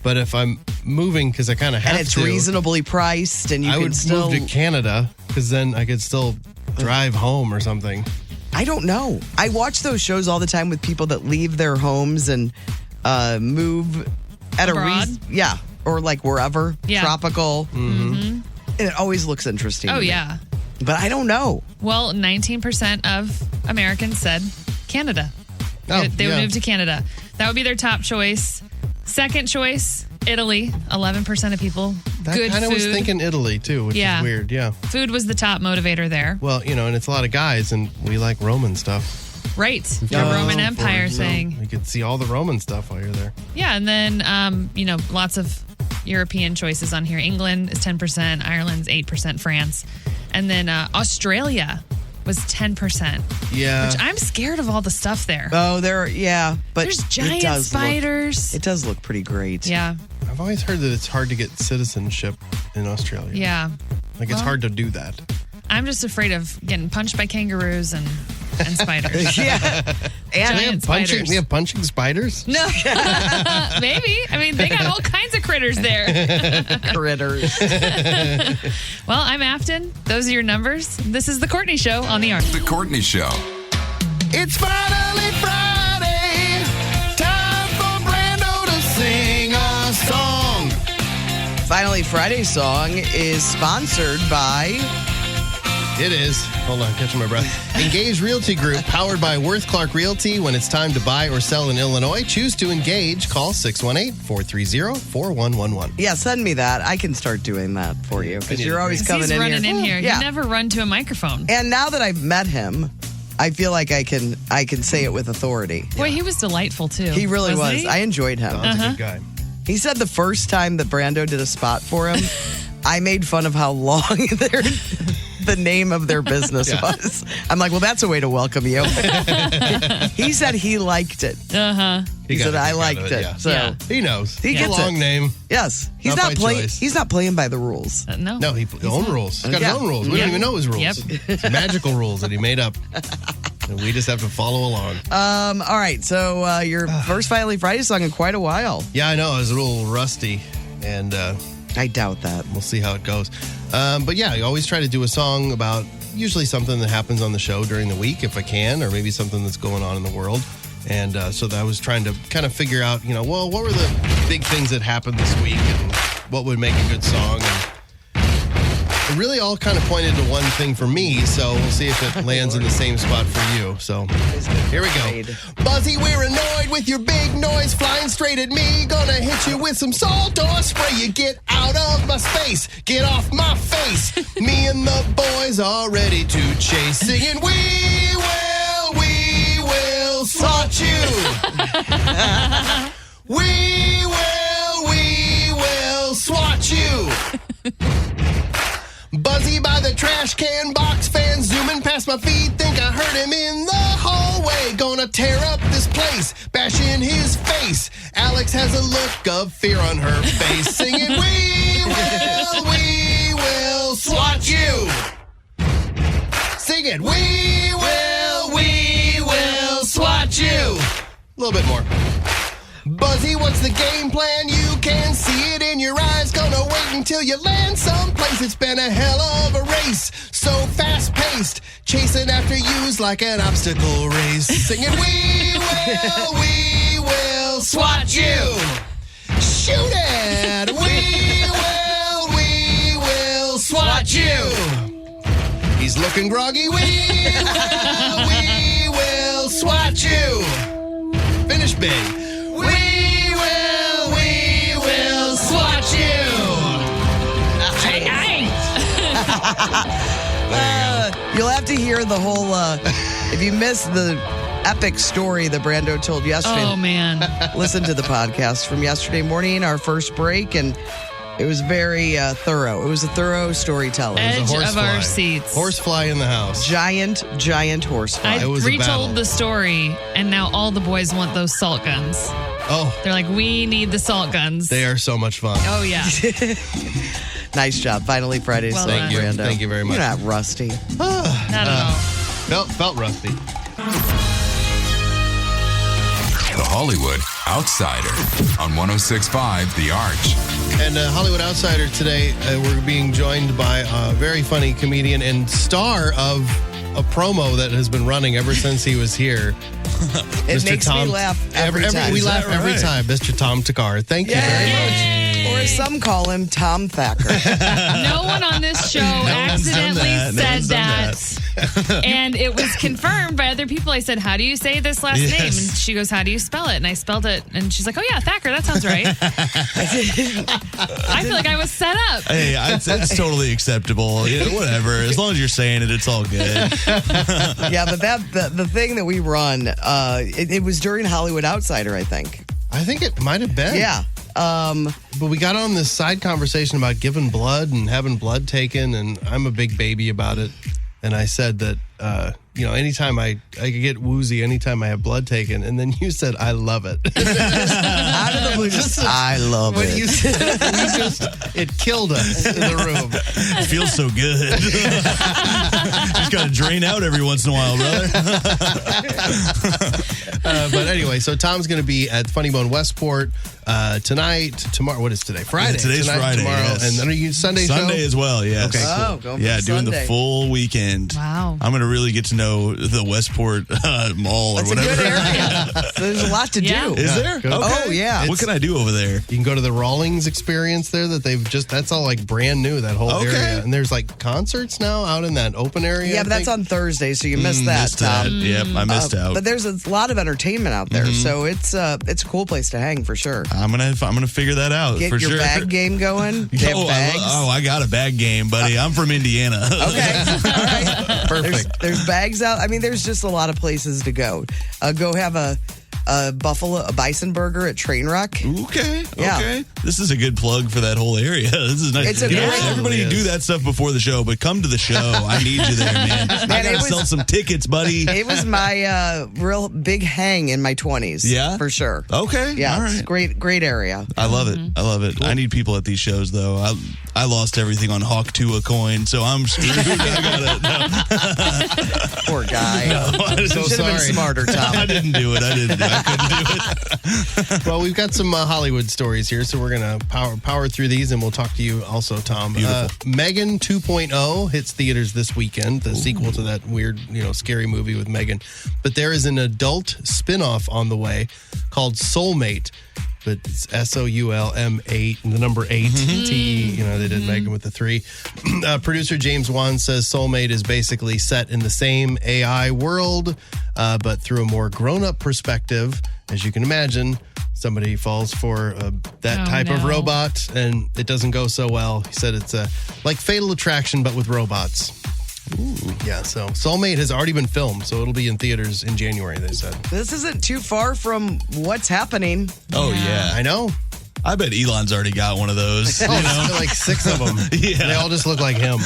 But if I'm moving because I kind of have and it's to... reasonably priced and you I can would still... move to Canada because then I could still drive home or something. I don't know. I watch those shows all the time with people that leave their homes and move at Abroad? yeah, or like wherever, Yeah. tropical. Mm-hmm. And it always looks interesting. Oh, to me. yeah. But I don't know. Well, 19% of Americans said Canada. Oh, They would yeah. move to Canada. That would be their top choice. Second choice, Italy. 11% of people. That Good kind of food. was thinking Italy, too, which Yeah. is weird. Yeah. Food was the top motivator there. Well, and it's a lot of guys, and we like Roman stuff. Right. The Roman Empire thing. You could see all the Roman stuff while you're there. Yeah, and then, lots of European choices on here. England is 10%, Ireland's 8%, France. And then Australia was 10%. Yeah. Which I'm scared of all the stuff there. Oh, but There's giant spiders. It does look pretty great. Yeah. I've always heard that it's hard to get citizenship in Australia. Yeah. Like, it's hard to do that. I'm just afraid of getting punched by kangaroos and spiders. Yeah. And Giant spiders. We have punching spiders? No. Maybe. I mean, they got all kinds of critters there. Critters. Well, I'm Afton. Those are your numbers. This is The Courtney Show on The Arch. The Courtney Show. It's finally Friday. Time for Brando to sing a song. Finally, Friday's song is sponsored by... It is. Hold on, catching my breath. Engage Realty Group, powered by Worth Clark Realty. When it's time to buy or sell in Illinois, choose to engage. Call 618-430-4111. Yeah, send me that. I can start doing that for you because you're always coming He's in running in here. Yeah. You never run to a microphone. And now that I've met him, I feel like I can say it with authority. Boy, he was delightful, too. He really Wasn't was. he? I enjoyed him. Don's a good guy. He said the first time that Brando did a spot for him, I made fun of how long the name of their business was. I'm like, well, that's a way to welcome you. He said he liked it. Uh-huh. He said, I liked it. Yeah. So He knows. He It's a gets long it. name. Yes. He's Not not by playing. choice. He's not playing by the rules. No. No, his own rules. He's got his own rules. We don't even know his rules. Yep. It's magical rules that he made up. And we just have to follow along. All right. So your first Finally Friday song in quite a while. Yeah, I know. I was a little rusty. And I doubt that. We'll see how it goes. But yeah, I always try to do a song about usually something that happens on the show during the week if I can, or maybe something that's going on in the world. And so that I was trying to kind of figure out, what were the big things that happened this week and what would make a good song. And it really all kind of pointed to one thing for me, so we'll see if it lands in the same spot for you. So here we go. Buzzy, we're annoyed with your big noise flying straight at me. Gonna hit you with some salt or spray you. Get out of my space. Get off my face. Me and the boys are ready to chase. Singing, we will swat you. We will swat you. Buzzy by the trash can, box fan zooming past my feet. Think I heard him in the hallway. Gonna tear up this place, bash in his face. Alex has a look of fear on her face, singing, we will swat you. Sing it, we will swat you. A little bit more. Buzzy, what's the game plan? You can see it in your eyes. Gonna wait until you land someplace. It's been a hell of a race, so fast-paced. Chasing after you's like an obstacle race. Singing, we will swat you. Shoot it. We will swat you. He's looking groggy. We will swat you. Finish big. We will swat you. You'll have to hear the whole, if you missed the epic story that Brando told yesterday. Oh, man. Listen to the podcast from yesterday morning, our first break, and it was very thorough. It was a thorough storytelling. Edge of our seats. Horsefly in the house. Giant horsefly. I retold the story, and now all the boys want those salt guns. Oh. They're like, we need the salt guns. They are so much fun. Oh, yeah. Nice job. Finally Friday. Well Thank you. Brando. Thank you very much. You're not rusty. Not at all. Felt rusty. The Hollywood Outsider on 106.5 The Arch. And Hollywood Outsider today, we're being joined by a very funny comedian and star of a promo that has been running ever since he was here. It makes me laugh every time. We laugh every time. Mr. Tom Thakkar. Thank you very much. Or as some call him, Tom Thakkar. No one on this show accidentally said that. And it was confirmed by other people. I said, how do you say this last name? And she goes, how do you spell it? And I spelled it. And she's like, oh, yeah, Thakkar. That sounds right. I feel like I was set up. Hey, it's totally acceptable. Yeah, whatever. As long as you're saying it, it's all good. Yeah, but the thing that we run, it was during Hollywood Outsider, I think. I think it might have been. Yeah. But we got on this side conversation about giving blood and having blood taken, and I'm a big baby about it. And I said that, anytime I get woozy anytime I have blood taken. And then you said, I love it. Out of the blue, I love when it. You said it killed us in the room. It feels so good. Just got to drain out every once in a while, brother. But anyway, so Tom's going to be at Funny Bone Westport tonight, tomorrow. What is today? Friday. Yeah, today's tonight, Friday. Tomorrow. Yes. And then are you Sunday show? Sunday as well, yes. Okay, cool. Going for doing Sunday. the full weekend. Wow. I'm going to really get to know the Westport Mall or That's whatever. a good area. So there's a lot to do. Is there? Go- Oh, yeah. What can I do over there? You can go to the Rawlings experience there that's all like brand new, that whole area. And there's like concerts now out in that open area. Yeah, but that's on Thursday, so you missed that, Tom. Yep, I missed out. But there's a lot of entertainment out there, so it's a cool place to hang for sure. I'm gonna figure that out Get for your sure. bag game going. They have bags. I got a bag game, buddy. I'm from Indiana. Okay, all right. Perfect. There's bags out. I mean, there's just a lot of places to go. Go have a bison burger at Trainwreck. Okay. Yeah. Okay. This is a good plug for that whole area. This is nice. It's a great- Everybody do that stuff before the show, but come to the show. I need you there, man. I gotta sell some tickets, buddy. It was my real big hang in my 20s. Yeah? For sure. Okay. Yeah, All it's right. great area. I love it. I love it. I need people at these shows, though. I lost everything on Hawk Tua coin, so I'm screwed. Poor guy. I'm so Should have been sorry. smarter, Tom. I didn't do it. I couldn't do it. Well, we've got some Hollywood stories here, so we're going to power through these, and we'll talk to you also, Tom. Megan 2.0 hits theaters this weekend, the sequel to that weird, scary movie with Megan. But there is an adult spinoff on the way called Soulmate. But it's SOULM8, the number 8, T. They did Megan with the 3. Producer James Wan says Soulmate is basically set in the same AI world, but through a more grown-up perspective. As you can imagine, somebody falls for that type of robot, and it doesn't go so well. He said it's like Fatal Attraction, but with robots. Ooh. Yeah, so Soulmate has already been filmed, so it'll be in theaters in January, they said. This isn't too far from what's happening. Oh, yeah. I know. I bet Elon's already got one of those. Like 6 of them. Yeah. They all just look like him.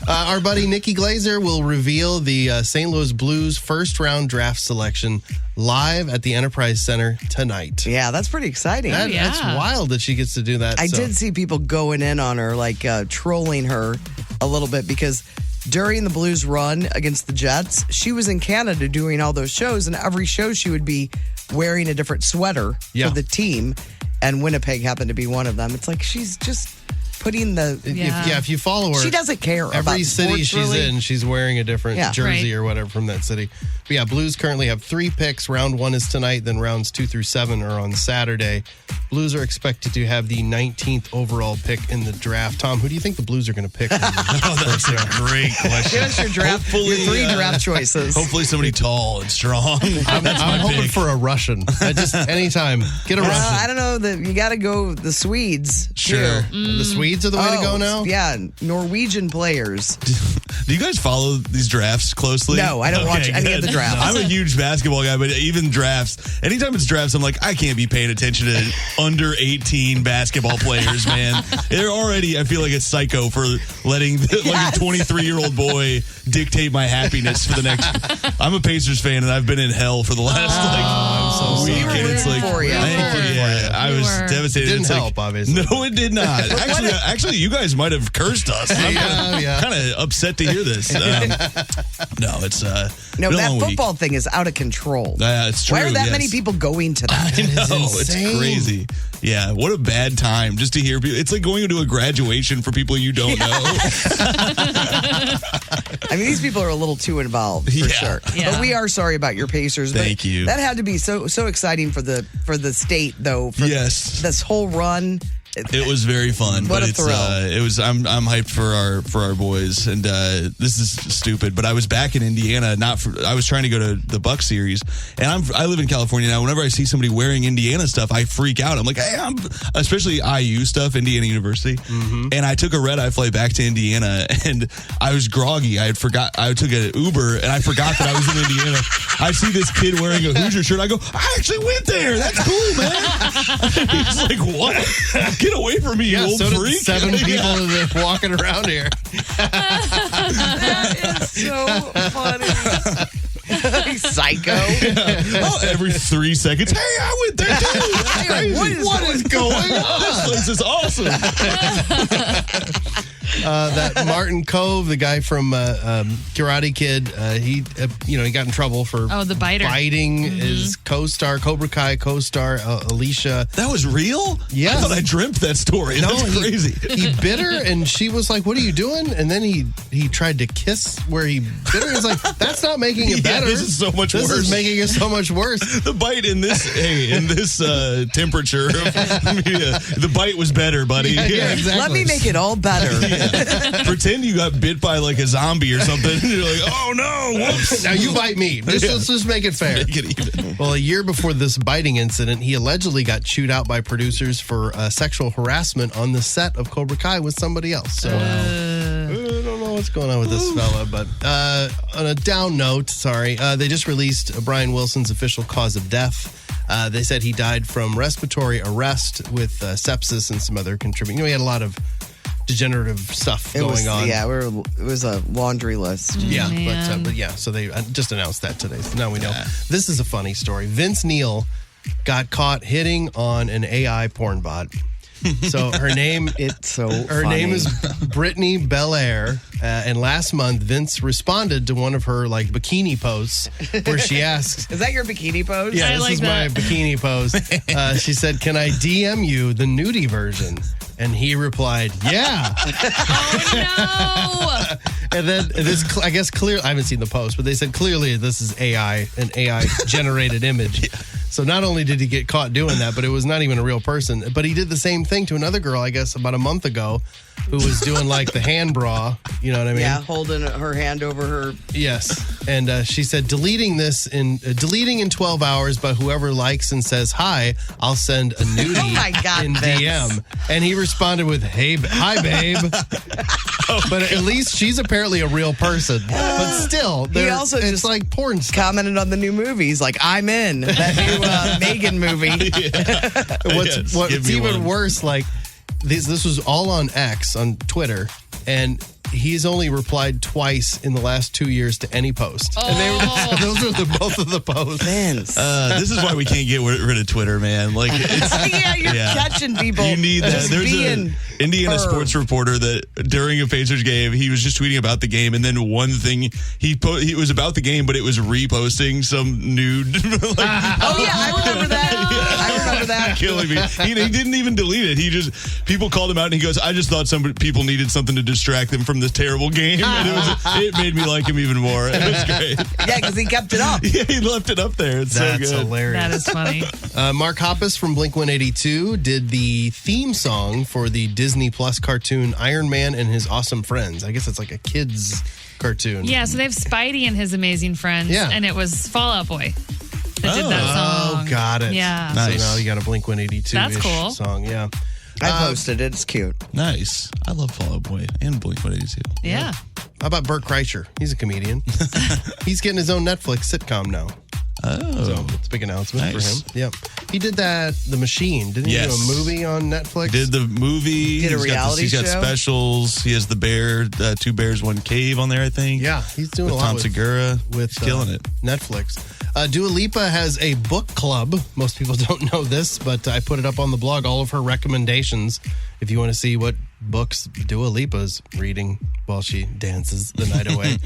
Our buddy Nikki Glazer will reveal the St. Louis Blues first-round draft selection live at the Enterprise Center tonight. Yeah, that's pretty exciting. That's wild that she gets to do that. I did see people going in on her, like trolling her a little bit, because during the Blues run against the Jets, she was in Canada doing all those shows, and every show she would be wearing a different sweater for the team, and Winnipeg happened to be one of them. It's like she's just putting the... If you follow her... She doesn't care about every city sports, she's really. in, she's wearing a different jersey or whatever from that city. But yeah, Blues currently have 3 picks. Round 1 is tonight, then rounds 2 through 7 are on Saturday. Blues are expected to have the 19th overall pick in the draft. Tom, who do you think the Blues are going to pick? That's a great question. Give us your draft, your 3 draft choices. Hopefully somebody tall and strong. I'm hoping for a Russian. Just anytime. Get a Russian. I don't know. You got to go the Swedes. Sure. The Swedes are the way to go now? Yeah, Norwegian players. Do you guys follow these drafts closely? No, I don't watch any of the drafts. I'm a huge basketball guy, but even drafts, anytime it's drafts, I'm like, I can't be paying attention to under 18 basketball players, man. They're already, I feel like, a psycho for letting like a 23-year-old boy dictate my happiness for the next. I'm a Pacers fan, and I've been in hell for the last week. And it's like, I was devastated. It didn't help, obviously. No, it did not. Actually, you guys might have cursed us. I'm kind of upset to hear this. It's no, been a that long football thing is out of control. It's true. Why are that many people going to that? I know, it's crazy. Yeah, what a bad time just to hear people. It's like going to a graduation for people you don't know. I mean, these people are a little too involved for sure. Yeah. But we are sorry about your Pacers. Thank you. That had to be so exciting for the state, though. For this whole run. It was very fun. What but a thrill. I'm hyped for our boys, and this is stupid. But I was back in Indiana. I was trying to go to the Buck series, and I live in California now. Whenever I see somebody wearing Indiana stuff, I freak out. I'm like, hey, especially IU stuff, Indiana University. Mm-hmm. And I took a red-eye flight back to Indiana, and I was groggy. I took an Uber, and I forgot that I was in Indiana. I see this kid wearing a Hoosier shirt. I go, I actually went there. That's cool, man. He's like, what? Get away from me, you old freak. 7 people that are walking around here. That is so funny. Psycho. Oh, every 3 seconds. Hey, I went there too. That's crazy. What is going on? This place is awesome. That Martin Cove, the guy from Karate Kid, he got in trouble for the biter. biting his co-star, Cobra Kai co-star Alicia. That was real? Yeah. I thought I dreamt that story. No, that's crazy. He bit her, and she was like, "What are you doing?" And then he tried to kiss where he bit her. He's like, "That's not making it better. This is so much worse. This is making it so much worse." The bite in this temperature, the bite was better, buddy. Yeah, exactly. Let me make it all better. Pretend you got bit by like a zombie or something. And you're like, oh no, whoops. Now you bite me. Let's just make it fair. Make it even. Well, a year before this biting incident, he allegedly got chewed out by producers for sexual harassment on the set of Cobra Kai with somebody else. So I don't know what's going on with this fella. But on a down note, they just released Brian Wilson's official cause of death. They said he died from respiratory arrest with sepsis and some other contributing. He had a lot of degenerative stuff going on. Yeah, it was a laundry list. Yeah, so they just announced that today. So now we know. This is a funny story. Vince Neil got caught hitting on an AI porn bot. So her name name is Brittany Belair, and last month Vince responded to one of her bikini posts where she asks, "Is that your bikini pose?" Yeah, this is my bikini pose. She said, "Can I DM you the nudie version?" And he replied, "Yeah." Oh no! And then this, I guess, clearly, I haven't seen the post, but they said clearly this is an AI generated image. So not only did he get caught doing that, but it was not even a real person. But he did the same thing to another girl, I guess, about a month ago, who was doing the hand bra. You know what I mean? Yeah, holding her hand over her. Yes. And she said, deleting in 12 hours, but whoever likes and says hi, I'll send a nudie in DM. And he responded with, hi, babe. But at least she's apparently a real person. But still, he also it's like porn stuff. Commented on the new movies, I'm in that new Megan movie. What's even worse, this was all on X, on Twitter, and he's only replied twice in the last 2 years to any post. And those are both of the posts. This is why we can't get rid of Twitter, man. Like, you're catching people. You need that. just There's being an Indiana sports reporter that during a Pacers game, he was just tweeting about the game, and then one thing it was about the game, but it was reposting some nude. I remember that. I remember that. Killing me. He didn't even delete it. People called him out, and he goes, "I just thought people needed something to distract them from this terrible game," and it made me like him even more. It was great. Yeah, because he kept it up. Yeah, he left it up there. It's so good. Hilarious. That is funny. Mark Hoppus from Blink-182 did the theme song for the Disney Plus cartoon Iron Man and His Awesome Friends. I guess it's like a kid's cartoon. Yeah, so they have Spidey and his amazing friends, Yeah. and it was Fall Out Boy that did that song. Oh, got it. Yeah. So now you got a Blink-182 That's cool. song. Yeah. I posted it. It's cute. Nice. I love Fall Out Boy and Blink-182. Yeah. How about Bert Kreischer? He's a comedian. He's getting his own Netflix sitcom now. Oh. So it's a big announcement Nice. for him. Yep. He did that, The Machine. Didn't he do a movie on Netflix? Did the movie. Did a reality He's got show? specials. He has the bear, 2 bears, 1 cave on there, I think. Yeah, he's doing with a lot Tom Segura. with He's killing it. Netflix. Dua Lipa has a book club. Most people don't know this, but I put it up on the blog, all of her recommendations. If you want to see what books Dua Lipa's reading while she dances the night away.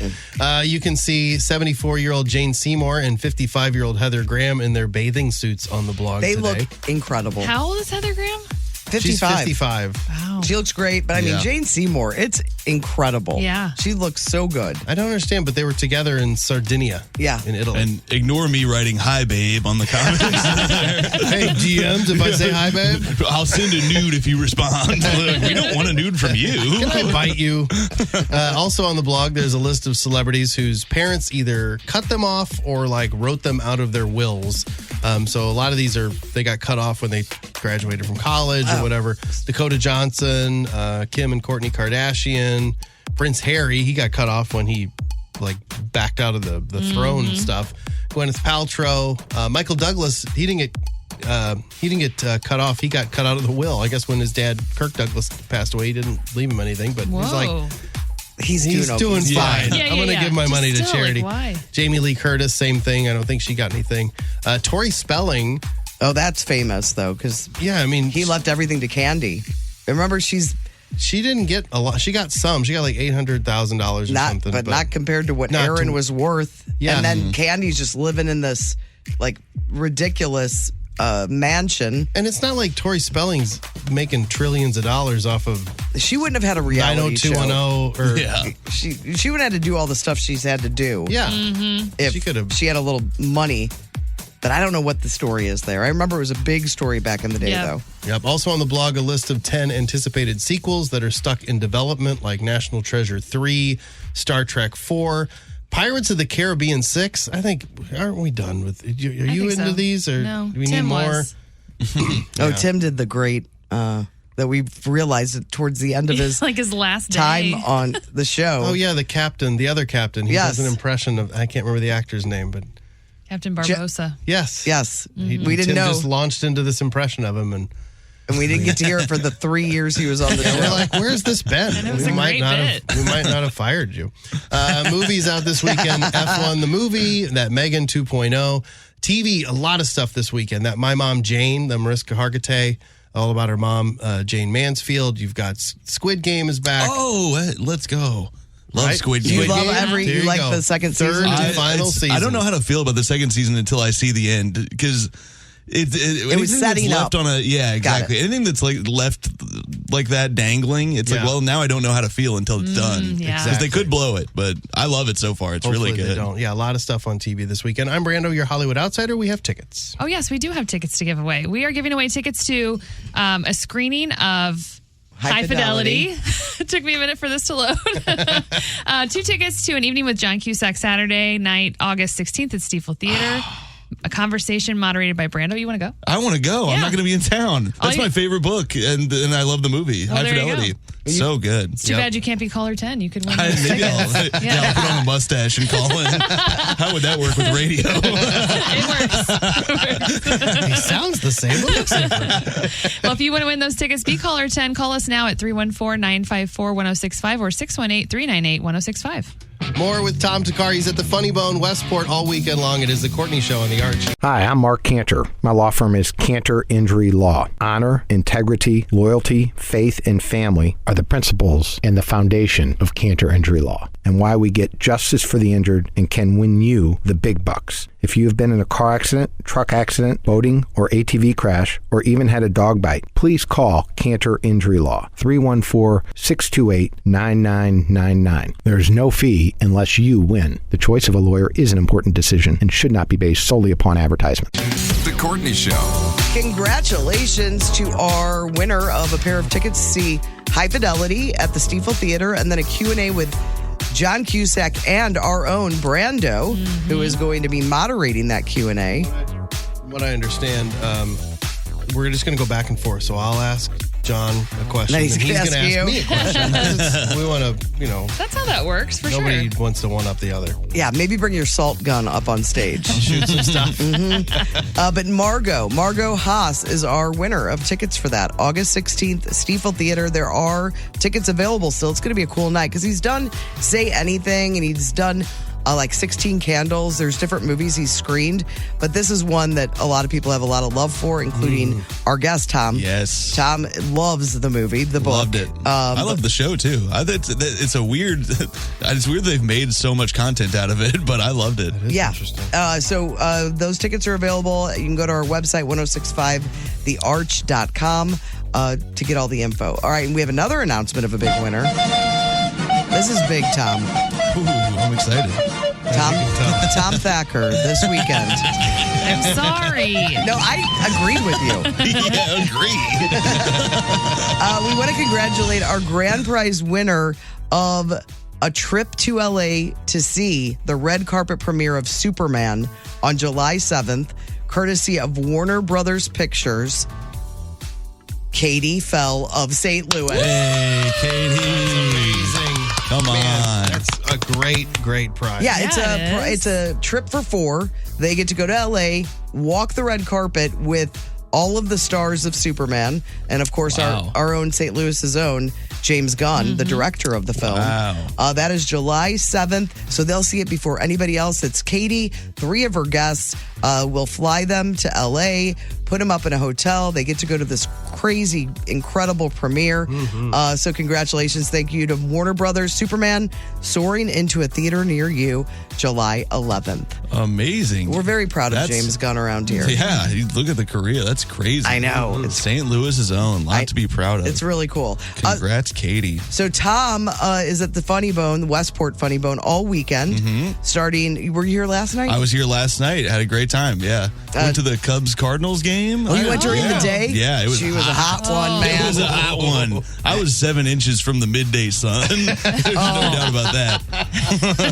You can see 74-year-old Jane Seymour and 55-year-old Heather Graham in their bathing suits on the blog They today. look incredible. How old is Heather Graham? 55. She's 55. Wow. She looks great, but I mean, Yeah. Jane Seymour, it's incredible. Yeah. She looks so good. I don't understand, but they were together in Sardinia. Yeah. In Italy. And ignore me writing hi, babe, on the comments. Hey, DMs, if I say hi, babe? I'll send a nude if you respond. Look, we don't want a nude from you. Can I bite you? Also on the blog, there's a list of celebrities whose parents either cut them off or like wrote them out of their wills. So a lot of these they got cut off when they graduated from college or whatever. Dakota Johnson, Kim and Kourtney Kardashian, Prince Harry, he got cut off when he like backed out of the throne and stuff. Gwyneth Paltrow, Michael Douglas, he didn't get cut off. He got cut out of the will. I guess when his dad, Kirk Douglas, passed away, he didn't leave him anything. But he's like, he's doing fine. Yeah, I'm going to give my money to charity. Why? Jamie Lee Curtis, same thing. I don't think she got anything. Tori Spelling. Oh, that's famous though, because I mean, he left everything to Candy. Remember, she didn't get a lot. She got some. She got like $800,000 or something, but not compared to what not Aaron to- was worth. Yeah. And then Candy's just living in this like ridiculous mansion. And it's not like Tori Spelling's making trillions of dollars off of. She wouldn't have had a reality show. 90210 or She wouldn't have had to do all the stuff she's had to do. Yeah. If She could have. she had a little money. But I don't know what the story is there. I remember it was a big story back in the day, though. Yep. Also on the blog, a list of 10 anticipated sequels that are stuck in development, like National Treasure 3, Star Trek 4, Pirates of the Caribbean 6. I think, aren't we done with? Are you into so. these, or No, do we Tim need more? was. Oh, Tim did the great that we realized it towards the end of his like his last time day. on the show. Oh yeah, the other captain. He does an impression of, I can't remember the actor's name, but Captain Barbosa. yes, we didn't Tim know. just launched into this impression of him, and we didn't get to hear it for the 3 years he was on the show. we're like, "Where's this been?" And it was a great bit. We might not have fired you. Movies out this weekend: F1 the movie, that Megan 2.0, TV, a lot of stuff this weekend. That My Mom Jane, the Mariska Hargitay, all about her mom, Jane Mansfield. You've got Squid Game is back. Oh, let's go. Love Right? Squid Game. You love There you like go. the second Third season? and final season. I don't know how to feel about the second season until I see the end, because was anything setting that's left up. on a exactly. it. Anything that's like left like that dangling, it's like, Yeah. well, now I don't know how to feel until it's done. yeah. Because they could blow it, but I love it so far. It's Hopefully really they good. don't. Yeah, a lot of stuff on TV this weekend. I'm Brando, your Hollywood outsider. We have tickets. Oh, yes, we do have tickets to give away. We are giving away tickets to a screening of High Fidelity. It took me a minute for this to load. 2 tickets to an evening with John Cusack Saturday night, August 16th at Stiefel Theater. a conversation moderated by Brando. You want to go? I want to go. Yeah. I'm not going to be in town. That's my favorite book, and I love the movie. Well, High there you Fidelity. go. So good. It's too bad you can't be caller 10. You could win those Maybe tickets. I'll put on a mustache and call in. How would that work with radio? He sounds the same, but looks different. Well, if you want to win those tickets, be caller 10. Call us now at 314-954-1065 or 618-398-1065. More with Tom Thakkar. He's at the Funny Bone Westport all weekend long. It is the Courtney Show on the Arch. Hi, I'm Mark Cantor. My law firm is Cantor Injury Law. Honor, integrity, loyalty, faith, and family are the principles and the foundation of Cantor Injury Law, and why we get justice for the injured and can win you the big bucks. If you have been in a car accident, truck accident, boating, or ATV crash, or even had a dog bite, please call Cantor Injury Law, 314-628-9999. There is no fee unless you win. The choice of a lawyer is an important decision and should not be based solely upon advertisement. The Courtney Show. Congratulations to our winner of a pair of tickets to see High Fidelity at the Stiefel Theater, and then a Q&A with John Cusack and our own Brando, who is going to be moderating that Q&A. What I understand, we're just going to go back and forth. So I'll ask John a question, Then he's and he's gonna going to ask ask me you. a question. We want to, That's how that works, for nobody sure. wants to one up the other. Yeah, maybe bring your salt gun up on stage. Shoot some stuff. But Margot Haas is our winner of tickets for that. August 16th, Stiefel Theater. There are tickets available still. It's going to be a cool night because he's done Say Anything, and he's done like 16 Candles. There's different movies he's screened, but this is one that a lot of people have a lot of love for, including our guest, Tom. Yes. Tom loves the movie, the book. Loved it. I love the show, too. It's a weird... It's weird they've made so much content out of it, but I loved it. Interesting. So those tickets are available. You can go to our website, 1065thearch.com, to get all the info. All right, and we have another announcement of a big winner. This is big, Tom. Ooh, I'm excited. Tom Thakkar this weekend. I'm sorry. No, I agreed with you. Yeah, agreed. We want to congratulate our grand prize winner of a trip to LA to see the red carpet premiere of Superman on July 7th, courtesy of Warner Brothers Pictures. Katie Fell of St. Louis. Hey, Katie. Come on. That's a great prize. Yeah, it's a trip for four. They get to go to LA, walk the red carpet with all of the stars of Superman, and of course our own St. Louis's own James Gunn, the director of the film. Wow. That is July 7th, so they'll see it before anybody else. It's Katie. 3 of her guests will fly them to LA, put them up in a hotel. They get to go to this crazy, incredible premiere. So congratulations. Thank you to Warner Brothers. Superman soaring into a theater near you, July 11th. Amazing. We're very proud of James Gunn around here. Yeah, you look at the career. That's crazy. I know. It's St. Louis's own. Lot to be proud of. It's really cool. Congrats, Katie. So Tom is at the Funny Bone, the Westport Funny Bone, all weekend. Starting, were you here last night? I was here last night. Had a great time. Yeah. Went to the Cubs-Cardinals game. Oh, you went during the day? Yeah, it was. She was a hot one, man. It was a hot one. I was 7 inches from the midday sun. There's no doubt about that.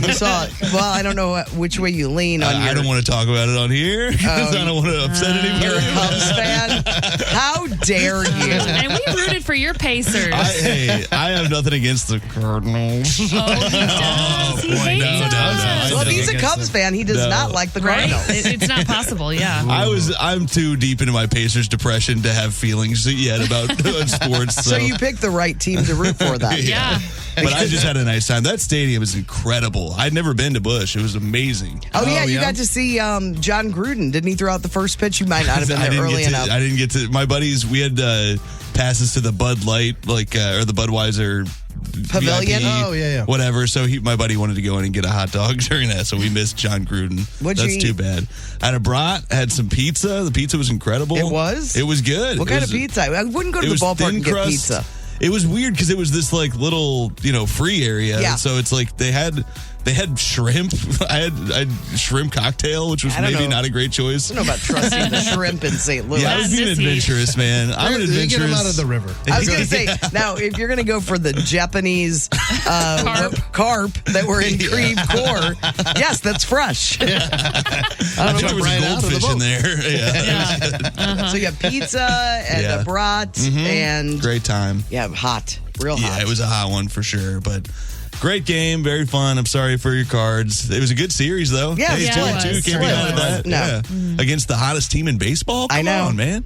You saw it. Well, I don't know which way you lean on your... I don't want to talk about it on here because I don't want to upset anybody. You're a Cubs fan? How dare you? And we rooted for your Pacers. I have nothing against the Cardinals. He does. He hates us. Well, if he's a Cubs fan, he does not like the Cardinals. It's not possible, yeah. I'm too deep into my Pacers depression to have feelings yet about sports. So you picked the right team to root for then. Yeah. But I just had a nice time. That stadium is incredible. I'd never been to Busch. It was amazing. Oh, yeah, you got to see John Gruden. Didn't he throw out the first pitch? You might not have been there early enough. I didn't get to. My buddies, we had passes to the Bud Light, or the Budweiser Pavilion. VIP, whatever. So my buddy wanted to go in and get a hot dog during that, so we missed John Gruden. That's too bad. I had a brat, had some pizza. The pizza was incredible. It was? It was good. What kind of pizza? I wouldn't go to the ballpark and get pizza. It was weird because it was this little, free area. Yeah. So it's like they had They had shrimp. I had shrimp cocktail, which was maybe not a great choice. I don't know about trusting the shrimp in St. Louis. Yeah, I was being adventurous, man. I'm an adventurous. Get them out of the river. I was going to say, now, if you're going to go for the Japanese carp that were in Creve Coeur, yes, that's fresh. Yeah. I don't know if there was a goldfish in there. Yeah. So you have pizza and a brat and great time. Yeah, hot, real hot. Yeah, it was a hot one for sure, but. Great game, very fun. I'm sorry for your cards. It was a good series, though. Yeah, hey, 2-2. Can't be mad at that. No. Yeah. Against the hottest team in baseball? Come on, man.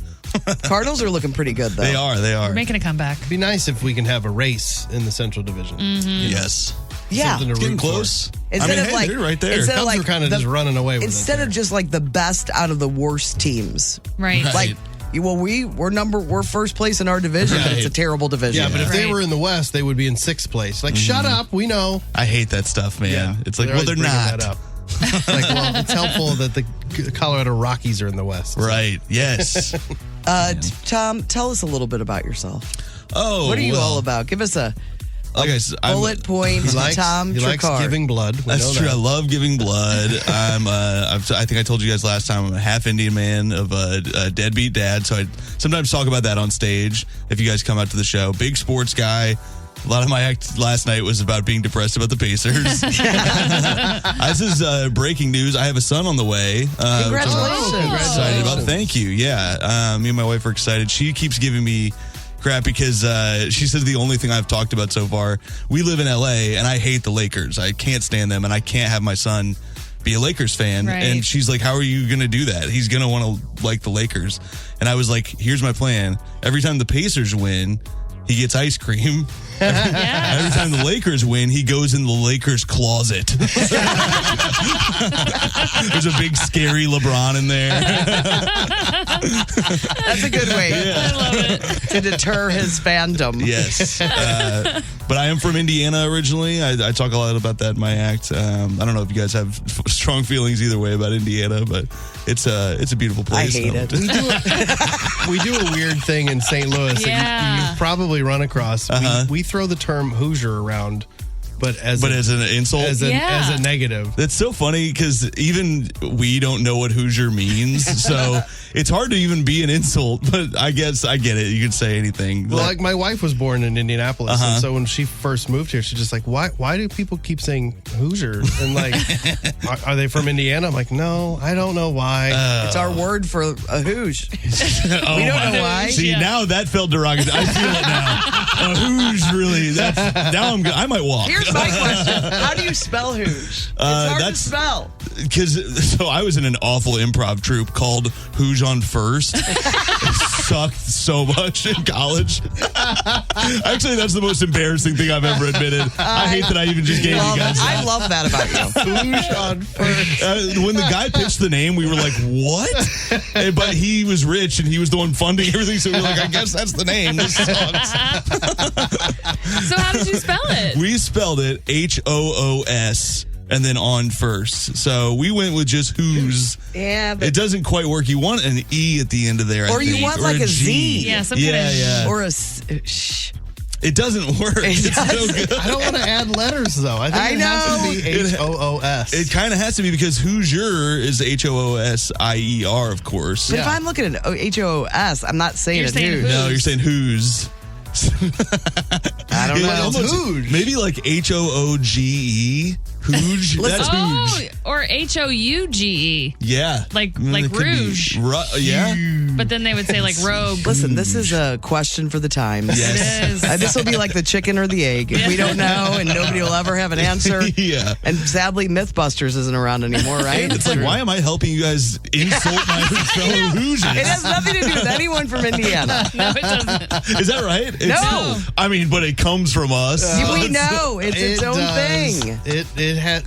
Cardinals are looking pretty good, though. They are. We're making a comeback. It'd be nice if we can have a race in the Central Division. Yes. Yeah. It's getting close. Instead of they're right there. Instead Cubs are kind of just running away with instead of just like the best out of the worst teams. Right. Like, well, we're first place in our division, but it's a terrible division. Yeah, but if they were in the West, they would be in 6th place. Like, shut up, we know. I hate that stuff, man. Yeah. It's like, well, they're not. That up. Like, well, it's helpful that the Colorado Rockies are in the West. Right. Yes. Tom, tell us a little bit about yourself. Oh, what are you all about? Give us a bullet point. Tom He likes giving blood. That's true. I love giving blood. I think I told you guys last time I'm a half Indian man of a deadbeat dad. So I sometimes talk about that on stage if you guys come out to the show. Big sports guy. A lot of my act last night was about being depressed about the Pacers. This is breaking news. I have a son on the way. Congratulations. I'm excited about. Thank you. Yeah. Me and my wife are excited. She keeps giving me crap because she says the only thing I've talked about so far, we live in LA and I hate the Lakers. I can't stand them and I can't have my son be a Lakers fan. Right. And she's like, how are you going to do that? He's going to want to like the Lakers. And I was like, here's my plan. Every time the Pacers win, he gets ice cream. Every time the Lakers win, he goes in the Lakers closet. There's a big scary LeBron in there. That's a good way I love it. to deter his fandom. Yes. But I am from Indiana originally. I talk a lot about that in my act. I don't know if you guys have strong feelings either way about Indiana, but it's a beautiful place. I hate it. We do a weird thing in St. Louis that you've probably run across. We throw the term Hoosier around, but as an insult, as a negative. That's so funny because even we don't know what Hoosier means, so it's hard to even be an insult. But I guess I get it. You could say anything. Well, like my wife was born in Indianapolis, and so when she first moved here, she's just like, "Why do people keep saying Hoosier?" And like, are they from Indiana? I'm like, no, I don't know why. It's our word for a hooge. We don't know why. See, now that felt derogatory. I feel it now. A hooge, really. Now I might walk. Here's my question: how do you spell hooge? It's hard to spell. So I was in an awful improv troupe called Hooge on First. It sucked so much in college. Actually, that's the most embarrassing thing I've ever admitted. I hate that I even just gave you guys that. I love that about you. Hooge on First. When the guy pitched the name, we were like, what? But he was rich and he was the one funding everything. So we were like, I guess that's the name. This sucks. So how did you spell it? We spelled it HOOS. And then on first. So we went with just who's. Yeah. But it doesn't quite work. You want an E at the end of there, or you want like a Z. Yeah, some kind of or a sh. It doesn't work. It's so good. I don't want to add letters, though. I think it has to be HOOS. It kind of has to be because Hoosier is HOOSIER, of course. But if I'm looking at HOOS, I'm not saying it saying Hooge. No, you're saying who's. I don't know. Hooge. Maybe like HOOGE. Hooge. That's Hooge. Or HOUGE. Yeah. Like Rouge. Yeah. But then they would say like rogue. Listen, this is a question for the times. Yes. It is. This will be like the chicken or the egg. We don't know, and nobody will ever have an answer. Yeah. And sadly, Mythbusters isn't around anymore, right? It's like, why am I helping you guys insult my fellow Hoosiers? It has nothing to do with anyone from Indiana. No, it doesn't. Is that right? No. I mean, but it comes from us. We know. It's its own thing.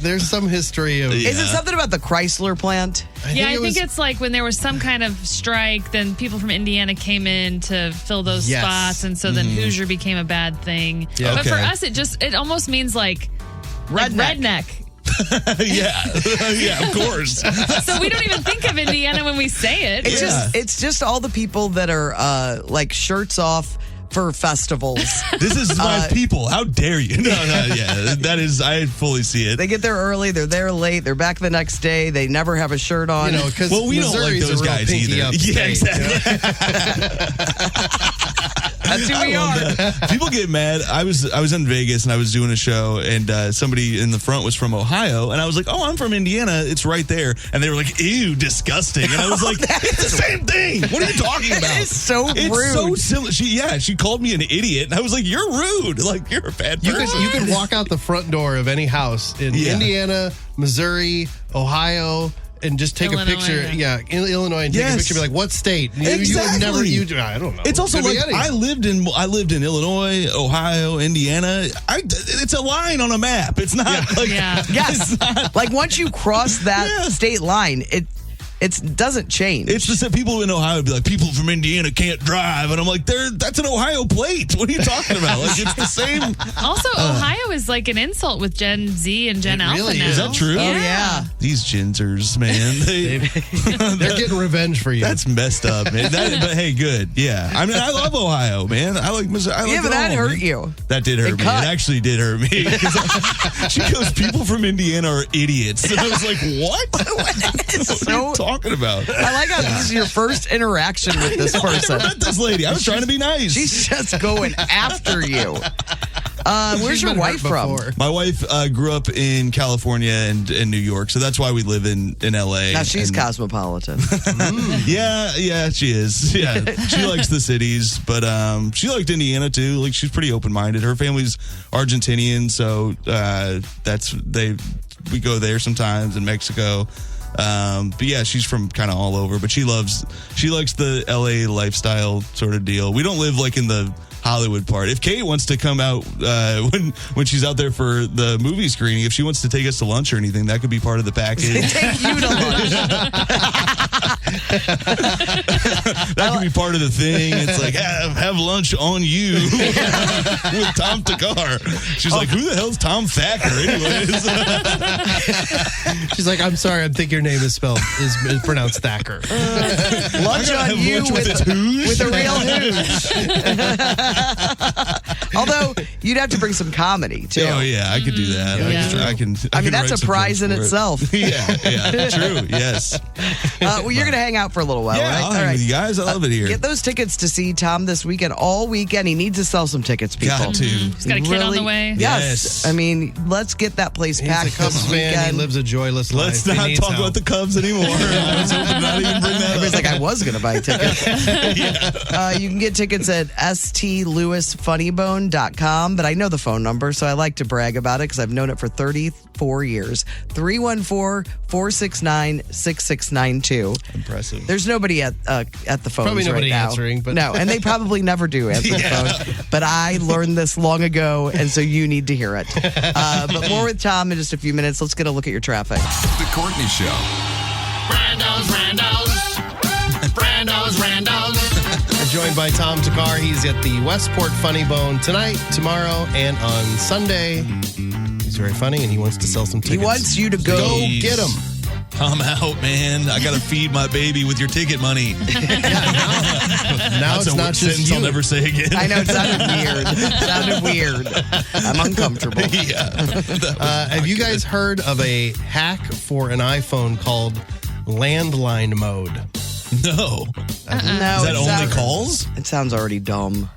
There's some history of. Is it something about the Chrysler plant? I think it's like when there was some kind of strike, then people from Indiana came in to fill those spots, and so then Hoosier became a bad thing. Yeah. But for us, it almost means like redneck. Yeah, of course. So we don't even think of Indiana when we say it. It's just all the people that are like shirts off, for festivals. This is my people. How dare you? No, yeah, that is, I fully see it. They get there early, they're there late, they're back the next day, they never have a shirt on. You know, because we don't like those guys either. Yeah, exactly. That's who we are. People get mad. I was in Vegas and I was doing a show, and somebody in the front was from Ohio, and I was like, "Oh, I'm from Indiana. It's right there." And they were like, "Ew, disgusting." And I was like, "It's the same thing. What are you talking about?" It's so rude. It's so silly. She called me an idiot, and I was like, "You're rude. Like, you're a bad person." You could walk out the front door of any house in Indiana, Missouri, Ohio, and just take Illinois, a picture. yeah. In Illinois, and take a picture. Be like, what state? Exactly. You would never. I don't know. It's also Could be like any. I lived in Illinois, Ohio, Indiana. It's a line on a map. It's not like yes. Like once you cross that state line, it doesn't change. It's the people in Ohio would be like, people from Indiana can't drive, and I'm like, that's an Ohio plate. What are you talking about? Like, it's the same. Also, Ohio is like an insult with Gen Z and Gen Alpha really now. Is that true? Yeah. These Genzers, man, They're getting revenge for you. that's messed up, man. But hey, good. Yeah, I mean, I love Ohio, man. I like Missouri. Yeah, but that hurt you. That did hurt me. cut. It actually did hurt me. She goes, people from Indiana are idiots. And I was like, what? What are you talking about? I like how this is your first interaction with this person. I never met this lady. I was trying to be nice. She's just going after you. Where's your wife from? My wife grew up in California and in New York, so that's why we live in LA. Now she's cosmopolitan. Yeah, she is. Yeah, she likes the cities, but she liked Indiana too. Like, she's pretty open-minded. Her family's Argentinian, so we go there sometimes, in Mexico. But yeah, she's from kind of all over, but she likes the LA lifestyle sort of deal. We don't live like in the Hollywood part. If Kate wants to come out when she's out there for the movie screening, if she wants to take us to lunch or anything, that could be part of the package. Take you to lunch. That could be part of the thing. It's like, have lunch on you with Tom Thakkar. She's like, who the hell's Tom Thakkar anyways? She's like, I'm sorry, I think your name is pronounced Thacker. Lunch on you with a real hooch. Although you'd have to bring some comedy too. Oh yeah, I could do that. I can. I mean, that's a prize in itself. Yeah, true. Yes. Well, you're gonna hang out for a little while, yeah, right? I'll hang with you guys. I love it here. Get those tickets to see Tom this weekend. All weekend, he needs to sell some tickets. People, got to. He's got a kid on the way. Yes. I mean, let's get that place packed. He's a Cubs this fan. weekend. He lives a joyless life. Let's not talk about the Cubs anymore. I was hoping not even bring that Everybody's up. like, I was going to buy tickets. You can get tickets at stlewisfunnybone.com, but I know the phone number, so I like to brag about it because I've known it for 34 years. 314-469-6692. Impressive. There's nobody at the phones Probably nobody right now. answering, but no, and they probably never do answer the phone. But I learned this long ago, and so you need to hear it. But more with Tom in just a few minutes. Let's get a look at your traffic. The Courtney Show. I'm joined by Tom Thakkar. He's at the Westport Funny Bone tonight, tomorrow, and on Sunday. He's very funny, and he wants to sell some tickets. He wants you to go get him. I'm out, man. I got to feed my baby with your ticket money. Now That's it's a not word just sentence you. I'll never say again. I know, it sounded weird. I'm uncomfortable. Have you guys heard of a hack for an iPhone called landline mode? No. No, Is that only calls? It sounds already dumb.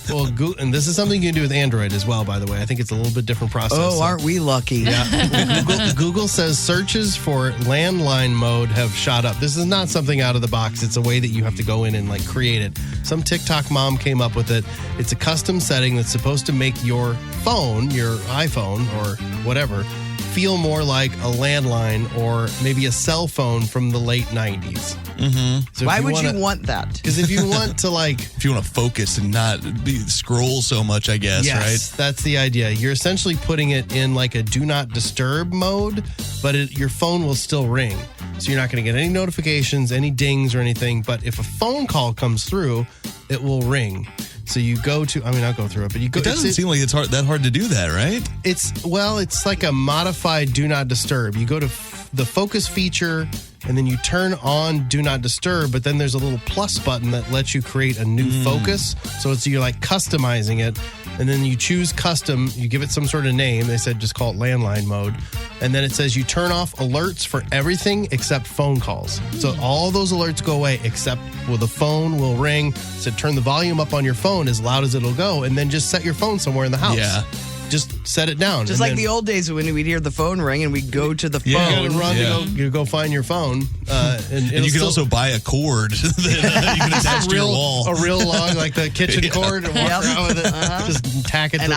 Well, and this is something you can do with Android as well, by the way. I think it's a little bit different process. Oh, aren't we lucky? Yeah. Google says searches for landline mode have shot up. This is not something out of the box. It's a way that you have to go in and create it. Some TikTok mom came up with it. It's a custom setting that's supposed to make your phone, your iPhone or whatever, feel more like a landline or maybe a cell phone from the late 90s. Mm-hmm. So why would you want that? Because if you want to if you want to focus and not scroll so much, I guess, yes, right? That's the idea. You're essentially putting it in a do not disturb mode, but your phone will still ring. So you're not going to get any notifications, any dings or anything. But if a phone call comes through, it will ring. So you go to, I'll go through it, but you go. It doesn't seem like it's that hard to do that, right? It's like a modified do not disturb. You go to the focus feature, and then you turn on Do Not Disturb, but then there's a little plus button that lets you create a new focus. So you're like customizing it, and then you choose custom, you give it some sort of name. They said just call it landline mode. And then it says you turn off alerts for everything except phone calls. So all those alerts go away except the phone will ring. So turn the volume up on your phone as loud as it'll go, and then just set your phone somewhere in the house. Yeah. Just set it down. Just like the old days when we'd hear the phone ring and we'd go to the phone. You run to go find your phone. And you can also buy a cord that you can attach to your wall. A real long, like the kitchen cord, and walk around with it. Just tack it to the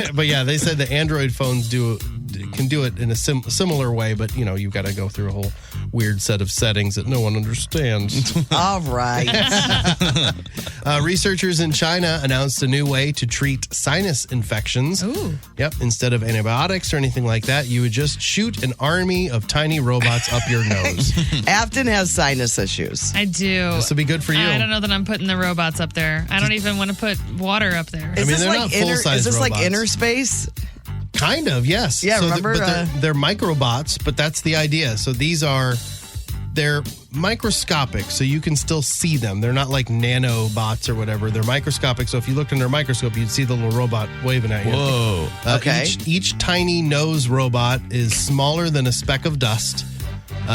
wall. But yeah, they said the Android phones can do it in a similar way, but you've got to go through a whole weird set of settings that no one understands. All right. Researchers in China announced a new way to treat sinus infections. Ooh. Yep. Instead of antibiotics or anything like that, you would just shoot an army of tiny robots up your nose. Afton has sinus issues. I do. This will be good for you. I don't know that I'm putting the robots up there. I don't even want to put water up there. Is this they're like not full-size Is this robots. like inner space? Kind of, yes. Yeah, so remember? They're microbots, but that's the idea. So they're microscopic, so you can still see them. They're not like nanobots or whatever. They're microscopic, so if you looked under a microscope, you'd see the little robot waving at you. Whoa. Okay. Each tiny nose robot is smaller than a speck of dust,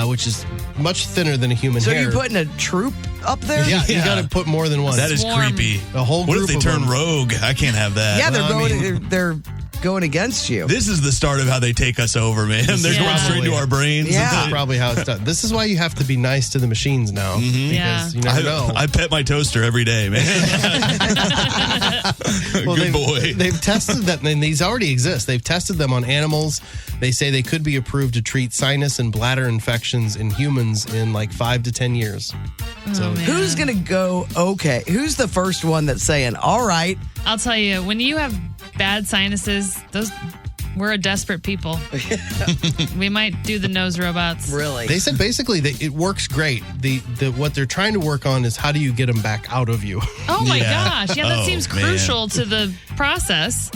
which is much thinner than a human So hair. you're putting a troop up there? Yeah, you got to put more than one. That is creepy. A whole What group if they of turn them. rogue? I can't have that. Yeah, Well, they're going against you. This is the start of how they take us over, man. They're going straight to our brains. Yeah. That's probably how it's done. This is why you have to be nice to the machines now. Because you never know. I pet my toaster every day, man. Good boy. They've tested them, and these already exist. They've tested them on animals. They say they could be approved to treat sinus and bladder infections in humans in like 5 to 10 years. So who's going to go, okay? Who's the first one that's saying, all right? I'll tell you, when you have bad sinuses, we're a desperate people. We might do the nose robots. Really? They said basically that it works great. What they're trying to work on is how do you get them back out of you? Oh my gosh. Yeah, that Oh, seems man. crucial to the process.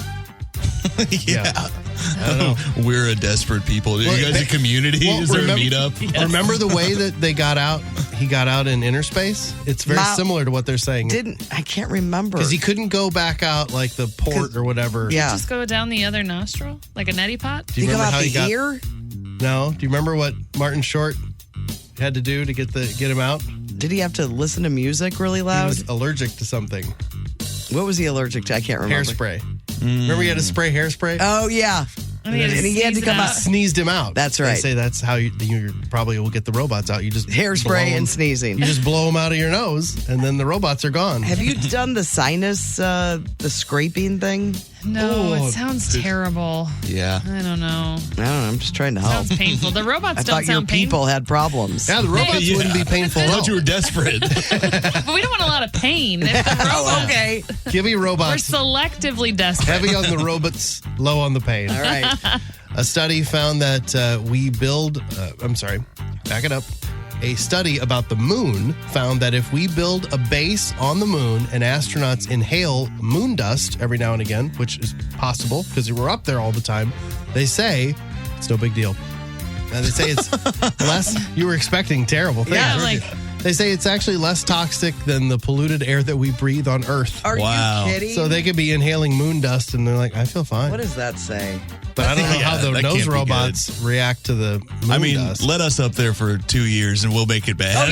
Yeah. I don't know. We're a desperate people. Are you guys a community? Is there a meetup? Yes. Remember the way that they got out? He got out in inner space? It's very similar to what they're saying. I can't remember. Because he couldn't go back out like the port or whatever. Yeah. Just go down the other nostril like a neti pot. Do you He come remember out how the he got? ear? No. Do you remember what Martin Short had to do to get him out? Did he have to listen to music really He loud? was allergic to something. What was he allergic to? I can't remember. Hairspray. Remember he had to spray hairspray? Oh, yeah. And he had to And he had to sneeze it come out. out. Sneezed him out. That's They right. say that's how you probably will get the robots out. You just Hairspray blow 'em- and sneezing. You just blow them out of your nose, and then the robots are gone. Have you done the sinus, the scraping thing? No, Oh, it sounds terrible. Yeah. I don't know. I don't know. I'm just trying to help. Sounds painful. The robots I don't thought your sound painful. people had problems. Yeah, the robots Yeah. wouldn't be painful I at all. thought you were desperate. But we don't want a lot of pain. If the robots, Oh, okay. Give me We're robots. selectively desperate. Heavy on the robots, low on the pain. All right. A study found that back it up. A study about the moon found that if we build a base on the moon and astronauts inhale moon dust every now and again, which is possible because we're up there all the time, they say it's no big deal. And they say it's less. You were expecting terrible things. Yeah, weren't you? They say it's actually less toxic than the polluted air that we breathe on Earth. Are Wow. you kidding? So they could be inhaling moon dust and they're like, I feel fine. What does that say? But I don't know Yeah, how the that can't nose be robots react to the moon I mean, dust. let us up there for 2 years and we'll make it bad.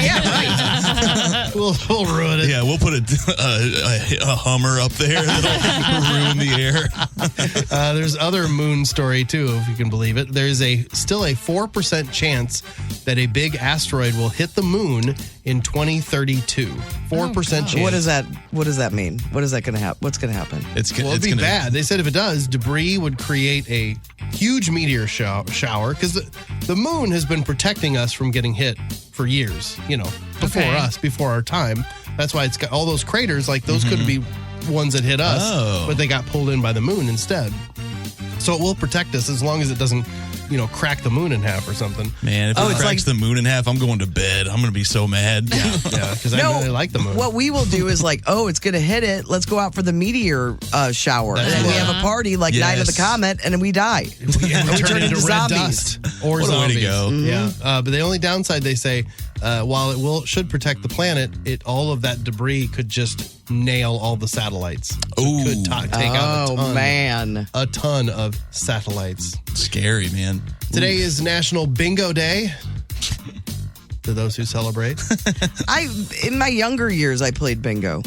We'll ruin it. Yeah, we'll put a Hummer up there that'll ruin the air. There's other moon story too, if you can believe it. There's still a 4% chance that a big asteroid will hit the moon in 2032. 4% chance. What does that mean? What is that going to happen? What's going to happen? Well, it'd be bad. They said if it does, debris would create a huge meteor shower because the moon has been protecting us from getting hit for years, before our time. That's why it's got all those craters, like those could be ones that hit us, but they got pulled in by the moon instead. So it will protect us as long as it doesn't, crack the moon in half or something. Man, if it cracks the moon in half, I'm going to bed. I'm going to be so mad. Yeah, because I really like the moon. What we will do is it's going to hit it. Let's go out for the meteor shower. And then we have a party Night of the Comet, and then we die. And we turn into red dust. Or what zombies. A way to go. Mm-hmm. Yeah. But the only downside, they say, while it should protect the planet, all of that debris could just nail all the satellites. So it could take out a ton of satellites. Scary, man. Today is National Bingo Day. To those who celebrate. In my younger years, I played bingo.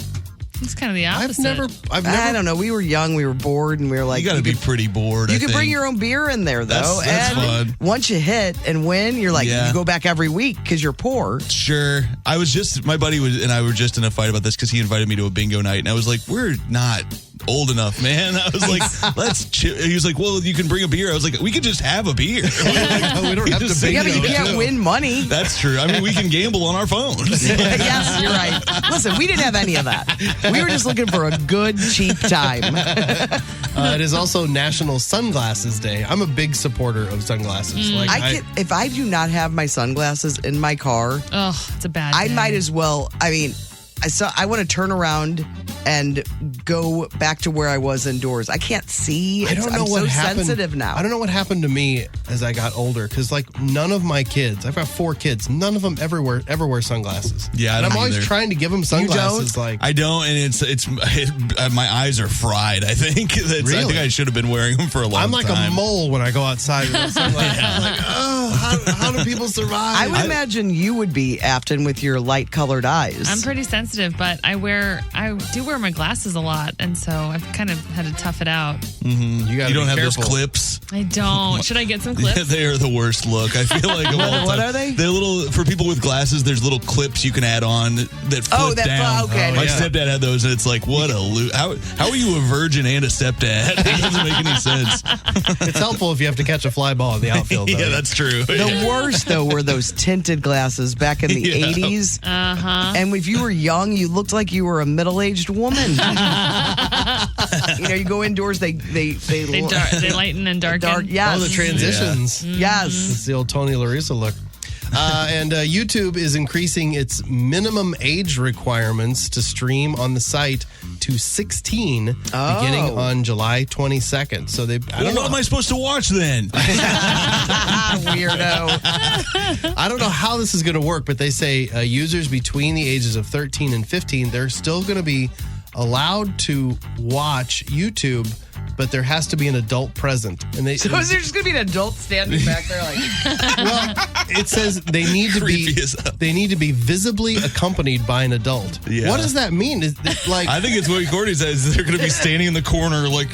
It's kind of the opposite. I don't know. We were young, we were bored, and we were like, you got to be pretty bored. You can bring your own beer in there, though. That's fun. Once you hit and win, you're like, you go back every week because you're poor. Sure. My buddy and I were just in a fight about this because he invited me to a bingo night, and I was like, we're not old enough, man. I was like, let's chill. He was like, well, you can bring a beer. I was like, we could just have a beer. We don't have to bingo. Yeah, but you can't win money. That's true. I mean, we can gamble on our phones. Yes, you're right. Listen, we didn't have any of that. We were just looking for a good, cheap time. It is also National Sunglasses Day. I'm a big supporter of sunglasses. If I do not have my sunglasses in my car, it's a bad day. I might as well. I mean, I want to turn around and go back to where I was indoors. I can't see. I don't know I'm what so happened. sensitive now. I don't know what happened to me as I got older because none of my kids, I've got 4 kids, none of them ever wear sunglasses. Yeah, and I'm always trying to give them sunglasses. I don't, and my eyes are fried. I think Really? I think I should have been wearing them for a long time. I'm like a mole when I go outside with sunglasses. I'm like, how do people survive? I would imagine you would be, Afton, with your light colored eyes. I'm pretty sensitive, but I do wear my glasses a lot, and so I've kind of had to tough it out. Mm-hmm. You don't have those clips. I don't. Should I get some clips? Yeah, they are the worst look. I feel like of all time. What are they? They're little for people with glasses. There's little clips you can add on that flip down. Okay. My stepdad had those, and it's like, what a how are you a virgin and a stepdad? It doesn't make any sense. It's helpful if you have to catch a fly ball in the outfield. Yeah, that's true. The worst though were those tinted glasses back in the 80s. And if you were young, you looked like you were a middle-aged woman. You go indoors, they lighten and darken. Yes. The transitions. Yeah. Yes. It's the old Tony La Russa look. And YouTube is increasing its minimum age requirements to stream on the site to 16 beginning on July 22nd. So what am I supposed to watch then? Weirdo. I don't know how this is going to work, but they say users between the ages of 13 and 15, they're still going to be allowed to watch YouTube, but there has to be an adult present. And so is there just going to be an adult standing back there like... Well, it says they need to be visibly accompanied by an adult. Yeah. What does that mean? Is it like I think it's what Courtney says. They're going to be standing in the corner like...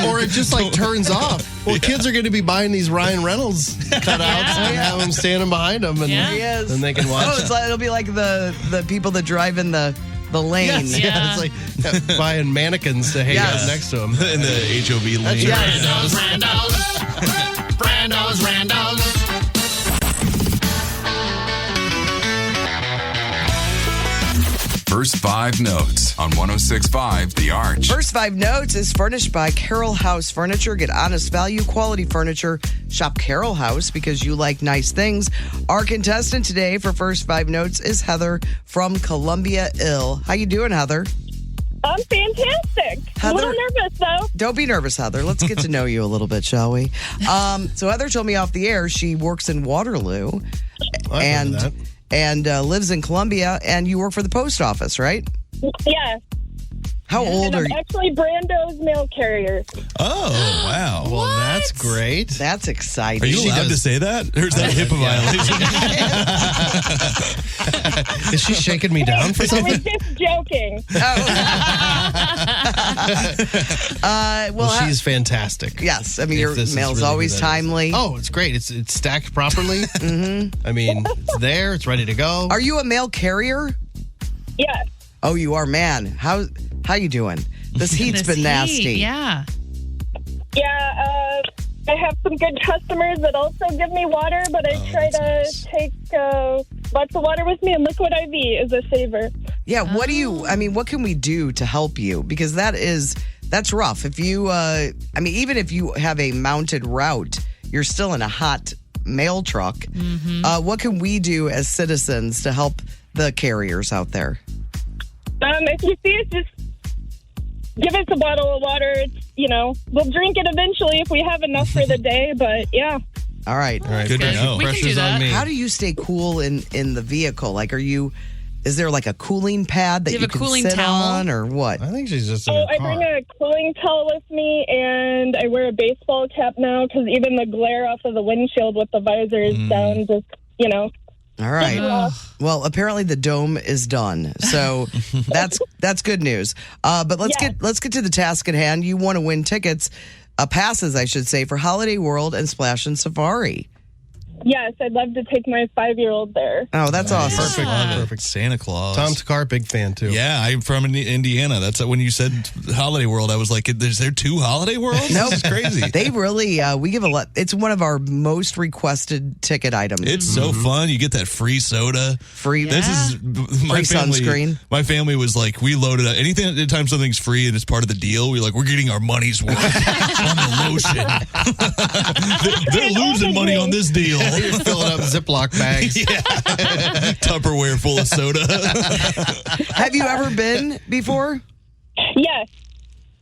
or it just turns off. Well, kids are going to be buying these Ryan Reynolds cutouts and have them standing behind them, and then they can watch. It'll be like the people that drive in the lane. Yes, yeah. It's like buying mannequins to hang out next to them in the HOV lane. Brando's. First 5 Notes on 106.5 The Arch. First 5 Notes is furnished by Carroll House Furniture. Get honest value, quality furniture. Shop Carroll House because you like nice things. Our contestant today for First 5 Notes is Heather from Columbia, Ill. How you doing, Heather? I'm fantastic. Heather, a little nervous, though. Don't be nervous, Heather. Let's get to know you a little bit, shall we? So Heather told me off the air she works in Waterloo and lives in Columbia, and you work for the post office, right? Yes. How old are you? Actually, Brando's mail carrier. Oh, wow. Well, that's great. That's exciting. Are you allowed to say that? Or is that a HIPAA violation? Is she shaking me down for I something? was just joking. Well, she's fantastic. Yes. I mean, your mail's always timely. Oh, it's great. It's stacked properly. Mm-hmm. I mean, it's there. It's ready to go. Are you a mail carrier? Yes. Oh, you are, man. How you doing? This heat's been nasty. Yeah. Yeah, I have some good customers that also give me water, but I try to take lots of water with me, and liquid IV is a saver. Yeah, what can we do to help you? Because that is That's rough. If you, even if you have a mounted route, you're still in a hot mail truck. What can we do as citizens to help the carriers out there? If you see it, just give us a bottle of water. We'll drink it eventually if we have enough for the day, but yeah. All right. Good to know. We can do that. How do you stay cool in the vehicle? Like, is there like a cooling pad that Do you have a can cooling sit towel? on, or what? I think she's just in her I car. bring a cooling towel with me, and I wear a baseball cap now because even the glare off of the windshield with the visor is down, just, All right. Well, apparently the dome is done, so that's good news. But let's get to the task at hand. You want to win tickets, passes, I should say, for Holiday World and Splash and Safari. Yes, I'd love to take my 5-year-old there. Oh, that's awesome. Perfect. Santa Claus. Tom Thakkar, big fan too. Yeah, I'm from Indiana. That's when you said Holiday World, I was like, is there 2 Holiday Worlds? Nope. This is crazy. They really, we give a lot. It's one of our most requested ticket items. It's so fun. You get that free soda. This is my free family, sunscreen. My family was like, we loaded up anytime something's free and it's part of the deal. We're getting our money's worth on the lotion. They're losing money on this deal. You're filling up Ziploc bags. Tupperware full of soda. Have you ever been before? Yes.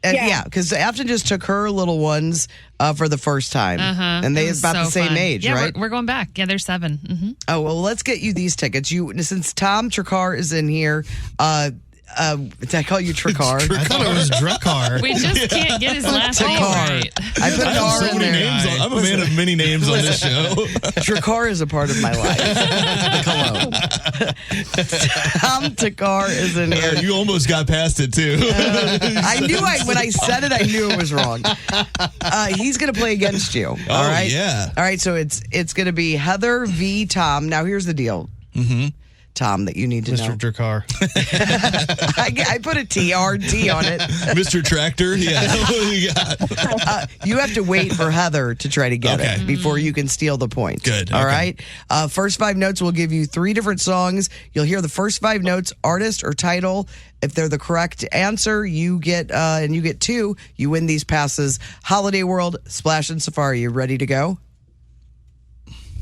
Yeah, because Afton just took her little ones for the first time. And they're about the same age, right? We're going back. Yeah, they're 7. Oh, well, let's get you these tickets. Since Tom Thakkar is in here, did I call you Trakar? I thought it was Drakar. We just can't get his last name right. I put an R in there. Names I'm a man of many names on this show. Trakar is a part of my life. The cologne. Tom Thakkar is in here. You almost got past it, too. I knew when I said it, I knew it was wrong. He's going to play against you. All right? Yeah. All right, so it's going to be Heather v. Tom. Now, here's the deal. Tom, that you need to know. Mr. Drakar. I put a TRT on it. Mr. Tractor? Yeah. What do you got? You have to wait for Heather to try to get it before you can steal the point. Good. All right? First 5 notes will give you 3 different songs. You'll hear the first 5 notes, artist or title. If they're the correct answer, you get 2. You win these passes. Holiday World, Splash and Safari. You ready to go?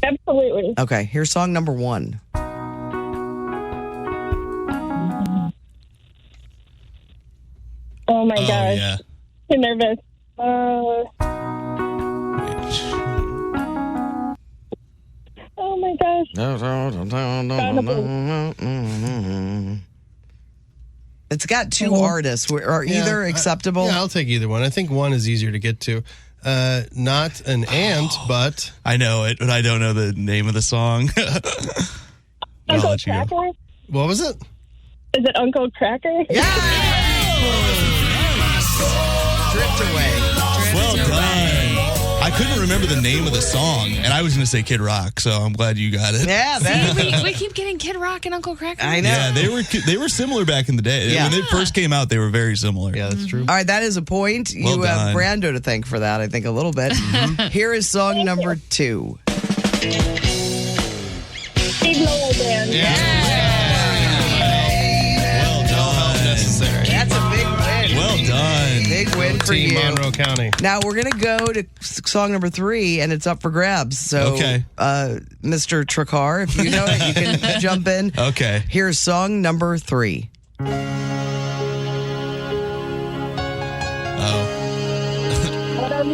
Absolutely. Okay, here's song number 1. Oh my gosh. Yeah. I'm nervous. Oh my gosh. It's got 2 artists. Are either acceptable? Yeah, I'll take either one. I think one is easier to get to. Not an ant, but I know it, but I don't know the name of the song. Uncle Tracker? What was it? Is it Uncle Tracker? Yeah! Drift away. Well done. I couldn't remember the name of the song, and I was going to say Kid Rock, so I'm glad you got it. Yeah, See, we keep getting Kid Rock and Uncle Cracker. I know. Yeah, they were similar back in the day. Yeah. When they first came out, they were very similar. Yeah, that's true. All right, that is a point. Well You have done. Brando to thank for that, I think, a little bit. Here is song number 2. Steve Noel Band. Well done. Necessary. That's a big win. Well done. Big win for Team you. Monroe County. Now we're going to go to song number 3, and it's up for grabs. So, Okay. Mr. Trakar, if you know it, you can jump in. Okay. Here's song number 3.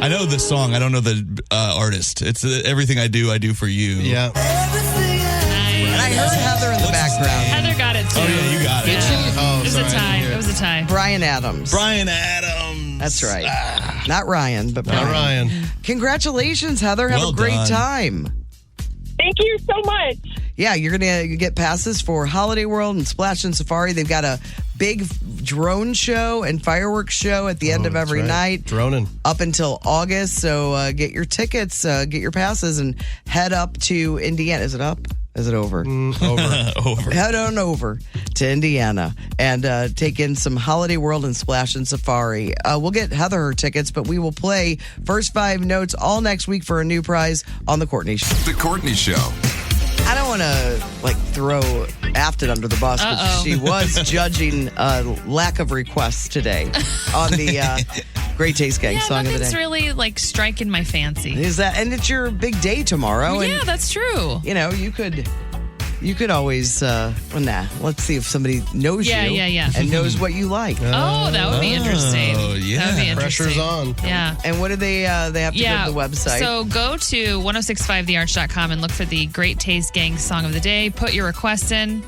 I know the song. I don't know the artist. It's Everything I Do for You. Yeah. And I heard Heather in the background. Heather got it too. Oh, yeah, you got it. Did she? Oh, It was sorry, a I tie. didn't hear It was a tie. Brian Adams. Brian Adams. That's right. Not Ryan, but Brian. Not Ryan. Congratulations, Heather. Have Well a great done. time. Thank you so much. Yeah, you're going to get passes for Holiday World and Splash and Safari. They've got a big drone show and fireworks show at the end of every night. Droning. Up until August. So get your tickets, get your passes, and head up to Indiana. Is it up? Is it over? Over. Head on over to Indiana and take in some Holiday World and Splash and Safari. We'll get Heather her tickets, but we will play first 5 notes all next week for a new prize on The Courtney Show. The Courtney Show. I don't want to throw Afton under the bus, but Uh-oh. she was judging lack of requests today on the Great Taste Gang song of the nothing's day. really like striking my fancy. Is that? And it's your big day tomorrow. Yeah, and, that's true. you know, you could always, let's see if somebody knows you and knows what you like. Oh, that would be interesting. Oh, yeah. That would be interesting. Pressure's on. Yeah. And what do they have to go to the website? So go to 1065thearch.com and look for the Great Taste Gang song of the day. Put your request in.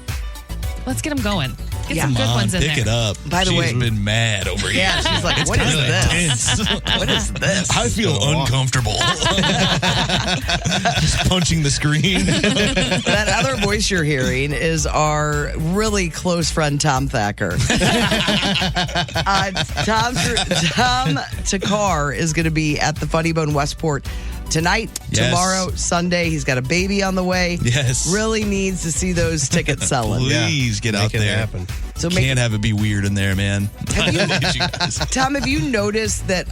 Let's get them going. Get some good ones in pick there. it up. By the She's way- been mad over here. Yeah, she's like, It's what is kinda this? intense. What is this? I feel uncomfortable. Just punching the screen. That other voice you're hearing is our really close friend, Tom Thakkar. Tom Thakkar is going to be at the Funny Bone Westport tonight, Yes. tomorrow, Sunday. He's got a baby on the way. Yes. Really needs to see those tickets selling. Please get out Make it there. happen. So Can't have it be weird in there, man. Tom, have you noticed that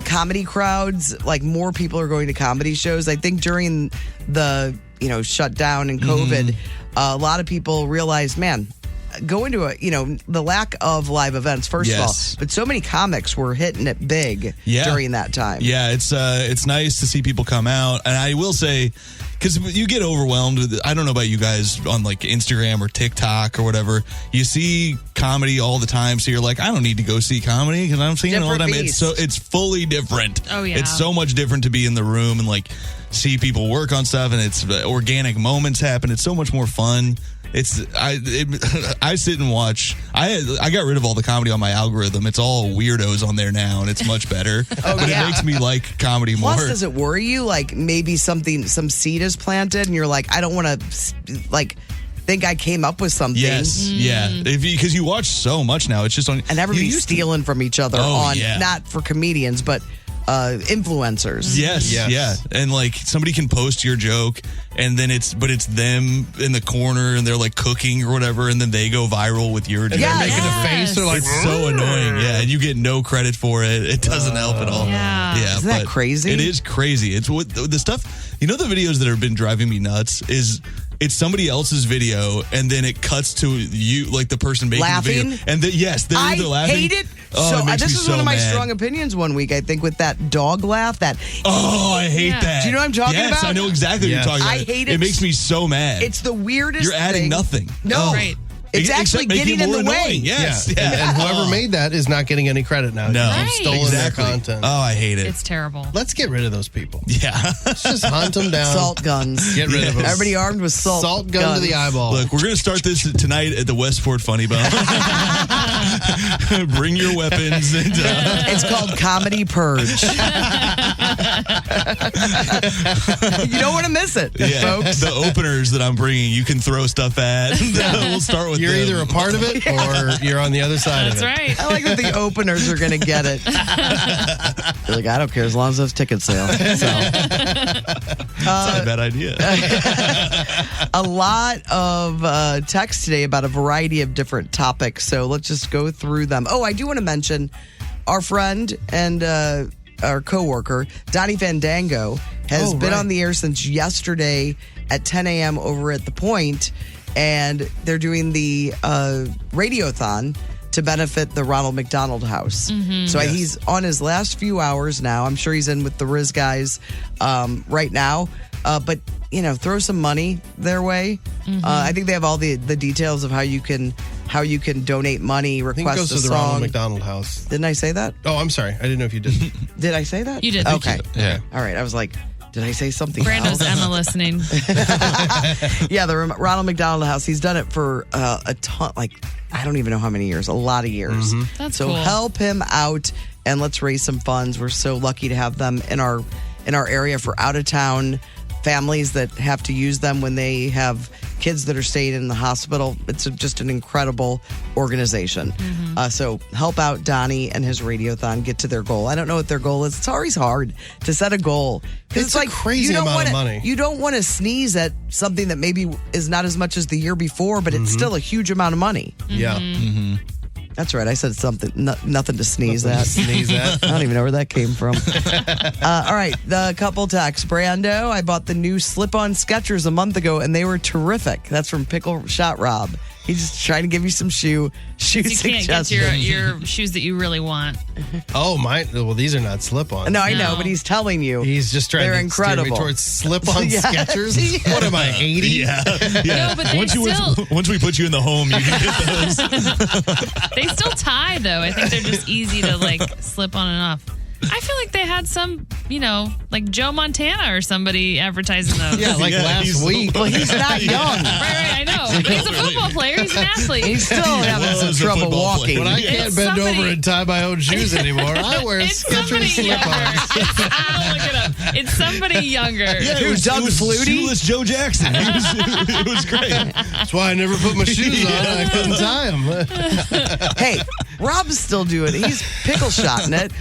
comedy crowds, like more people are going to comedy shows? I think during the shutdown and COVID, a lot of people realized, man, going to the lack of live events, first of all, but so many comics were hitting it big during that time. Yeah, it's nice to see people come out. And I will say, because you get overwhelmed with, I don't know about you guys on like Instagram or TikTok or whatever, you see comedy all the time, so you're like, I don't need to go see comedy because I'm seeing it all the time. It's fully different. Oh, yeah. It's so much different to be in the room and like see people work on stuff, and it's organic moments happen. It's so much more fun. I sit and watch. I got rid of all the comedy on my algorithm. It's all weirdos on there now, and it's much better. But it makes me like comedy more. Plus, does it worry you? Like maybe some seed is planted, and you're like, I don't want to think I came up with something. Yes, yeah. Because you watch so much now, it's just on. And everybody's stealing from each other not for comedians, but influencers. Yes, yeah. And like somebody can post your joke, and then it's them in the corner, and they're like cooking or whatever, and then they go viral with your joke. And they're making a face. They're like, it's so annoying. Yeah, and you get no credit for it. It doesn't help at all. Yeah. Isn't that crazy? It is crazy. It's what the stuff. You know, the videos that have been driving me nuts is. It's somebody else's video, and then it cuts to you, like the person making laughing? the video. And they're I either laughing. hate it. Oh, it makes this me is so one of my mad. strong opinions one week, I think, with that dog laugh. Oh, I hate that. Do you know what I'm talking about? Yes, I know exactly what you're talking about. I hate it. It makes me so mad. It's the weirdest You're adding thing. nothing. No. Right. It's actually Except making getting in it the more way. annoying. Yes. Yeah. Yeah. And whoever made that is not getting any credit now. No. You've stolen Exactly. their content. Oh, I hate it. It's terrible. Let's get rid of those people. Yeah. Let's just hunt them down. Salt guns. Get rid of them. Everybody armed with salt. Salt gun to the eyeball. Look, we're going to start this tonight at the Westport Funny Bone. Bring your weapons. And, It's called Comedy Purge. You don't want to miss it, folks. The openers that I'm bringing, you can throw stuff at. We'll start with You're them. either a part of it or you're on the other side That's of it. right. I like that the openers are going to get it. They're like, I don't care as long as those tickets sell. That's not a bad idea. A lot of text today about a variety of different topics. So let's just go through them. Oh, I do want to mention our friend and our coworker, Donnie Fandango, has been on the air since yesterday at 10 a.m. over at The Point. And they're doing the radiothon to benefit the Ronald McDonald House. So he's on his last few hours now. I'm sure he's in with the Riz guys right now. But, throw some money their way. I think they have all the details of how you can donate money, I think it request goes a to the song. Ronald McDonald House. Didn't I say that? Oh, I'm sorry. I didn't know if you did. Did I say that? You did. Okay. Yeah. All right. I was like, did I say something Brando's else? Emma listening. Yeah, the Ronald McDonald House. He's done it for a ton, I don't even know how many years, a lot of years. That's so cool. help him out and let's raise some funds. We're so lucky to have them in our area for out of town families that have to use them when they have kids that are staying in the hospital. It's just an incredible organization. So help out Donnie and his radiothon get to their goal. I don't know what their goal is. It's always hard to set a goal. It's a crazy amount of money. You don't want to sneeze at something that maybe is not as much as the year before, but it's still a huge amount of money. Yeah. That's right. I said something, nothing to sneeze at. Sneeze at. I don't even know where that came from. All right, the couple texts. Brando, I bought the new slip-on Skechers a month ago, and they were terrific. That's from Pickle Shot Rob. He's just trying to give you some shoe You can't get your shoes that you really want. Oh, mine. Well, these are not slip-on. No, I know, but he's telling you. He's just trying they're to incredible. steer me towards slip-on Yeah. Skechers. Yeah. What am I, 80? Yeah. No, but they once we put you in the home, you can get those. They still tie, though. I think they're just easy to, slip on and off. I feel like they had some, like Joe Montana or somebody advertising those. Yeah, last week. Well, he's not young. Right, I know. But he's a football player. He's an athlete. He's still having some trouble walking. When I can't bend over and tie my own shoes anymore, I wear Skechers slip-ons. I'll look it up. It's somebody younger. Yeah, it was shoeless Joe Jackson. It was great. That's why I never put my shoes on. I couldn't tie them. Hey, Rob's still doing it. He's pickle shotting it.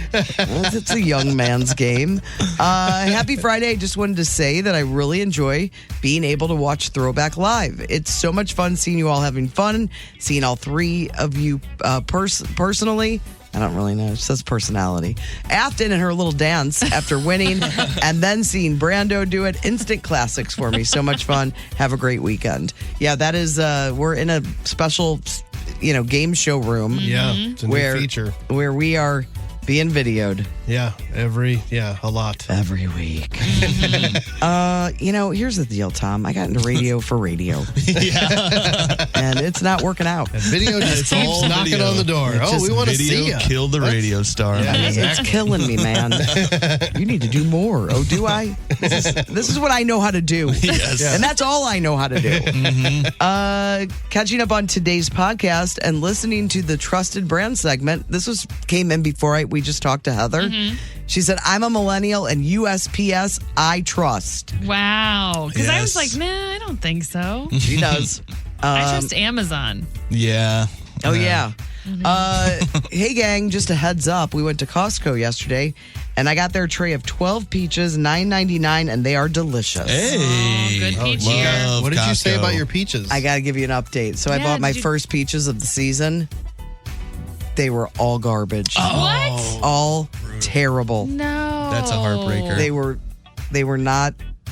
It's a young man's game. Happy Friday. I just wanted to say that I really enjoy being able to watch Throwback Live. It's so much fun seeing you all having fun, seeing all three of you personally. I don't really know. It says personality. Afton and her little dance after winning, and then seeing Brando do it. Instant classics for me. So much fun. Have a great weekend. Yeah, that is, we're in a special, game show room. Yeah, it's a new feature. Where we are being videoed. Yeah, a lot. Every week. Here's the deal, Tom. I got into radio for radio. Yeah. And it's not working out. And video just keeps knocking on the door. We want to see you. Killed the radio star. Yeah, It's killing me, man. You need to do more. Oh, do I? This is what I know how to do. Yes. And that's all I know how to do. Catching up on today's podcast and listening to the Trusted Brand segment. This came in before we just talked to Heather. She said, I'm a millennial and USPS I trust. Wow. Because I was like, nah, I don't think so. She does. I trust Amazon. Yeah. Oh, yeah. Hey, gang, just a heads up. We went to Costco yesterday, and I got their tray of 12 peaches, $9.99, and they are delicious. Hey. Oh, good peach year. What did you say about your peaches? I got to give you an update. So I bought my first peaches of the season. They were all garbage. What? All terrible. No. That's a heartbreaker.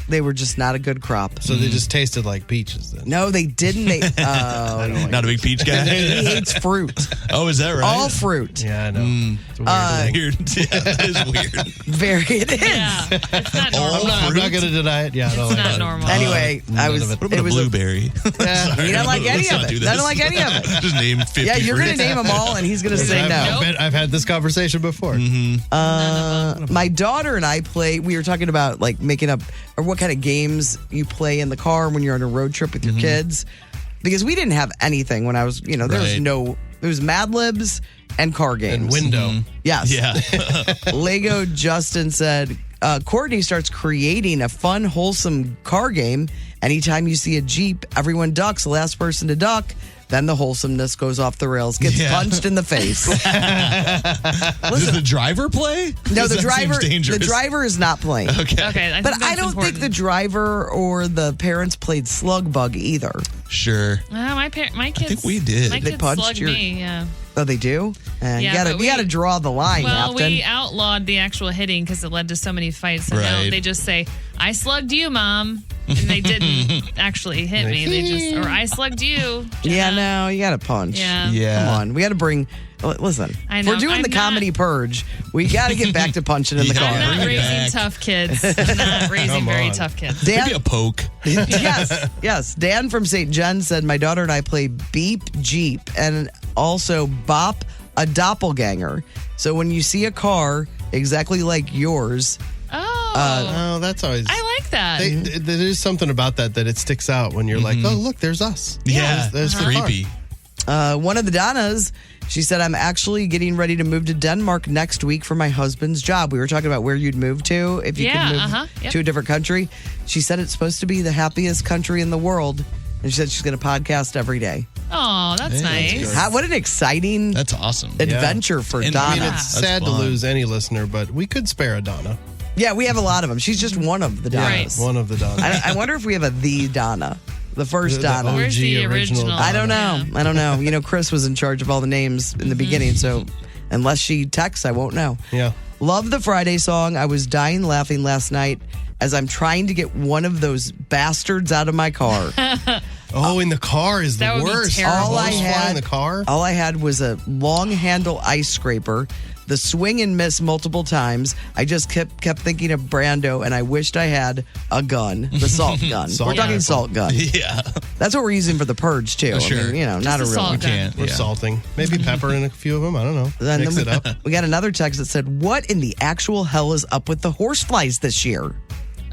They were just not a good crop. So they just tasted like peaches then? No, they didn't. Not a big peach guy? He hates fruit. Oh, is that right? All fruit. Yeah, I know. It's a weird thing. Yeah, that is weird. It is. Yeah, it's not normal. I'm not going to deny it. Yeah, It's not normal. Anyway, What about a blueberry? He doesn't like any of it. Doesn't like any of it. Just name 50 Yeah, you're going to fruits. name them all, and he's going to say no. I've had this conversation before. My daughter and I we were talking about making up or what kind of games you play in the car when you're on a road trip with your kids. Because we didn't have anything when I was, there was Mad Libs and car games. And window. Yes. Yeah. Lego Justin said, Courtney starts creating a fun, wholesome car game. Anytime you see a Jeep, everyone ducks. The last person to duck, then the wholesomeness goes off the rails, gets punched in the face. Does the driver play? No, the That seems dangerous. The driver is not playing. Okay. But I don't think the driver or the parents played slug bug either. Sure. My kids. I think we did. My They kids punched slugged me. Yeah. Oh, they do? Yeah, but you got to draw the line, Well, Captain. we outlawed the actual hitting because it led to so many fights. So now Right. they just say, "I slugged you, Mom," and they didn't actually hit me. They just, or "I slugged you." Yeah, no, you got to punch. Yeah. Come on. We got to bring. Listen, I if know, we're doing I'm the comedy purge, we got to get back to punching in the car. I'm not Bring it raising back. tough kids. I'm not raising Come very on. tough kids. Maybe a poke. Yes. Dan from St. John said, my daughter and I play Beep Jeep and also Bop a Doppelganger. So when you see a car exactly like yours, Oh, that's always. I like that. There is something about that it sticks out when you're like, oh, look, there's us. Yeah. There's the creepy. one of the Donnas, she said, I'm actually getting ready to move to Denmark next week for my husband's job. We were talking about where you'd move to if you could move to a different country. She said it's supposed to be the happiest country in the world. And she said she's going to podcast every day. Oh, that's nice. What an exciting That's awesome. adventure for And, Donna. I mean, it's sad to lose any listener, but we could spare a Donna. Yeah, we have a lot of them. She's just one of the Donnas. One of the Donnas. I wonder if we have the Donna. The first The Donna. OG Where's the original? I don't know. Yeah. I don't know. You know, Chris was in charge of all the names in the beginning, so unless she texts, I won't know. Yeah. Love the Friday song. I was dying laughing last night as I'm trying to get one of those bastards out of my car. Oh, in the car is the That would be worst. terrible. All I Horsefly had in the car. All I had was a long handle ice scraper. The swing and miss multiple times. I just kept thinking of Brando, and I wished I had a gun, the salt gun. Salt We're talking rifle. salt gun. Yeah. That's what we're using for the purge too. Sure. I mean, you know, not a Just a real salt one. gun. We're salting. Maybe pepper in a few of them. I don't know. And Mix then it up. we got another text that said, "What in the actual hell is up with the horseflies this year?"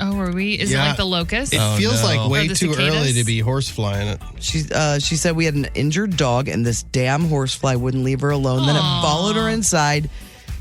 Oh, are we? Is it Yeah. like the locust? It feels like way Or the too cicadas? early to be horse flying it. She said we had an injured dog, and this damn horsefly wouldn't leave her alone. Then it followed her inside.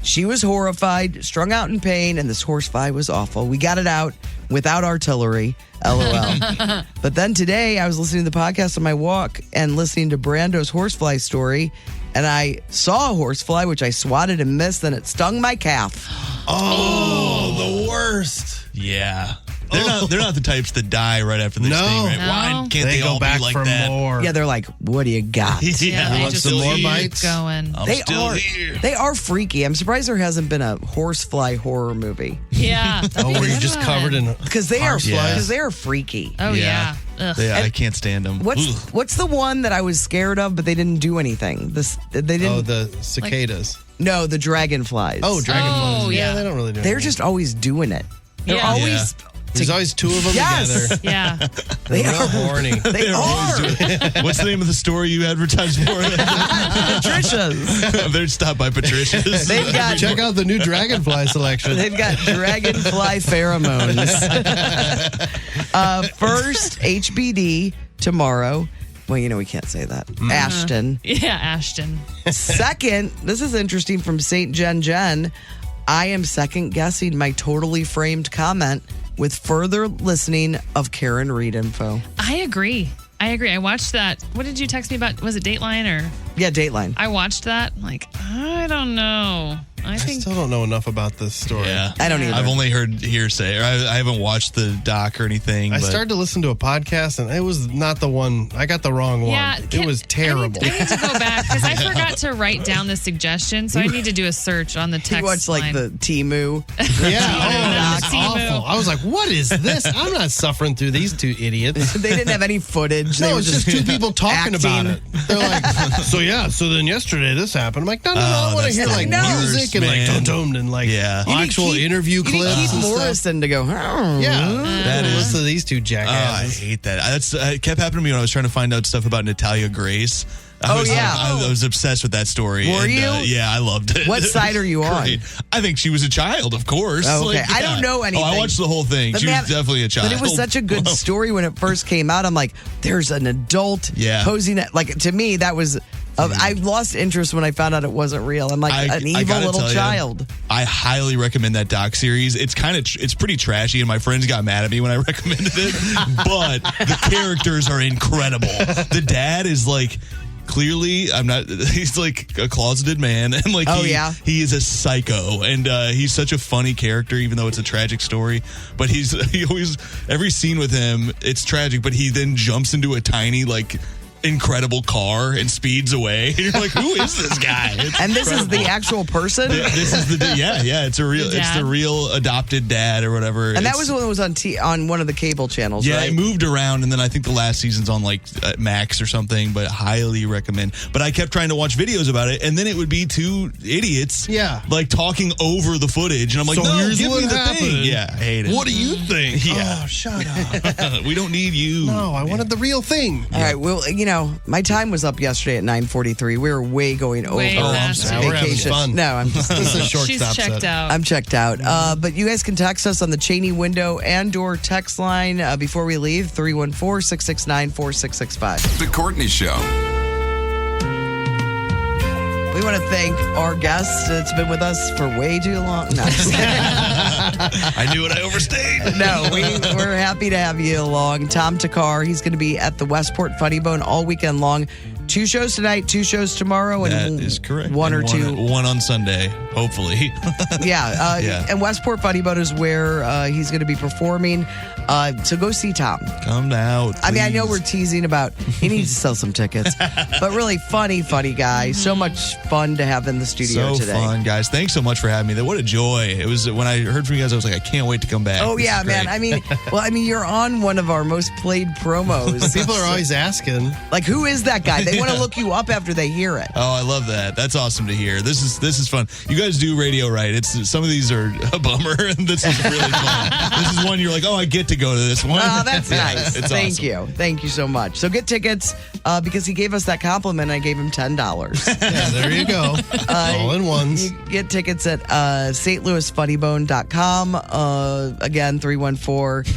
She was horrified, strung out in pain, and this horsefly was awful. We got it out without artillery, LOL. But then today, I was listening to the podcast on my walk and listening to Brando's horsefly story, and I saw a horsefly, which I swatted and missed, and it stung my calf. Oh, the worst. Yeah. They're not the types that die right after they No. sting, right? No. Why can't they, They all go back be like for that? more. Yeah, they're like, "What do you got?" Yeah, they want just some more keep bites? going. I'm They still are. here. They are freaky. I'm surprised there hasn't been a horsefly horror movie Yeah. Oh, where you're just covered in because they are Horseflies? because they are freaky. Oh, yeah. Ugh. I can't stand them. What's the one that I was scared of, but they didn't do anything? They didn't. Oh, the cicadas. No, the dragonflies. Oh, dragonflies. Oh, yeah. They don't really do They're anything. just always doing it. They're Yeah. always. There's always two of them Yes. together. Yeah. They They're real are horny. They are. What's the name of the store you advertised for? Patricia's. They're stopped by Patricia's. They've got. Check out the new dragonfly selection. They've got dragonfly pheromones. First HBD tomorrow. Well, you know we can't say that. Ashton. Yeah, Ashton. Second, this is interesting from St. Jen. I am second guessing my totally framed comment with further listening of Karen Reed info. I agree. I watched that. What did you text me about? Was it Dateline or? Yeah, Dateline. I watched that. I'm like, I don't know. I I think still don't know enough about this story. Yeah. I don't either. I've only heard hearsay, or I haven't watched the doc or anything. I but started to listen to a podcast, and it was not the one. I got the wrong one. Yeah, It was terrible. I need to go back because I forgot to write down the suggestion, so I need to do a search on the text You watched like line. the Timu. Yeah, it was Timu. awful. I was like, "What is this? I'm not suffering through these two idiots." They didn't have any footage. They No, were it's just two people talking about acting. it. They're like, so then yesterday this happened. I'm like, no, I want to that's hear the like worst, music and like man. dum and like Yeah. You need actual Keith- interview You need clips. Keith and stuff. Morrison to go. Yeah, That is- listen to these two I jackasses. hate that. It kept happening to me when I was trying to find out stuff about Natalia Grace. I was obsessed with that story. Were you? Yeah, I loved it. What side are you on? Great. I think she was a child, of course. Okay, I don't know anything. Oh, I watched the whole thing. But She man, was definitely a child. But it was such a good story when it first came out. I'm like, there's an adult Yeah. posing it. Like, to me, that was. I lost interest when I found out it wasn't real. I'm like, an evil gotta little tell you, child. I highly recommend that doc series. It's it's pretty trashy, and my friends got mad at me when I recommended it. But the characters are incredible. The dad is like. Clearly, he's like a closeted man, and like he is a psycho, and he's such a funny character, even though it's a tragic story. But he always, every scene with him, it's tragic, but he then jumps into a tiny like incredible car and speeds away. And you're like, who is this guy? It's And this is the incredible. actual person? This is it's the real adopted dad or whatever. And that was when it was on one of the cable channels, yeah, right? it moved around, and then I think the last season's on like Max or something, but highly recommend. But I kept trying to watch videos about it, and then it would be two idiots like talking over the footage, and I'm like, So no, here's give what me the happened. thing. Yeah, I hate it. What do you think? Yeah. Oh, shut up. We don't need you. No, I wanted the real thing. All right, well, my time was up yesterday at 9:43. We were way going over. Way past. We're having Vacation. fun. No, I'm just This is a short She's stop checked set. out. I'm checked out. But you guys can text us on the Cheney window and/or text line before we leave 314-669-4665. The Courtney Show. We want to thank our guest that's been with us for way too long. No, I'm just kidding. I knew it. I overstayed. No, we're happy to have you along. Tom Thakkar, he's going to be at the Westport Funny Bone all weekend long. 2 shows tonight, 2 shows tomorrow, That and is correct. one And or two. One on Sunday, hopefully. Yeah. And Westport Funny Boat is where he's going to be performing. So go see Tom. Come out. I mean, I know please. we're teasing about he needs to sell some tickets, but really funny guy. So much fun to have in the studio so today. fun, guys. Thanks so much for having me. What a joy. It was when I heard from you guys, I was like, I can't wait to come back. Oh, This yeah, is man. great. I mean, you're on one of our most played promos. People are always asking, like, who is that guy? They want to look you up after they hear it. Oh, I love that. That's awesome to hear. This is fun. You guys do radio right. Some of these are a bummer, and this is really fun. This is one you're like, oh, I get to go to this one. Oh, that's nice. It's Thank awesome. you. Thank you so much. So get tickets because he gave us that compliment. I gave him $10. yeah, there you go. All in ones. You get tickets at stlouisfunnybone.com. Again, 314.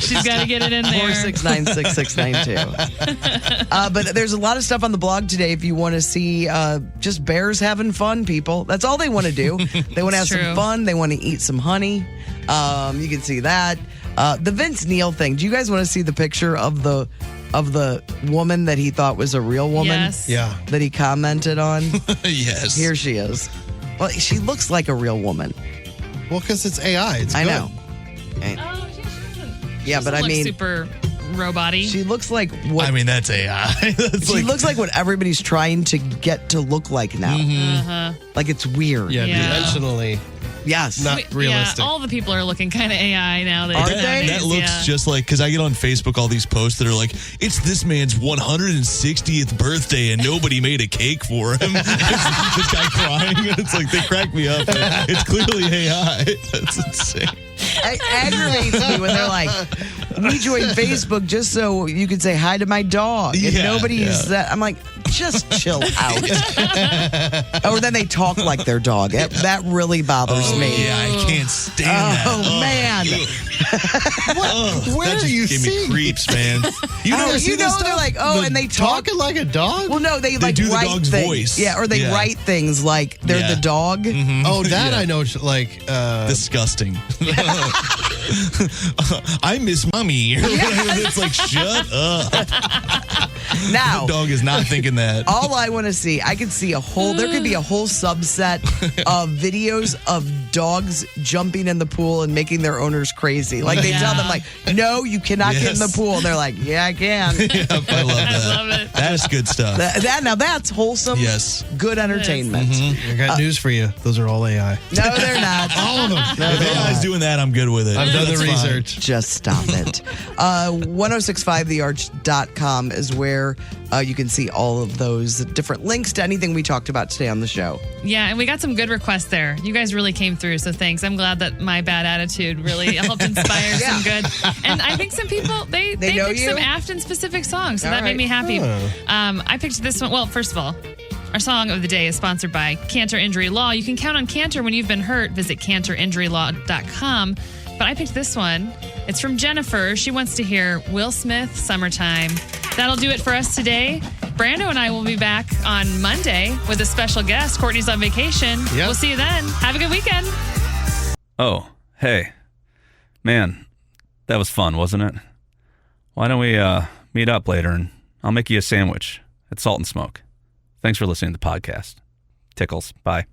She's got to get it in there. 469-6692. But there's a lot of stuff on the blog today if you want to see just bears having fun, people. That's all they want to do. They want to have It's true. some fun. They want to eat some honey. You can see that. The Vince Neil thing. Do you guys want to see the picture of the woman that he thought was a real woman? Yes. Yeah. That he commented on? Yes. Here she is. Well, she looks like a real woman. Well, because it's AI. It's I good. know. Oh, she doesn't. Yeah, but I look mean, super robot-y. she looks like what I mean, that's AI. That's she looks like what everybody's trying to get to look like now. Uh-huh. Like it's weird. Yeah, Yeah. dimensionally Yes. not realistic. Yeah, all the people are looking kind of AI now. Are they? nowadays, That looks yeah. just like, because I get on Facebook all these posts that are like, it's this man's 160th birthday and nobody made a cake for him. It's this guy crying, and it's like, they crack me up. It's clearly AI. That's insane. It aggravates me when they're like, we joined Facebook just so you could say hi to my dog. And Yeah, nobody's that. I'm like, just chill out. Or then they talk like their dog. That really bothers me. Yeah, I can't stand that. Oh, man. Where that do you just gave me see? creeps, man. You Oh, never see you this know, stuff? they're like, oh, and they talk. Talking like a dog? Well, no, they like do the write dog's things. voice. Yeah, or they Yeah. write things like they're Yeah. the dog. Oh, that Yeah. I know. Like, Disgusting. I miss mommy. Or whatever. It's like, shut up. Now, The dog is not thinking that. all I want to see, I could see there could be a whole subset of videos of dogs jumping in the pool and making their owners crazy. Like they tell them, like, no, you cannot get in the Yes. pool. And they're like, yeah, I can. Yep, I love that. I love it. That is good stuff. Now that's wholesome, Yes. good entertainment. I got news for you. Those are all AI. No, they're not. All of them. If AI's doing that, I'm good with it. I've done the That's fine. research. Just stop it. 1065thearch.com is where you can see all of those different links to anything we talked about today on the show. Yeah, and we got some good requests there. You guys really came through, so thanks. I'm glad that my bad attitude really helped inspire some good. And I think some people, they know picked you? some Afton-specific songs, so All that made right. me happy. Oh. I picked this one. Well, first of all, our song of the day is sponsored by Cantor Injury Law. You can count on Cantor when you've been hurt. Visit cantorinjurylaw.com. But I picked this one. It's from Jennifer. She wants to hear Will Smith, Summertime. That'll do it for us today. Brando and I will be back on Monday with a special guest. Courtney's on vacation. Yep. We'll see you then. Have a good weekend. Oh, hey. Man, that was fun, wasn't it? Why don't we meet up later and I'll make you a sandwich at Salt and Smoke. Thanks for listening to the podcast. Tickles. Bye.